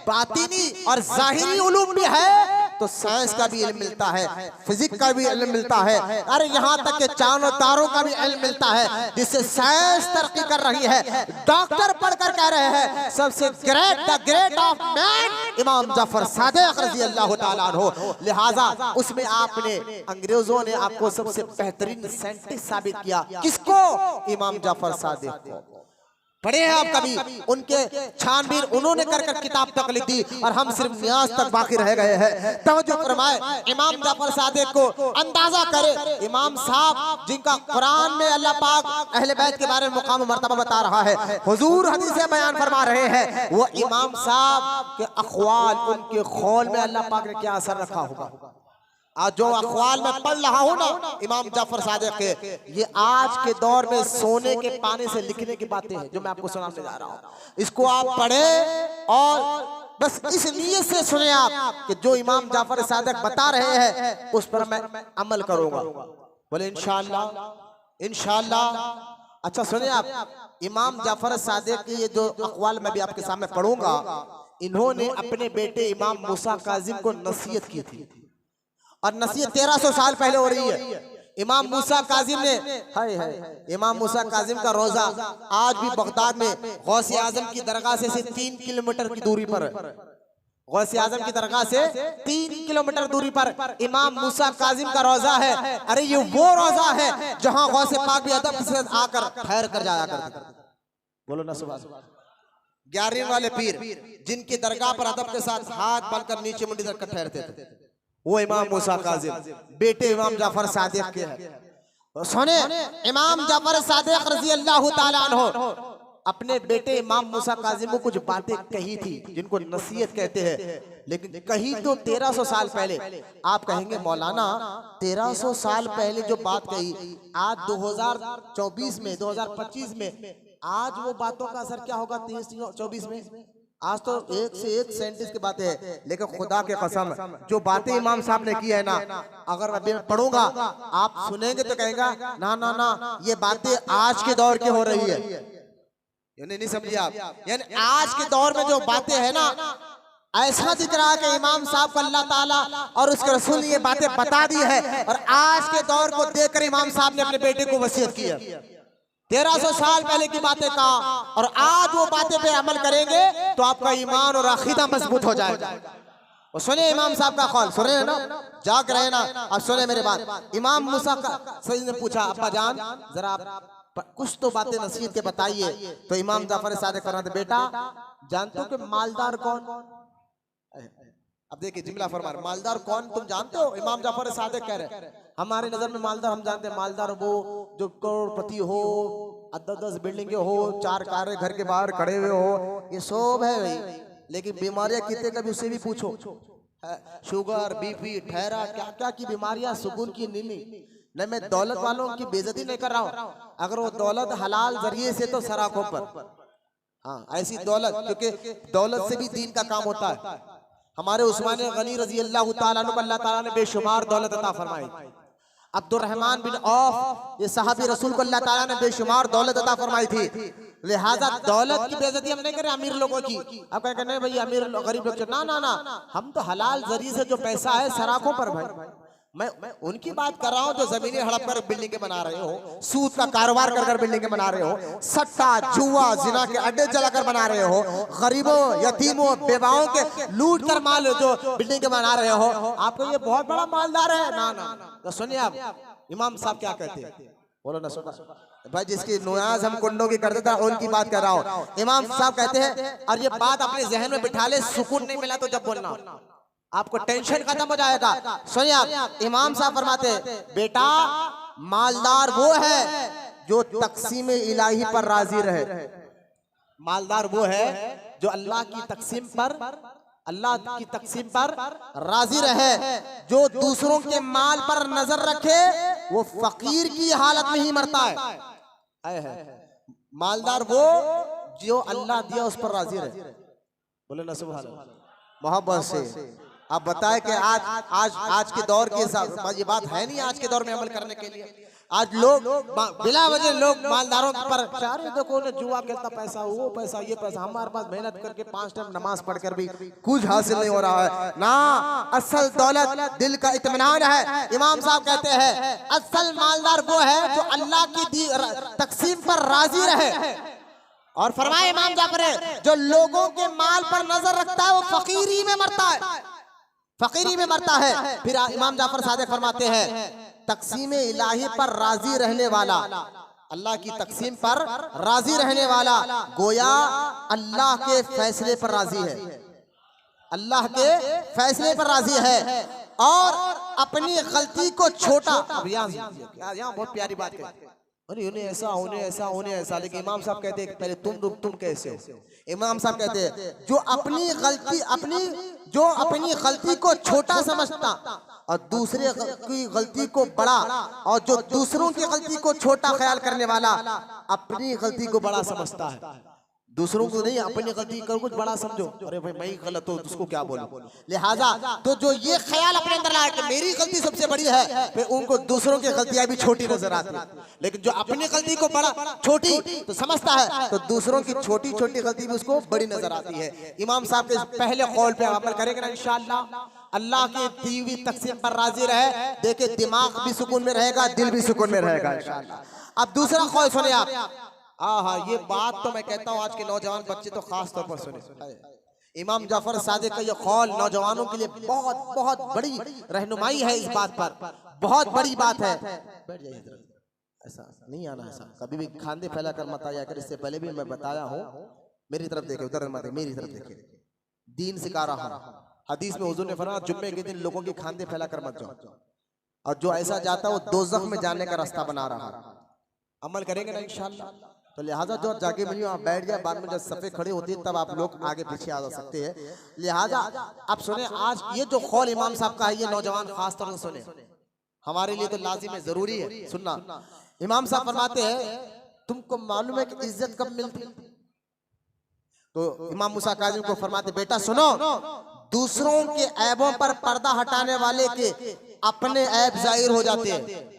बातिनी और जाहिरी उलूम भी है, तो साइंस का भी इल्म मिलता है, फिजिक्स का भी इल्म मिलता है, अरे यहाँ तक के चांद तारों का भी इल्म मिलता है, जिससे साइंस तरक्की कर रही है। डॉक्टर पढ़कर कह रहे हैं सबसे great, the great of man Imam Jafar Sadiq रज़ी अल्लाह ताला अन्हु। लिहाजा उसमें आपने, अंग्रेजों ने आपको सबसे बेहतरीन साइंटिस्ट साबित किया, किसको? इमाम जाफर सादिक को। पढ़े हैं आप कभी? उनके छानबीन उन्होंने कर कर किताब तक लिख दी और हम सिर्फ न्याज तक बाकी रह गए हैं। तवज्जो फरमाए, इमाम जाफर सादिक को अंदाजा करे, इमाम साहब जिनका कुरान में अल्लाह पाक अहले बैत के बारे में मुकाम मर्तबा बता रहा है, हुजूर हदीसें बयान फरमा रहे हैं, वो इमाम साहब के अक़वाल, उनके कौल में अल्लाह पाक ने क्या असर रखा होगा। आज जो अखबार में पढ़ रहा हूँ ना इमाम जाफर सादिक के, ये आज के दौर में सोने के पानी से लिखने की बातें हैं जो मैं आपको सुनाने जा रहा हूँ। इसको आप पढ़े और बस इस नीयत से सुने आप कि जो इमाम जाफर सादिक बता रहे हैं उस पर मैं अमल करूंगा। बोले इंशाअल्लाह, इंशाअल्लाह। अच्छा सुने आप, इमाम जाफर सादिक की ये जो अक़वाल मैं भी आपके सामने पढ़ूंगा, इन्होंने अपने बेटे इमाम मूसा काजिम को नसीहत की थी, और नसीहत 1300 साल पहले हो रही है। इमाम मूसा काजिम ने, हाय हाय, इमाम मूसा काजिम का रोजा आज भी बगदाद में गौसे आजम की दरगाह से 3 किलोमीटर की दूरी पर है। गौसे आजम की दरगाह से 3 किलोमीटर दूरी पर इमाम मूसा काजिम का रोजा है। अरे ये वो रोजा है जहां गौसे पाक भी अदब से आकर ठहर कर जाया करते। बोलो ना सुभान। 11 वाले पीर जिनकी दरगाह पर अदब के साथ हाथ बांधकर नीचे मुंडी रखकर ठहरते थे, वो इमाम मूसा काजिम बेटे इमाम जाफर सादिक के हैं। सुने, इमाम जाफर सादिक रज़ी अल्लाह ताला अन्हु अपने बेटे इमाम मूसा काजिम को कुछ बातें कही थी जिनको नसीहत कहते हैं, लेकिन कही तो 1300 साल पहले। आप कहेंगे मौलाना 1300 साल पहले जो बात कही, आज 2024 में 2025 में आज वो बातों का असर क्या होगा 23-24 में? आज तो एक से एक साइंटिस्ट की बातें है, लेकिन खुदा के कसम जो बातें इमाम साहब ने की है ना, अगर अभी मैं पढ़ूंगा आप सुनेंगे तो कहेगा ना ना ना ये बातें आज के दौर की हो रही है। यानी नहीं समझिए आप, यानी आज के दौर में जो बातें है ना, ऐसा दिख रहा है कि इमाम साहब को अल्लाह ताला और उसके रसूल ने ये बातें बता दी है, और आज के दौर को देखकर इमाम साहब ने अपने बेटे को वसीयत की है। 1300 साल पहले की बातें कहा और आज वो बातें पे अमल करेंगे तो आपका ईमान और अकीदा मजबूत हो जाएगा। और सुने इमाम साहब का कौल, सुने ना, जाग रहे ना, अब सुने मेरे बात। इमाम मूसा का सईद ने पूछा, अब्बा जान जरा आप कुछ तो बातें नसीहत के बताइए। तो इमाम जाफर सादिक फरमाते, बेटा जानते हो कि मालदार कौन? अब देखिए जुमला फरमा, मालदार कौन तुम जानते हो? इमाम जाफर सादिक कह रहे हमारी नजर में मालदार हम जानते हैं, मालदार वो जो करोड़पति हो, 10 बिल्डिंगें हो, 4 कारें घर के बाहर खड़े हुए हो, ये सब है भाई। लेकिन बीमारियां कितने कभी उससे भी पूछो, शुगर, बीपी, ठहरा, क्या क्या की बीमारियां, सुकून की नींद नहीं। मैं दौलत वालों की बेइज्जती नहीं कर रहा हूँ, अगर वो दौलत हलाल जरिए से तो सराखों पर, हाँ ऐसी दौलत, क्योंकि दौलत से भी दीन का काम होता है। हमारे उस्मान गनी रजी अल्लाह ताला अन्हु को अल्लाह ताला ने बेशुमार दौलत अता फरमाई। अब्दुर्रहमान बिन औफ ये सहाबी रसूल को अल्लाह ताला ने बेशुमार दौलत अता फरमाई थी। लिहाजा दौलत की बेइज्जती हम नहीं करें अमीर लोगों की। अब कहेंगे नहीं भाई अमीर गरीब लोग, ना ना ना, हम तो हलाल जरिए से जो पैसा है सराखों पर भाई। मैं उनकी बात कर रहा हूँ जो जमीनें हड़प कर बिल्डिंगें बना रहे हो, सूद का कारोबार कर कर बिल्डिंगें बना रहे हो, सट्टा जुआ जिना के अड्डे जलाकर बना रहे हो, गरीबों यतीमों बेवाओं के लूट कर माल जो बिल्डिंगें बना रहे हो, आपको ये बहुत बड़ा मालदार है। ना ना, तो सुनिए आप इमाम साहब क्या कहते हैं, बोलो ना सुना भाई। जिसकी नुयाज हम कुंडों की करते थे उनकी बात कर रहा हूँ। इमाम साहब कहते हैं, और ये बात अपने जहन में बिठा ले, सुकून नहीं मिला तो जब बोलना, आपको टेंशन खत्म हो जाएगा। सुनिए आप, इमाम साहब फरमाते बेटा मालदार वो है जो तकसीम इलाही पर राजी रहे। मालदार वो है जो अल्लाह की तकसीम पर अल्लाह की तकसीम पर राजी रहे। जो दूसरों के माल पर नजर रखे वो फकीर की हालत में ही मरता है। मालदार वो जो अल्लाह दिया उस पर राजी रहे। बोले ना सुभान अल्लाह मोहब्बत से। आप बताएं कि आज के दौर के हिसाब ये बात है नहीं। आज के दौर में अमल करने के लिए आज लोग बिला वजह लोग मालदारों पर चारे देखो ना जुआ खेलता, पैसा वो पैसा ये पैसा। हमारे पास मेहनत करके 5 टाइम नमाज पढ़कर भी कुछ हासिल नहीं हो रहा है ना। असल दौलत दिल का इत्मीनान है। इमाम साहब कहते हैं असल मालदार वो है जो अल्लाह की तकसीम पर राजी रहे। और फरमाए इमाम जाफर जो लोगों के माल पर नजर रखता है वो फकीरी में मरता है, फकीरी में मरता है। फिर इमाम जाफर सादिक फरमाते हैं तकसीम इलाही पर राजी रहने वाला, अल्लाह की तकसीम पर राजी रहने वाला गोया अल्लाह के फैसले पर राजी है, अल्लाह के फैसले पर राजी है और अपनी गलती को छोटा। यहाँ बहुत प्यारी बात है, अरे उन्हें ऐसा उन्हें ऐसा उन्हें ऐसा, लेकिन इमाम साहब कहते हैं पहले तुम कैसे हो। इमाम साहब कहते हैं जो अपनी गलती को छोटा समझता और दूसरे की गलती को बड़ा, और जो दूसरों की गलती को छोटा ख्याल करने वाला अपनी गलती को बड़ा समझता है। दूसरों को नहीं, अपनी गलती को कुछ बड़ा समझो, अरे भाई मैं ही गलत हूँ उसको क्या बोलूं। लिहाजा तो जो ये ख्याल अपने अंदर लाए कि मेरी गलती सबसे बड़ी है, फिर उनको दूसरों की गलतियां भी छोटी नजर आती है। लेकिन जो अपनी गलती को बड़ा छोटी तो समझता है तो दूसरों की छोटी छोटी गलती भी उसको बड़ी नजर आती है। इमाम साहब के पहले कौल पे अमल करेंगे ना इंशाअल्लाह, अल्लाह की दी हुई तकसीम पर राजी रहे। देखिए दिमाग भी सुकून में रहेगा, दिल भी सुकून में रहेगा इंशाअल्लाह। अब दूसरा कौल सुने आप। हाँ ये बात तो मैं कहता हूँ आज के नौजवान बच्चे तो खास तौर पर सुने। इमाम जाफर सादिक का ये कौल नौजवानों के लिए बहुत बहुत बड़ी रहनुमाई है। इस बात पर बहुत बड़ी बात है। बैठ जाइए, ऐसा नहीं आना, ऐसा कभी भी खांदे फैला कर मत आया कर। इससे पहले भी मैं बताया हूँ, मेरी तरफ देखे, उधर मत, मेरी तरफ देखे। दीन सिखा रहा हूँ। हदीस में हुजूर ने फरमाया जुम्मे के दिन लोगों के खांदे फैला कर मत जाओ, और जो ऐसा जाता है वो दोज़ख में जाने का रास्ता बना रहा है। अमल करेंगे ना इंशाअल्लाह। तो लिहाजा जो जाके मिली आप बैठ गया, बाद में जब सफ़े खड़े होती है तब आप लोग आगे पीछे आ जा सकते हैं। लिहाजा आप सुने आज ये जो कौल इमाम साहब का है, ये नौजवान खास तौर से सुने, हमारे लिए तो लाजिम है, जरूरी है सुनना। इमाम साहब फरमाते हैं तुमको मालूम है कि इज्जत कब मिलती? तो इमाम मूसा काज़िम को फरमाते बेटा सुनो, दूसरों के ऐबों पर पर्दा हटाने वाले के अपने ऐब जाहिर हो जाते हैं।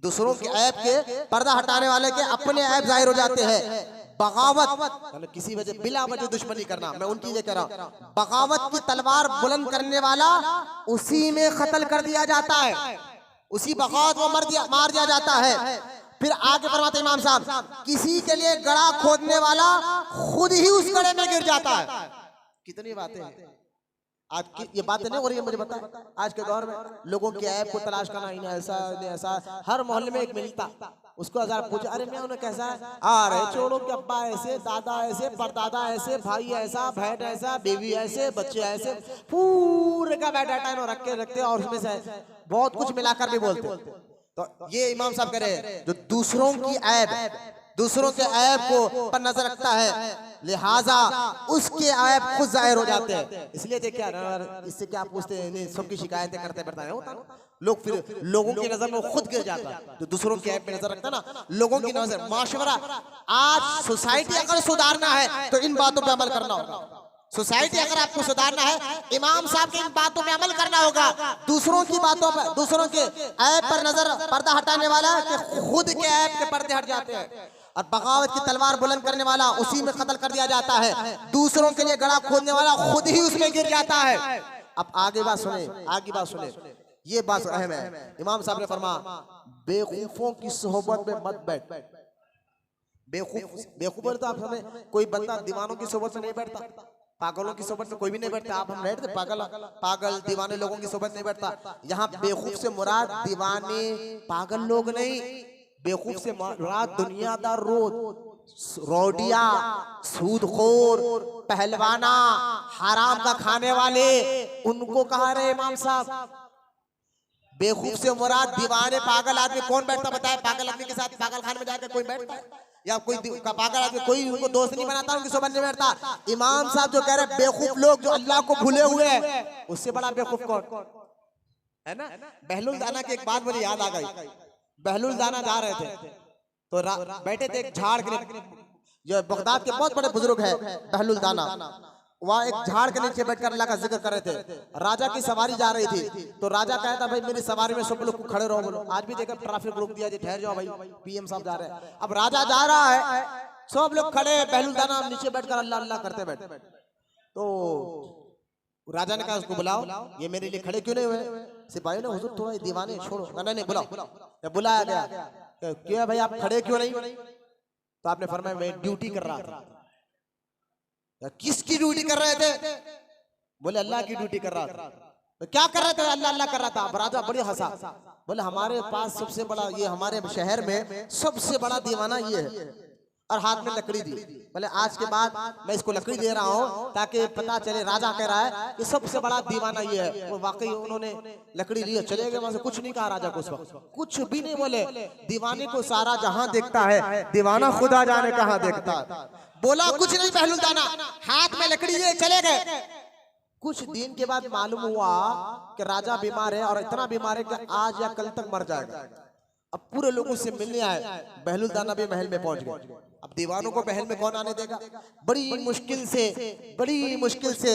दूसरों के ऐब के पर्दा हटाने वाले के अपने ऐब जाहिर हो जाते हैं। बगावत किसी वजह बिला वजह दुश्मनी करना, मैं उनकी ये कह रहा हूं। बगावत की तलवार बुलंद करने वाला उसी में कत्ल कर दिया जाता है, उसी बगावत को मार दिया जाता है। फिर आगे फरमाते इमाम साहब किसी के लिए गड़ा खोदने वाला खुद ही उस गड़े में गिर जाता है। कितनी बातें हैं आज की, ये बातें नहीं हो रही है। मुझे बता आज के दौर में लोगों के ऐप को तलाश करना, इन्हें ऐसा इन्हें ऐसा, हर मोहल्ले में एक मिलता, उसको हजार पूछा अरे मैं उन्हें कैसा है, अरे छोड़ो कि अब्बा ऐसे, दादा ऐसे, परदादा ऐसे, भाई ऐसा, बहन ऐसा, बीवी ऐसे, बच्चे ऐसे, पूरे का डाटा रखते और उसमें से बहुत कुछ मिलाकर भी बोलते। तो ये इमाम साहब कह रहे जो दूसरों की ऐब, दूसरों के ऐब को पर नजर रखता है, लिहाजा उसके ऐब खुद जाहिर हो जाते हैं। इसलिए क्या इससे क्या पूछते हैं, सबकी शिकायतें करते बैठता है होता लोग, फिर लोगों की नजर में खुद गिर जाता है। जो दूसरों के ऐब पे नजर रखता है ना, लोगों की नजर, माशवरा आज सोसाइटी अगर सुधारना है तो इन बातों पे अमल करना होगा। सोसाइटी अगर आपको सुधारना है, इमाम साहब की इन बातों में अमल करना होगा। दूसरों की बातों पर, दूसरों के ऐब पर नजर पर्दा हटाने वाला कि खुद के ऐब के पर्दे हट जाते हैं, और बगावत की तलवार बुलंद करने वाला उसी में कत्ल कर दिया जाता है। दूसरों के लिए गड़ा खोदने वाला खुद ही उसमें गिर जाता है। अब आगे बात सुने, आगे बात सुने, ये बात अहम है। इमाम साहब ने फरमाया बेवकूफों की सोहबत में मत बैठ। बेवकूफ तो आप हमें, कोई बंदा दीवानों की सोहबत में नहीं बैठता, पागलों की सोबत में कोई भी नहीं बैठता। आप हम बैठते पागल दीवाने लोगों की सोबत नहीं बैठता। यहाँ बेवकूफ से मुराद दीवाने पागल लोग नहीं, बेवकूफ से मुराद दुनियादार, रोडिया, सूदखोर, पहलवाना, हराम का खाने वाले, उनको कहा रहे इमाम साहब। बेवकूफ से मुराद दीवाने पागल आदमी कौन बैठता बताए? पागल आदमी के साथ पागल खाने में जाकर कोई बैठता है? या कोई पागल आदमी कोई उनको दोस्त नहीं बनाता, उनकी सोबत नहीं बैठता। इमाम साहब जो कह रहे बेवकूफ लोग जो अल्लाह को भूले हुए हैं, उससे बड़ा बेवकूफ कौन है ना। बहलुल दाना की एक बात मुझे याद आ गई। बहलुल दाना जा रहे थे तो बैठे थे एक झाड़ के, जो बगदाद के बहुत बड़े बुजुर्ग है बहलुल दाना, वहाँ एक झाड़ के नीचे बैठकर अल्लाह का जिक्र कर रहे थे। राजा की सवारी जा रही थी तो राजा कहता भाई मेरी सवारी में सब लोग खड़े रहो। बोलो आज भी देखा ट्रैफिक रोक दिया जी, ठहर जाओ भाई, पीएम साहब जा रहे हैं। अब राजा जा रहा है, सब लोग खड़े, बहलुल दाना नीचे बैठकर अल्लाह अल्लाह करते बैठे। तो राजा ने कहा उसको बुलाओ, ये मेरे लिए खड़े क्यों नहीं हुए? सिपाही ने हुजूर थोड़ा दीवाने छोड़ो, नहीं बुलाओ। बुलाया गया, क्यों भाई आप खड़े क्यों नहीं? तो आपने फरमाया मैं ड्यूटी कर रहा था। किसकी ड्यूटी कर रहे थे? बोले अल्लाह की ड्यूटी कर रहा था। तो क्या कर रहे थे? अल्लाह अल्लाह कर रहा था। अब राजा बड़ी हंसा, बोले हमारे पास सबसे बड़ा ये, हमारे शहर में सबसे बड़ा दीवाना ये है, और हाथ में लकड़ी दी। बोले आज के बाद मैं इसको लकड़ी दे रहा हूँ ताकि पता चले, राजा कह रहा है कि सबसे बड़ा दीवाना ये है। वो वाकई उन्होंने लकड़ी ली, चले गए वहां से। कुछ नहीं कहा राजा को उस वक्त, कुछ भी नहीं बोले। दीवाने को सारा जहां देखता है, दीवाना खुदा जाने कहां देखता है। बोला कुछ नहीं बहलुल दाना, हाथ में लकड़ी लिए चले गए। कुछ दिन के बाद मालूम हुआ कि राजा बीमार है, और इतना बीमार है कि आज या कल तक मर जाएगा। अब पूरे लोगों से मिलने आए, बहलुल दाना भी महल में पहुंच गए। अब दीवानों को महल में कौन आने देगा? बड़ी मुश्किल से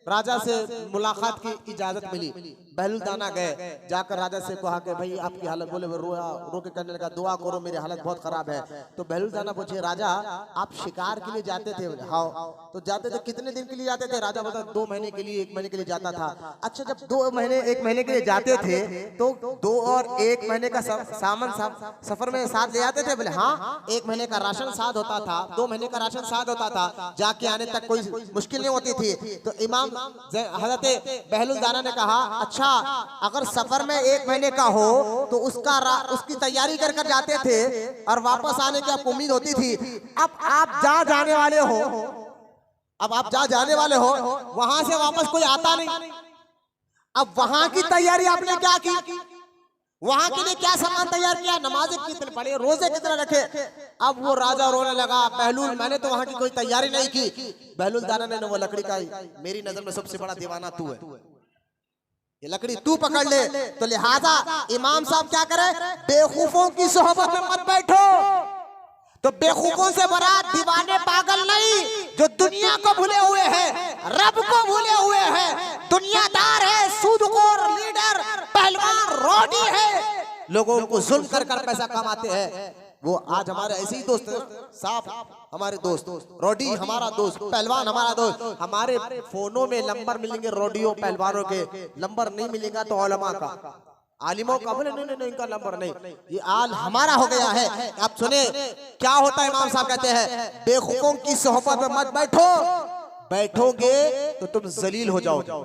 राजा से मुलाकात की इजाजत मिली। बहलुल दाना गए, जाकर राजा से कहा कि भाई आपकी हालत, बोले रो के कहने लगा दुआ करो मेरी हालत बहुत खराब है। तो बहलुल दाना पूछे राजा आप शिकार के लिए जाते थे? हाँ। तो जाते थे, कितने दिन के लिए जाते थे? राजा बता 2 महीने के लिए, 1 महीने के लिए जाता था। अच्छा जब 2 महीने 1 महीने के लिए जाते थे तो 2 और 1 महीने का सामान सफर में साथ ले जाते थे? बोले हाँ, 1 महीने का राशन साथ होता था, 2 महीने का राशन साथ होता था, जाके आने तक कोई मुश्किल नहीं होती थी। तो इमाम हजरत बहलुल दाना ने कहा अच्छा अगर सफर में 1 महीने का हो तो उसकी तैयारी कर जाते थे और वापस आने की आपको उम्मीद होती थी। अब आप जाने वाले हो, वहां से वापस कोई आता नहीं। अब वहां की तैयारी आपने क्या की? वहां के लिए क्या सामान तैयार किया? नमाजें कितने पढ़े, रोजे कितने रखे? अब वो राजा रोने लगा, बहलुल मैंने तो वहां की कोई तैयारी नहीं की। बहलुल दाना ने वो लकड़ी का, मेरी नजर में सबसे बड़ा दीवाना तू है, ये लकड़ी तू पकड़ ले। तो लिहाजा इमाम साहब क्या करे? बेवकूफों की सोहबत में मत बैठो। तो बेवकूफों से बरात दीवाने पागल नहीं, जो दुनिया को भूले हुए हैं, रब को भूले हुए हैं, दुनियादार है, सूदखोर लीडर, पहलवान, रोडी है, लोगों को जुल्म कर पैसा कमाते हैं। वो आज हमारे ऐसे ही दोस्त साहब, हमारे दोस्त रोडी हमारा दोस्त, पहलवान हमारा दोस्त। हमारे फोनों में नंबर मिलेंगे रोडियों पहलवानों के, नंबर नहीं मिलेगा तो उलमा का, आलिमों का। बोले नहीं इनका नंबर नहीं, ये आल हमारा हो गया है। आप सुने क्या होता है? इमाम साहब कहते हैं बेवकूफों की सोहबत में मत बैठो, बैठोगे तो तुम जलील हो जाओगे,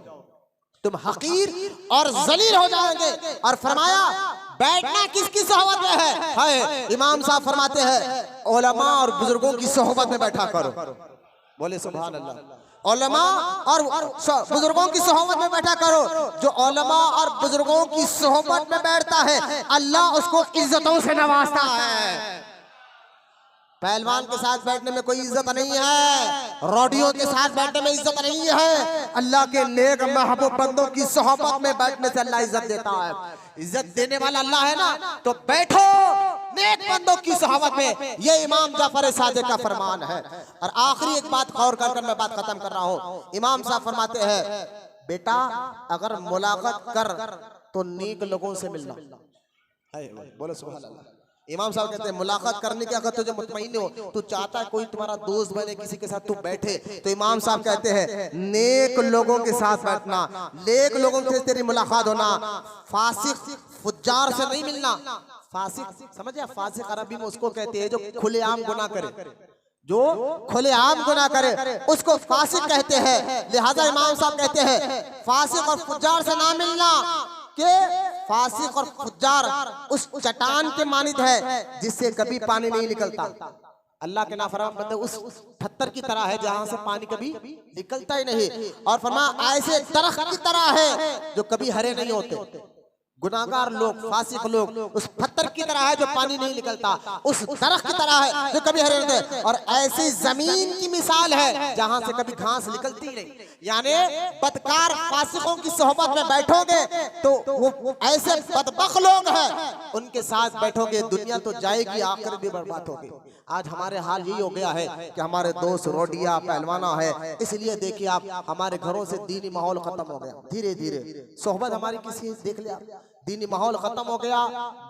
तुम हकीर और जलील हो जाओगे। और फरमाया बैठना किसकी सोहबत में है? इमाम साहब फरमाते हैं उलमा और बुजुर्गों की सोहबत में बैठा करो। बोले सुभान अल्लाह। उलमा और बुजुर्गों की सोहबत में बैठा करो। जो उलमा और बुजुर्गों की सोहबत में बैठता है अल्लाह उसको इज्जतों से नवाजता है। पहलवान के साथ बैठने में कोई इज्जत नहीं है, रोडियों के साथ बैठने में इज्जत नहीं है। अल्लाह के नेक महबूब बंदों की सोहबत में बैठने से अल्लाह इज्जत देता है। इज्जत देने वाला अल्लाह है ना, तो बैठो नेक बंदों की सोहबत में। ये इमाम जाफर सादिक का फरमान है। और आखिरी एक बात गौर कर मैं बात खत्म कर रहा हूँ। इमाम साहब फरमाते हैं बेटा अगर मुलाकात कर तो नेक लोगों से मिलना। बोलो सुभान अल्लाह। इमाम साहब कहते हैं मुलाकात करने की अगर तुझे मुतमईन हो, तू चाहता है कोई तुम्हारा दोस्त बने, किसी के साथ तू बैठे, तो इमाम साहब कहते हैं नेक लोगों के साथ बैठना, नेक लोगों से तेरी मुलाकात होना, फासिक फुज्जार से नहीं मिलना। फासिक समझे? फासिक अरबी में उसको कहते हैं जो खुलेआम गुनाह करे, जो खुलेआम गुनाह करे उसको फासिक कहते हैं। लिहाजा इमाम साहब कहते हैं फासिक और फुज्जार से ना मिलना, के फासिक और फुज्जार उस चट्टान के मानित है जिससे कभी पानी नहीं निकलता। अल्लाह के नाफरमान बंदे उस पत्थर की तरह है जहां से पानी कभी निकलता ही नहीं। और फरमाया ऐसे दरख्त की तरह है जो कभी हरे नहीं होते। गुनाहगार लोग, फासिक लोग उस पत्थर पत्थर की तरह है जो पानी नहीं निकलता, उस दरख्त की तरह है जो कभी हरे नहीं होते, और ऐसी जमीन की मिसाल है जहां से कभी घास निकलती नहीं। यानी बदकार फासिकों की सोहबत में बैठोगे तो वो ऐसे बदबख्त लोग हैं, उनके साथ बैठोगे दुनिया तो जाएगी, आखिर भी बर्बाद होगी। आज हमारे हाल यही हो गया है कि हमारे दोस्त रोडिया पहलवाना है, इसलिए देखिए आप हमारे घरों से दीनी माहौल खत्म हो गया। धीरे धीरे सोहबत हमारी किसी देख लिया, दीनी माहौल खत्म हो गया,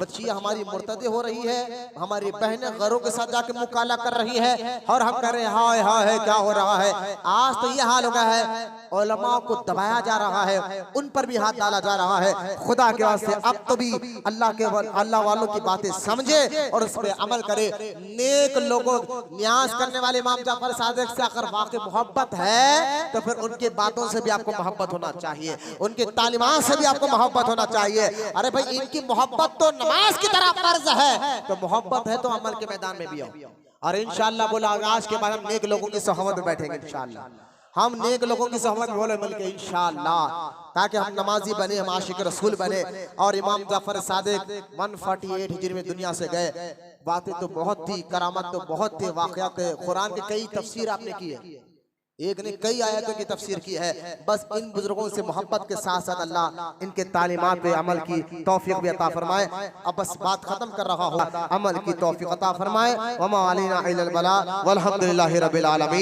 बच्चियां हमारी मुर्तदे हो रही है, हमारी बहनें घरों के साथ जाके मुंह काला कर रही है, और हम कह रहे हैं हाय हाय क्या हो रहा है। आज तो ये हाल हो गया है, उलमा को दबाया जा रहा है, उन पर भी हाथ डाला जा रहा है। खुदा के वास्ते अब तो भी अल्लाह वालों की बातें समझे और उस पर अमल करे। नेक लोगों न्यास करने वाले इमाम जाफर सादिक से अगर वाकई मोहब्बत है तो फिर उनके बातों से भी आपको मोहब्बत होना चाहिए, उनके तालीमात से भी आपको मोहब्बत होना चाहिए। अरे भाई इनकी मोहब्बत तो नमाज की तरह फर्ज है, तो मोहब्बत है तो अमल के मैदान में भी आओ। और इंशाअल्लाह बोला आज के बाद हम नेक लोगों की सोहबत में बैठेंगे, इंशाअल्लाह हम नेक लोगों की सोहबत में बोले मिल के इंशाअल्लाह, ताकि हम नमाजी बने, हम आशिक रसूल बने। और इमाम जाफर सादिक 148 हिजरी में दुनिया से गए। बातें तो बहुत थी, करामत तो बहुत थी, वाक़यात कुरान के कई तफसीर आपने की है, एक ने कई आयतों की तफसीर की है। बस इन बुजुर्गों से मोहब्बत के साथ साथ अल्लाह इनके तालीमात पे अमल की तौफीक भी अता फरमाए। अब बस बात खत्म कर रहा हूँ, अमल की तौफीक अता फरमाए। वमा अलैना इल्लल बलाग वल्हम्दुलिल्लाहि रब्बिल आलमीन।